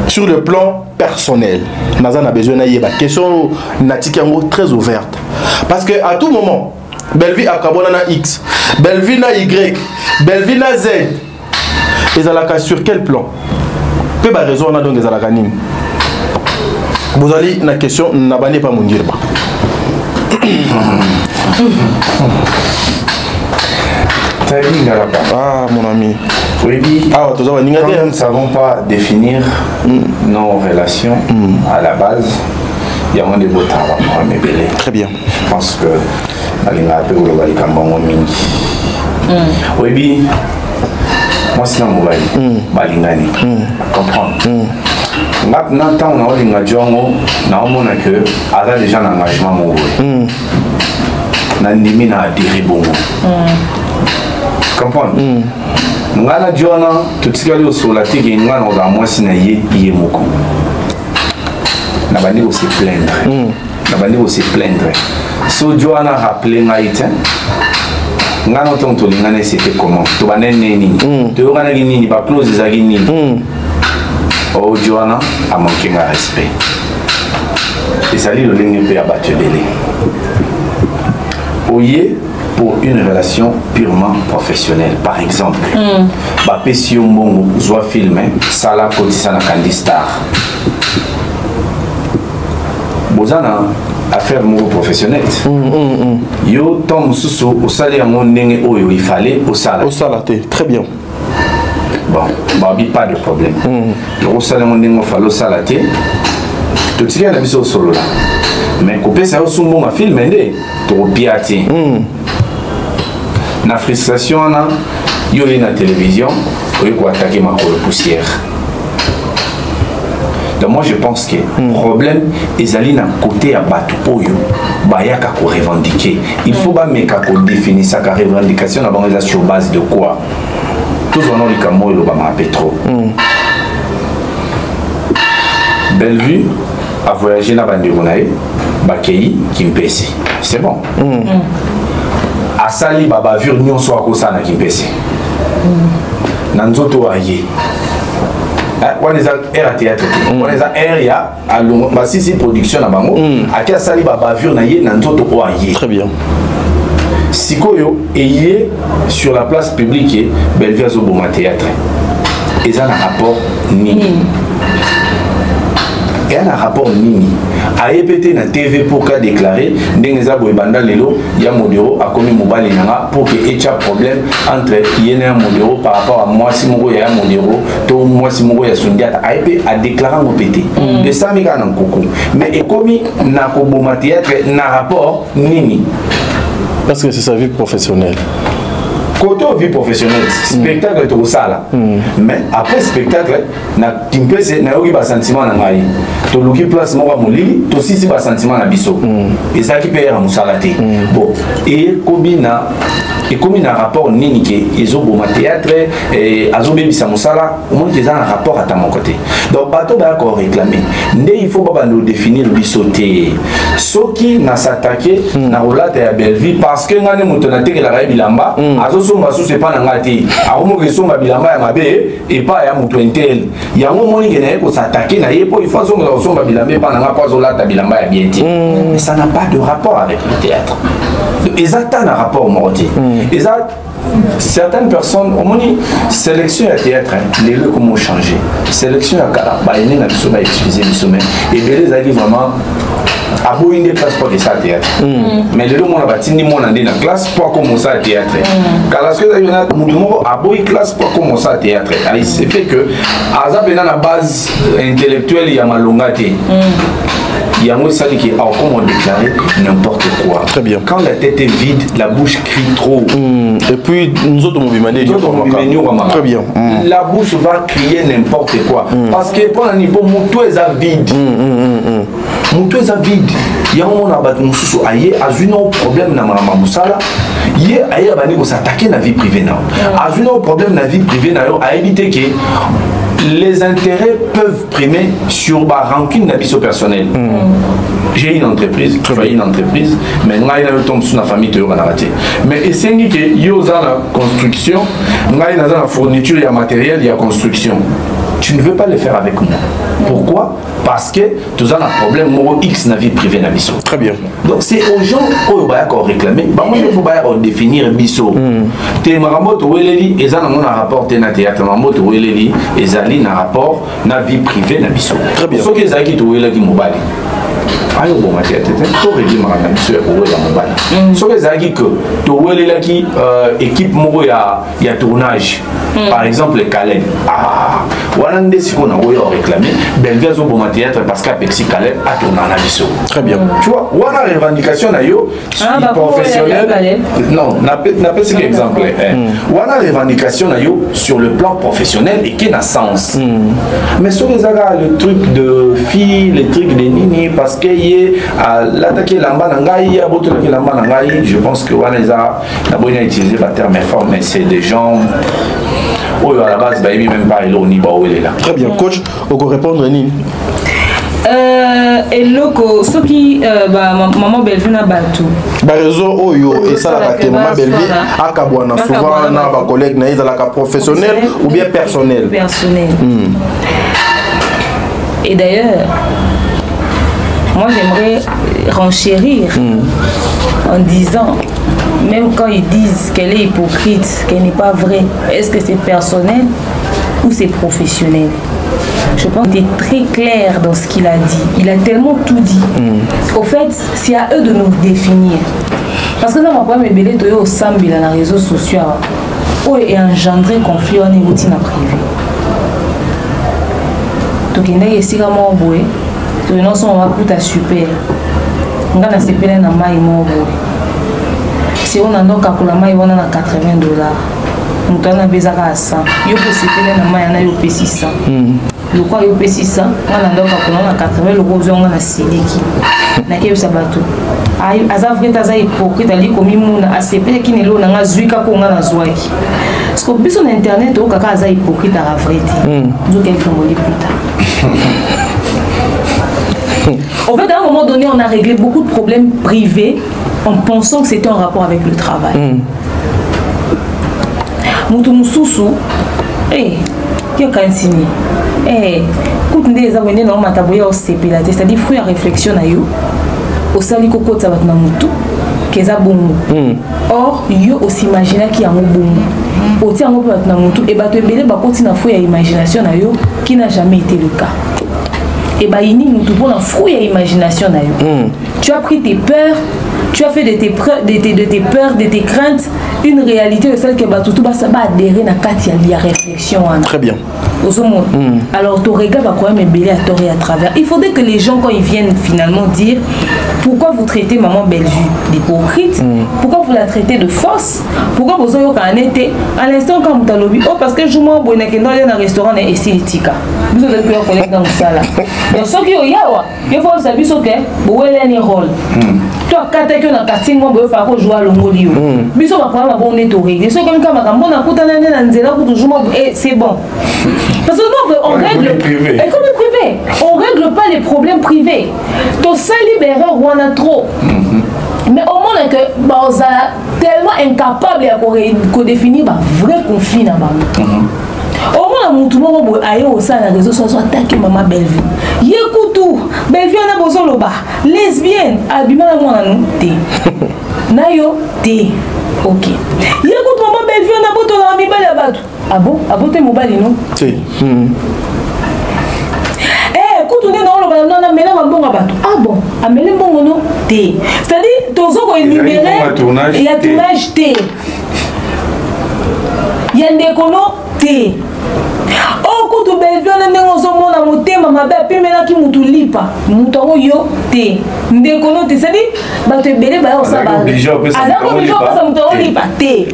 [SPEAKER 2] sur le plan personnel. Nazan a besoin d'ailleurs la question natikiango très ouverte parce que à tout moment Bellevue à Kabwanana X, Bellevue na Y, Bellevue na Z. Et à la sur quel plan? Peu de raison on a donc des alakanim. Vous allez la question n'abandonnez pas mon dirba. Ah mon ami.
[SPEAKER 9] Oui, nous ne savons pas définir nos relations à la base. Il y a moins de beaux travaux à me belé.
[SPEAKER 2] Très bien.
[SPEAKER 9] Je pense que Alinga peut vous le dire oui, moi c'est un mobile. Balingani. Comprendre. Maintenant, on a un jongo, on a que avec les gens d'engagement mobile. Nandimi na diribo. Comprendre. Ngana jona tutikali osolati ke ngana oza mwasi na ye moko. Na bandi ko se plaindre. Na bandi ko se plaindre. So Joana rappelé ngaite. Ngana tonto lingana c'était comment? To banene nini? To yona nini ba close za nini? Oh Joana a manqué un respect. Et ça lui le ligne peut abattre belé. Oye pour une relation purement professionnelle, par exemple. Bapesio Mbongo, Zoa Filme, Sala Kotisana Candy Star. Bozana, affaire mogo professionnelle. Yo, Tom Sousso, au salaire mon nenge oyo, il fallait au salaire.
[SPEAKER 2] Au salaire, très bien.
[SPEAKER 9] Bon, Babi, pas de problème. Au salaire mon nenge, il fallait au salaire. Tout ce qui est la mise au solo là. Mais couper ça au sumo ma film, mais trop piati. Na frustration na yo na télévision ou yo attaquer ma poussière. Donc moi je pense que problème ezali na côté à bato oyo bayaka ko revendiquer. Il faut ba meka ko définir sa revendication na bango sur base de quoi. Tous on a kamo lo ba ma pétro. Bellevue a voyagé na bande gonae bakei Kimpesi. C'est bon. Asali baba vure nyonso akosana Kimpesi. Nanzoto aye. On les a air à théâtre. On les a air ya à Basisi production na bango. Aki asali baba vure na ye nanzoto aye.
[SPEAKER 2] Très bien.
[SPEAKER 9] Sikoyo eye sur la place publique Bellevue azoboma théâtre. Et ça un rapport nini. Il y a un rapport nini. A EPT na TV pour qu'a déclaré Ndengeza Boybanda Lelo, il y a Modero a commis Mobile Nanga pour que il y ait problème entre Yéné et Modero par rapport à moi si Mogo ya Modero, to moi si Mogo ya Sundiata. A EPT a déclaré en OPT. De ça, mais un coucou. Mais il commis na Koboma Théâtre na rapport nini.
[SPEAKER 2] Parce que c'est sa vie professionnelle.
[SPEAKER 9] Côté vie professionnelle, spectacle est au sale. Mais après spectacle, na timpese na yogi ba sentiment na ngai. To luki place mo ba moli, to sisi ba sentiment na biso. Et ça qui perd à musalate. Bon, et comme un rapport nini ke ezobo ma théâtre et azobe bisa musala, au moins ils ont un rapport à mon côté. Donc bateau ba ko réclamer. Ndé il faut pas nous définir bisoté. Soki na s'attaquer na relate ya Bellevue parce que ngane moto na teke la bilamba, azoso somba sous c'est pas nangati akomo ke somba bilamba ya mabe et pas ya mutu intel ya moni ke na ko s'attaquer na yepo il faut somba bilamba pas nanga pas zolata bilamba ya bien mais ça n'a pas de rapport avec le théâtre exact un rapport morti exact. Certaines personnes, on dit sélection à théâtre, les lieux comment changer. Sélection à Kala, il y a des sommet, excusez le sommet. Et bien les amis vraiment, à bout une des classes pour ça à théâtre. Mais les deux on a bâti ni mon année dans la classe pour commencer à théâtre. Car ce que il y a à bout une classe pour commencer à théâtre. C'est fait que à ça ben la base intellectuelle il y a malongate. Il y a un ça qui est comme on déclarait n'importe quoi.
[SPEAKER 2] Très bien.
[SPEAKER 9] Quand la tête est vide, la bouche crie trop.
[SPEAKER 2] Et puis nous autres très bien.
[SPEAKER 9] La bouche va crier n'importe quoi. Parce que pour un niveau moutou est vide. Moutou est vide. Il y a un moment où on a un problème dans ma moussala. Il y a un moment où s'attaquer dans la vie privée. A un problème dans la vie privée à éviter que les intérêts peuvent primer sur la rancune d'habitude personnelle. J'ai une entreprise, mais nous avons une famille de raté. Mais c'est que yo dans la construction, nous avons la fourniture, il y a matériel, il y a construction. Tu ne veux pas le faire avec moi. Pourquoi? Parce que tu as un problème X dans la vie privée.
[SPEAKER 2] Très bien.
[SPEAKER 9] Donc c'est aux gens qui ont réclamé. Il faut définir biso. Tu as un rapport dans le théâtre, et un rapport dans la vie privée.
[SPEAKER 2] Très bien.
[SPEAKER 9] Ce qui est ayo bon matière to régler ma monsieur pour la mobile so les agi que to wele la ki équipe moko ya tournage par exemple le Calais wana ndesi ko na oyo réclamer Belvia zo bon matière parce que Pexi Calais a tourné na biso. Très bien. Tu vois wana revendication na yo professionnel non n'a pas ce exemple wana revendication na yo sur le plan professionnel et qui n'a sens mais sur les aga le truc de filles les trucs de nini parce que l'attaquer l'amba nangai je pense que Waneza n'a pas utilisé le terme fort mais c'est des gens où à la base même pas là.
[SPEAKER 2] Très bien coach on peut répondre Nini
[SPEAKER 10] et loko ce qui maman Bellevue na batu
[SPEAKER 2] ba réseau oyo et ça la maman Bellevue akabwana souvent na ba collègue na ezala ka professionnel ou bien personnel
[SPEAKER 10] et d'ailleurs moi j'aimerais renchérir en disant, même quand ils disent qu'elle est hypocrite, qu'elle n'est pas vraie, est-ce que c'est personnel ou c'est professionnel? Je pense qu'il est très clair dans ce qu'il a dit. Il a tellement tout dit. Au fait, c'est à eux de nous définir. Parce que ça m'a pas me belé au sambi dans les réseaux sociaux. Où est engendré conflit en émoutine privé. Donc il y a ici comme un boué. Tout le monde va super. On a sepelé na mai mobo. Si on a donc à mai on a $80. On a besoin à 100. Yo peut sepelé na mai na yo pe 600. Le quoi yo pe 600, on a donc à 80 le gros on a siliki. Na ke sabato. Ai azavre taza hypocrite ali komi muna a sepelé ki ne lo na ngazuika ko ngana zwaki. Parce que biso na internet o kaka za hypocrite à vrai dire. Nous quelqu'un moli plus tard. En fait, à un moment donné, on a réglé beaucoup de problèmes privés en pensant que c'était en rapport avec le travail. Moutoumoussoussou, qui a signé écoute, les abonnés n'ont pas de c'est-à-dire fruit à réflexion au sali coco de sabat namoutou, qui est bon. Or, yo aussi imaginer qu'il y a un bon. Au tir en namoutou, et bah tu es belé, bah continue à fruit à imagination qui n'a jamais été le cas. Et bah il n'y a pas de fruit à imagination. Tu as pris tes peurs, tu as fait de tes peurs, de tes craintes, une réalité de celle que bah tout ça va adhérer à la réflexion.
[SPEAKER 2] Très bien.
[SPEAKER 10] Alors ton regard va quand même belé à tort et à travers. Il faudrait que les gens quand ils viennent finalement dire pourquoi vous traitez maman Bellevue d'hypocrite, pourquoi vous la traitez de fausse, pourquoi vous avez un été à l'instant quand vous avez oh parce que je m'en vais dans un restaurant et ici tika. Vous avez pu connaître dans ça là. Donc ceux qui ont yawa, il faut savoir ce que vous avez un rôle. Toi quand tu es dans casting moi vous faire jouer à l'ongolio. Biso va prendre bon net au règle. Ceux comme quand on a coûté dans nzela pour toujours c'est bon. Parce que nous on règle privé. Et comme privé, on règle pas les problèmes privés. Donc ça libère on a trop. Mais au moins que bah tellement incapable de définir un vrai conflit. Au moins, tout le monde a eu au sein de la réseau social attaqué maman Bellevue. Yékoutou, Bellevue en a besoin de bas. Lesbienne, abîmant la moi non té. Nayo té. Ok. Yécoute maman Bellevue en a besoin de la mibale à battre. Ah bon? Ah bon, t'es mobile non?
[SPEAKER 2] Si.
[SPEAKER 10] Écoute, on est dans le ballon, on a mêlé un bon rabat. Ah bon? A mêlé un bon non? Té. C'est-à-dire, tous autres énumérés, il y a tournage té. Il y a des conos té. Oh, quand tu Bellevue, on a un moté, maman Bellevue, puis maintenant qui moutou lipa. Mouton yo té. Des conos té. C'est-à-dire, bah tu es belé, bah on s'en va. Alors, obligé à passer mouton lipa té.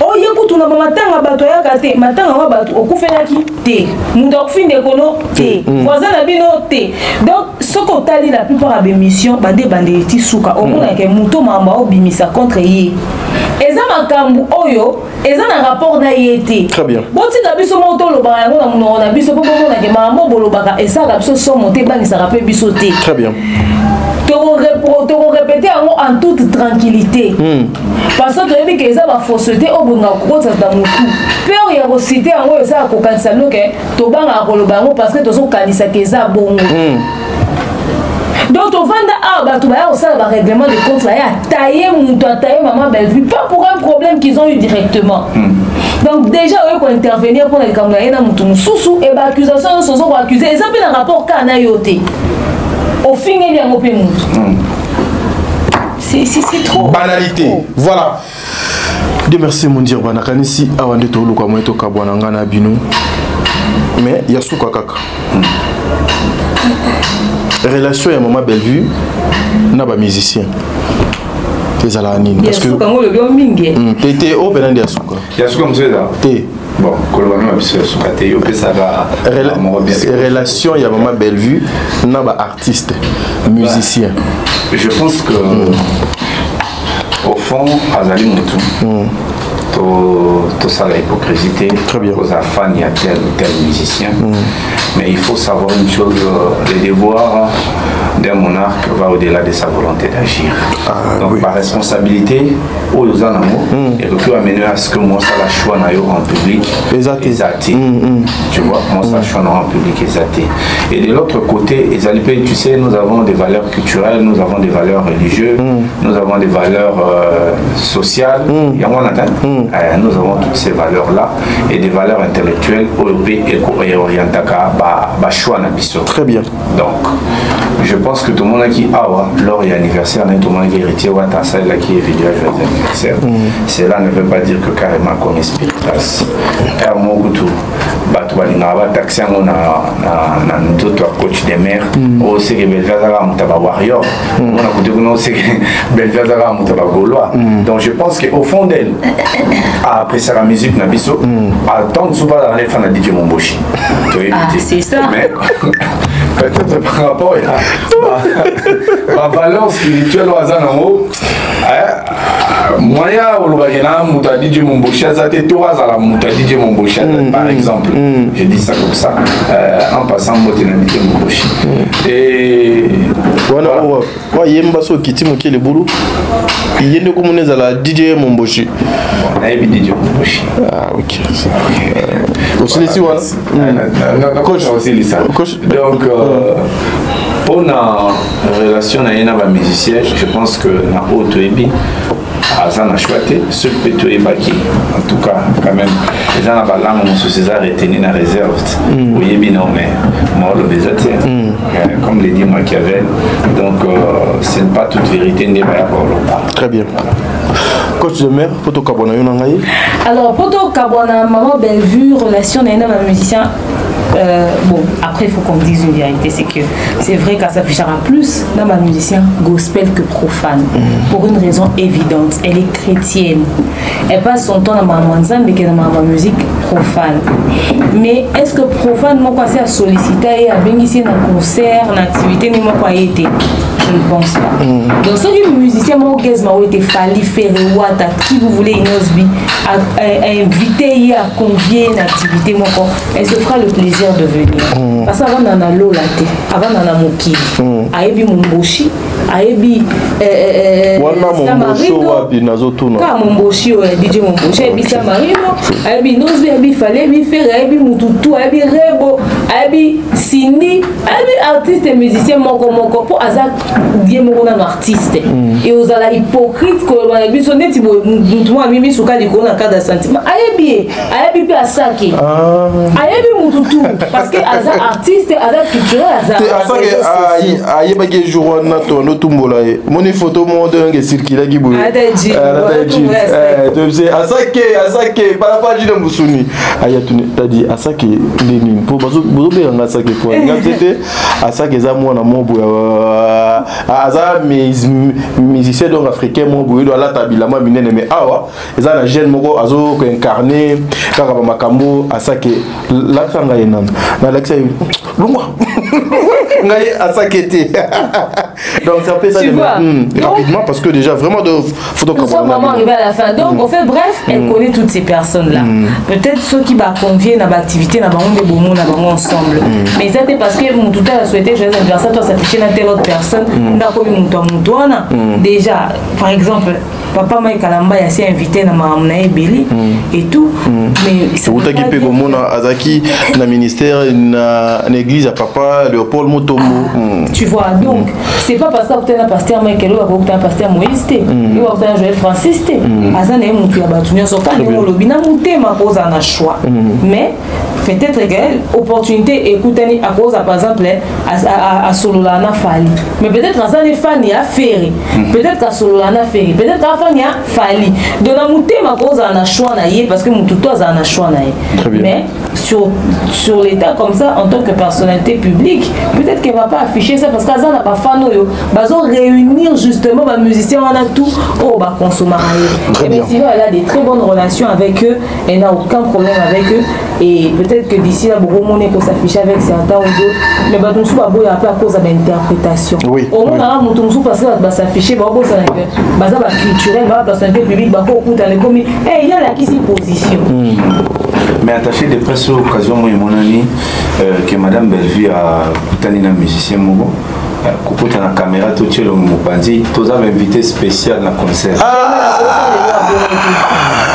[SPEAKER 10] Oh, écoute, on a matanga bato ya kate, matanga wa bato okufela ki té. Mundo fin de kono té. Voisin na bino té. Donc, ce qu'on t'a dit la plupart des émissions, bande ti suka, au moins que muto mamba obimisa contre yé. Eza makambu oyo, eza na rapport na yété.
[SPEAKER 2] Très bien.
[SPEAKER 10] Bon ti na biso moto lo ba yango na muno na biso popo na ke mambo bolo baka esa ka biso so monter bani sa rappel biso té.
[SPEAKER 2] Très bien.
[SPEAKER 10] Tu répéter en toute tranquillité. Parce que tu as dit que ça va fausseté au bon coup ça dans mon cou. Peur y a recité en haut ça ko kanisa loke to banga ko lo bango parce que to so kanisa que ça bon. Donc on vend tu vas ça va règlement de compte ça a taillé mon taillé maman Bellevue pas pour un problème qu'ils ont eu directement. Donc déjà eux pour intervenir pour les camarades na mutu sous et ba accusation sont accusés ça peut un rapport kana yoté. Au fin il y a un peu c'est trop
[SPEAKER 2] banalité. Voilà. Dieu merci mon dire banakanisi awande to luka moto kabwana ngana bino. Mais il y a souka kaka. Relation ya maman Bellevue na ba musicien. Ezala nini parce que
[SPEAKER 10] souka ngolo byo mingi.
[SPEAKER 2] Tété o benandi ya souka.
[SPEAKER 9] Ya souka mzeda.
[SPEAKER 2] Té.
[SPEAKER 9] Bon, kolobana biso souka té yo pesa ga
[SPEAKER 2] relation ya maman Bellevue na ba artiste musicien.
[SPEAKER 9] Je pense que au fond azali mutu. Tout ça la hypocrisie.
[SPEAKER 2] Très bien.
[SPEAKER 9] Aux fans il y a tel ou tel musicien. Mais il faut savoir une chose, le devoir d'un monarque va au-delà de sa volonté d'agir. Donc oui. Par responsabilité, aux amours, et peut amener à ce que moi ça la choix en public exaté. Tu vois, moi ça choix en public exaté. Et de l'autre côté, tu sais, nous avons des valeurs culturelles, nous avons des valeurs religieuses, nous avons des valeurs sociales. Nous avons toutes ces valeurs-là et des valeurs intellectuelles et orientées à choix.
[SPEAKER 2] Très bien.
[SPEAKER 9] Donc, je pense que tout le monde qui a lors de l'anniversaire, tout le monde qui est héritier, qui est vidéo anniversaire. Cela ne veut pas dire que carrément comme esprit place. Taxi na coach des mères au c'est que Belvazara warrior on a coûté que c'est que Belvazara gaulois. Donc je pense qu'au fond d'elle après ça la musique na biso attendre souvent dans les fans de DJ Momboshi.
[SPEAKER 10] C'est ça.
[SPEAKER 9] Mais peut-être par rapport à ma valeur spirituelle au hasard en haut moyen au Lubagena Mouta DJ Momboshi Azate Torah à la Mouta DJ Momboshi par exemple. Je dis ça comme ça en passant Motina DJ Momboshi. Et
[SPEAKER 2] voilà, yemba so kiti moki le boulot. Yende komuneza la DJ Momboshi.
[SPEAKER 9] On a DJ Momboshi.
[SPEAKER 2] Ah OK. Aussi les voilà.
[SPEAKER 9] Coach aussi les ça. Donc pour la relation avec les musiciens, je pense que na auto ebi Azan a choisi ce petit ébaki. En tout cas, quand même, les gens à la langue, sous César retenu la réserve. Oui, bien non, mais moi, le désert, comme le dit Machiavel. Donc, ce n'est pas toute vérité, n'est pas à
[SPEAKER 2] Très bien. Coach de mère, Poto Kabona,
[SPEAKER 10] alors, Poto Kabona, maman Bellevue, relation avec un musicien. Bon, après il faut qu'on dise une vérité, c'est que c'est vrai qu'elle s'affichera plus dans ma musicien gospel que profane, pour une raison évidente, elle est chrétienne, elle passe son temps dans ma manzane mais dans ma musique profane. Mais est-ce que profane m'a passé à solliciter et à bénéficier d'un concert, d'une activité, n'a pas été? je ne pense pas. Donc ceux qui musiciens mon gazma ont été Fali Ferre Wata qui vous voulez Inosbi à inviter à convier une activité mon corps, elle se fera le plaisir de venir. Parce qu'avant on a l'eau laté, avant on a moki, aebi mumboshi, aebi Samarino, car mumboshi DJ mumboshi, aebi Samarino, aebi Nosbi, aebi Fali, aebi Ferre, aebi Mututu, aebi Rebo, aebi Sini, aebi artiste et musicien mon corps pour azak bien mon artiste et aux ala hypocrite que on a vu sonner tu moi mimi souka di ko na cadre sentiment ayebi pe asaki ayebi mututu parce que aza artiste aza culturel aza
[SPEAKER 2] ayeba ke jour na to no tumbola moni photo mo de nge circuler ki boye tu sais asaki para page de musuni ayatuni tadi asaki nini pour bazo be nga asaki pour ngapete asaki za mwana mo boye aza musicien donc africain mon boye do la tabilama minene mais awa eza na jeune moko azo ko incarner kaka ba makambo asake la sanga yenam na la kse lungwa ngai asakete donc ça fait ça rapidement parce que déjà vraiment de photo comme ça
[SPEAKER 10] vraiment arrivé à la fin donc en fait bref elle connaît toutes ces personnes là peut-être ceux qui va convier dans l'activité na bango de bomo na bango ensemble mais ça c'est parce que mon tout a souhaité joyeux anniversaire toi s'afficher na telle autre personne ndako mutuana déjà par exemple papa Mike Kalamba a s'est invité na mamna ebeli et tout mais
[SPEAKER 2] c'est vous qui peut comme azaki na ministère na église à papa Léopold Mutombo
[SPEAKER 10] tu vois donc c'est pas parce que tu es un pasteur Mike Lo que tu es un pasteur Moïse tu es un Joël Francis tu azana mutu ya batunya so ka ngo lobina mutema cause na choix mais peut-être qu'elle opportunité écoutez à cause par exemple à Sololana Fali mais peut-être à Zane Fani a Ferry peut-être à Sololana Ferry peut-être à Fani a Fali de la mutema cause na choix na yé parce que mon tuto a na choix na yé mais sur l'état comme ça en tant que personnalité publique peut-être qu'elle va pas afficher ça parce qu'à Zana pas fan yo bazo réunir justement les musiciens on a tout oh bah consommer et bien sinon elle a des très bonnes relations avec eux elle n'a aucun problème avec eux et peut-être que d'ici là beaucoup de monde peut s'afficher avec certains ou d'autres mais bah tout ça va un peu à cause de l'interprétation au moins là mon tout parce que va s'afficher bah ça va culturel va personnalité publique bah au dans les commis et il y a là qui s'y position
[SPEAKER 9] mais attaché de presse occasion moi mon ami que madame Bellevue a tani na musicien mogo kokota na caméra to tchelo mopanzi toza invité spécial na concert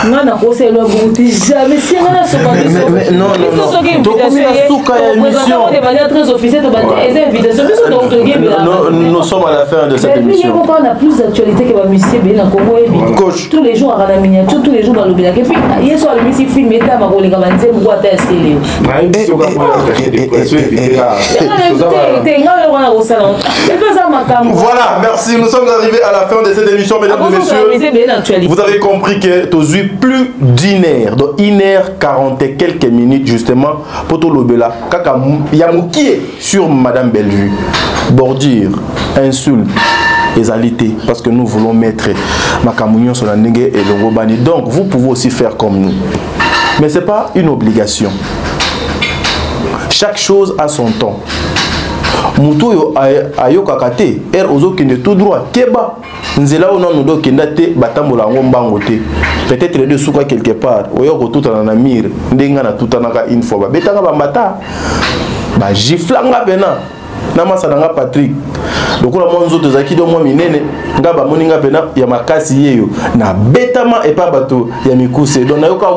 [SPEAKER 10] non non c'est le bon jamais si on a ce
[SPEAKER 2] non donc souka émission
[SPEAKER 10] de manière très officielle les invitations
[SPEAKER 2] nous sommes à la fin de cette émission
[SPEAKER 10] on a plus d'actualité que la musique bien Congo et tous les jours à la miniature tous les jours dans le village et puis hier soir le musique film était ma collègue Vanzé moi t'es stylé
[SPEAKER 2] voilà, merci. Nous sommes arrivés à la fin de cette émission, mesdames et messieurs. Vous avez compris que tu as eu plus d'une heure, donc 1h40 et quelques minutes justement pour tout le bela. Kaka Yamouki sur Madame Bellevue. Bordure, insulte, égalité, parce que nous voulons mettre Makamounion sur la Négué et le Robani. Donc vous pouvez aussi faire comme nous. Mais ce n'est pas une obligation. Chaque chose a son temps. Mutu ayo kakate er ozo kende tout droit keba nzela ona ndo kenda te batambola ngombango te peut-être les deux souka quelque part oyo ko tout na mire ndenga na tout naka une fois ba betanga ba mata ba giflanga pena na masananga Patrick donc la monzo de zaki do mo minene nga ba moninga pena ya makasi yeyo na betama et pas bateau ya mikuse donc na yoka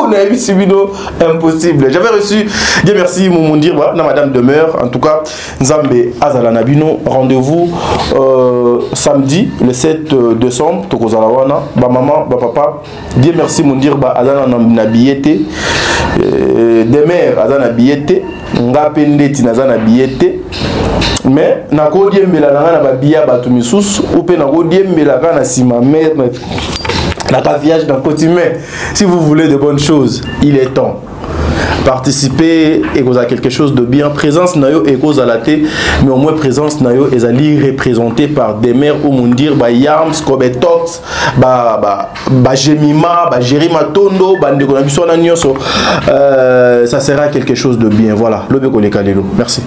[SPEAKER 2] na bisibino impossible. J'avais reçu Dieu merci Moumundir na madame demeure en tout cas Nzambe azala nabino rendez-vous samedi le 7 décembre tokozala wana ba maman ba papa Dieu merci Mundir ba azala na billet demeure azala na billet nga pendeti nazana billet mais nako diembela na ba biya batu misusu ou pe nako diembela kana sima mère la caviage d'un quotidien. Si vous voulez de bonnes choses, il est temps. Participer et cause à quelque chose de bien. Présence nayo et cause à la thé, mais au moins présence nayo est allé représentée par des mères ou mundir, ba Yams, Kobetox, ba Jemima, ba Jerima Tondo, ba Ndekonabiswana Nyoso. Ça sera quelque chose de bien. Voilà. Merci.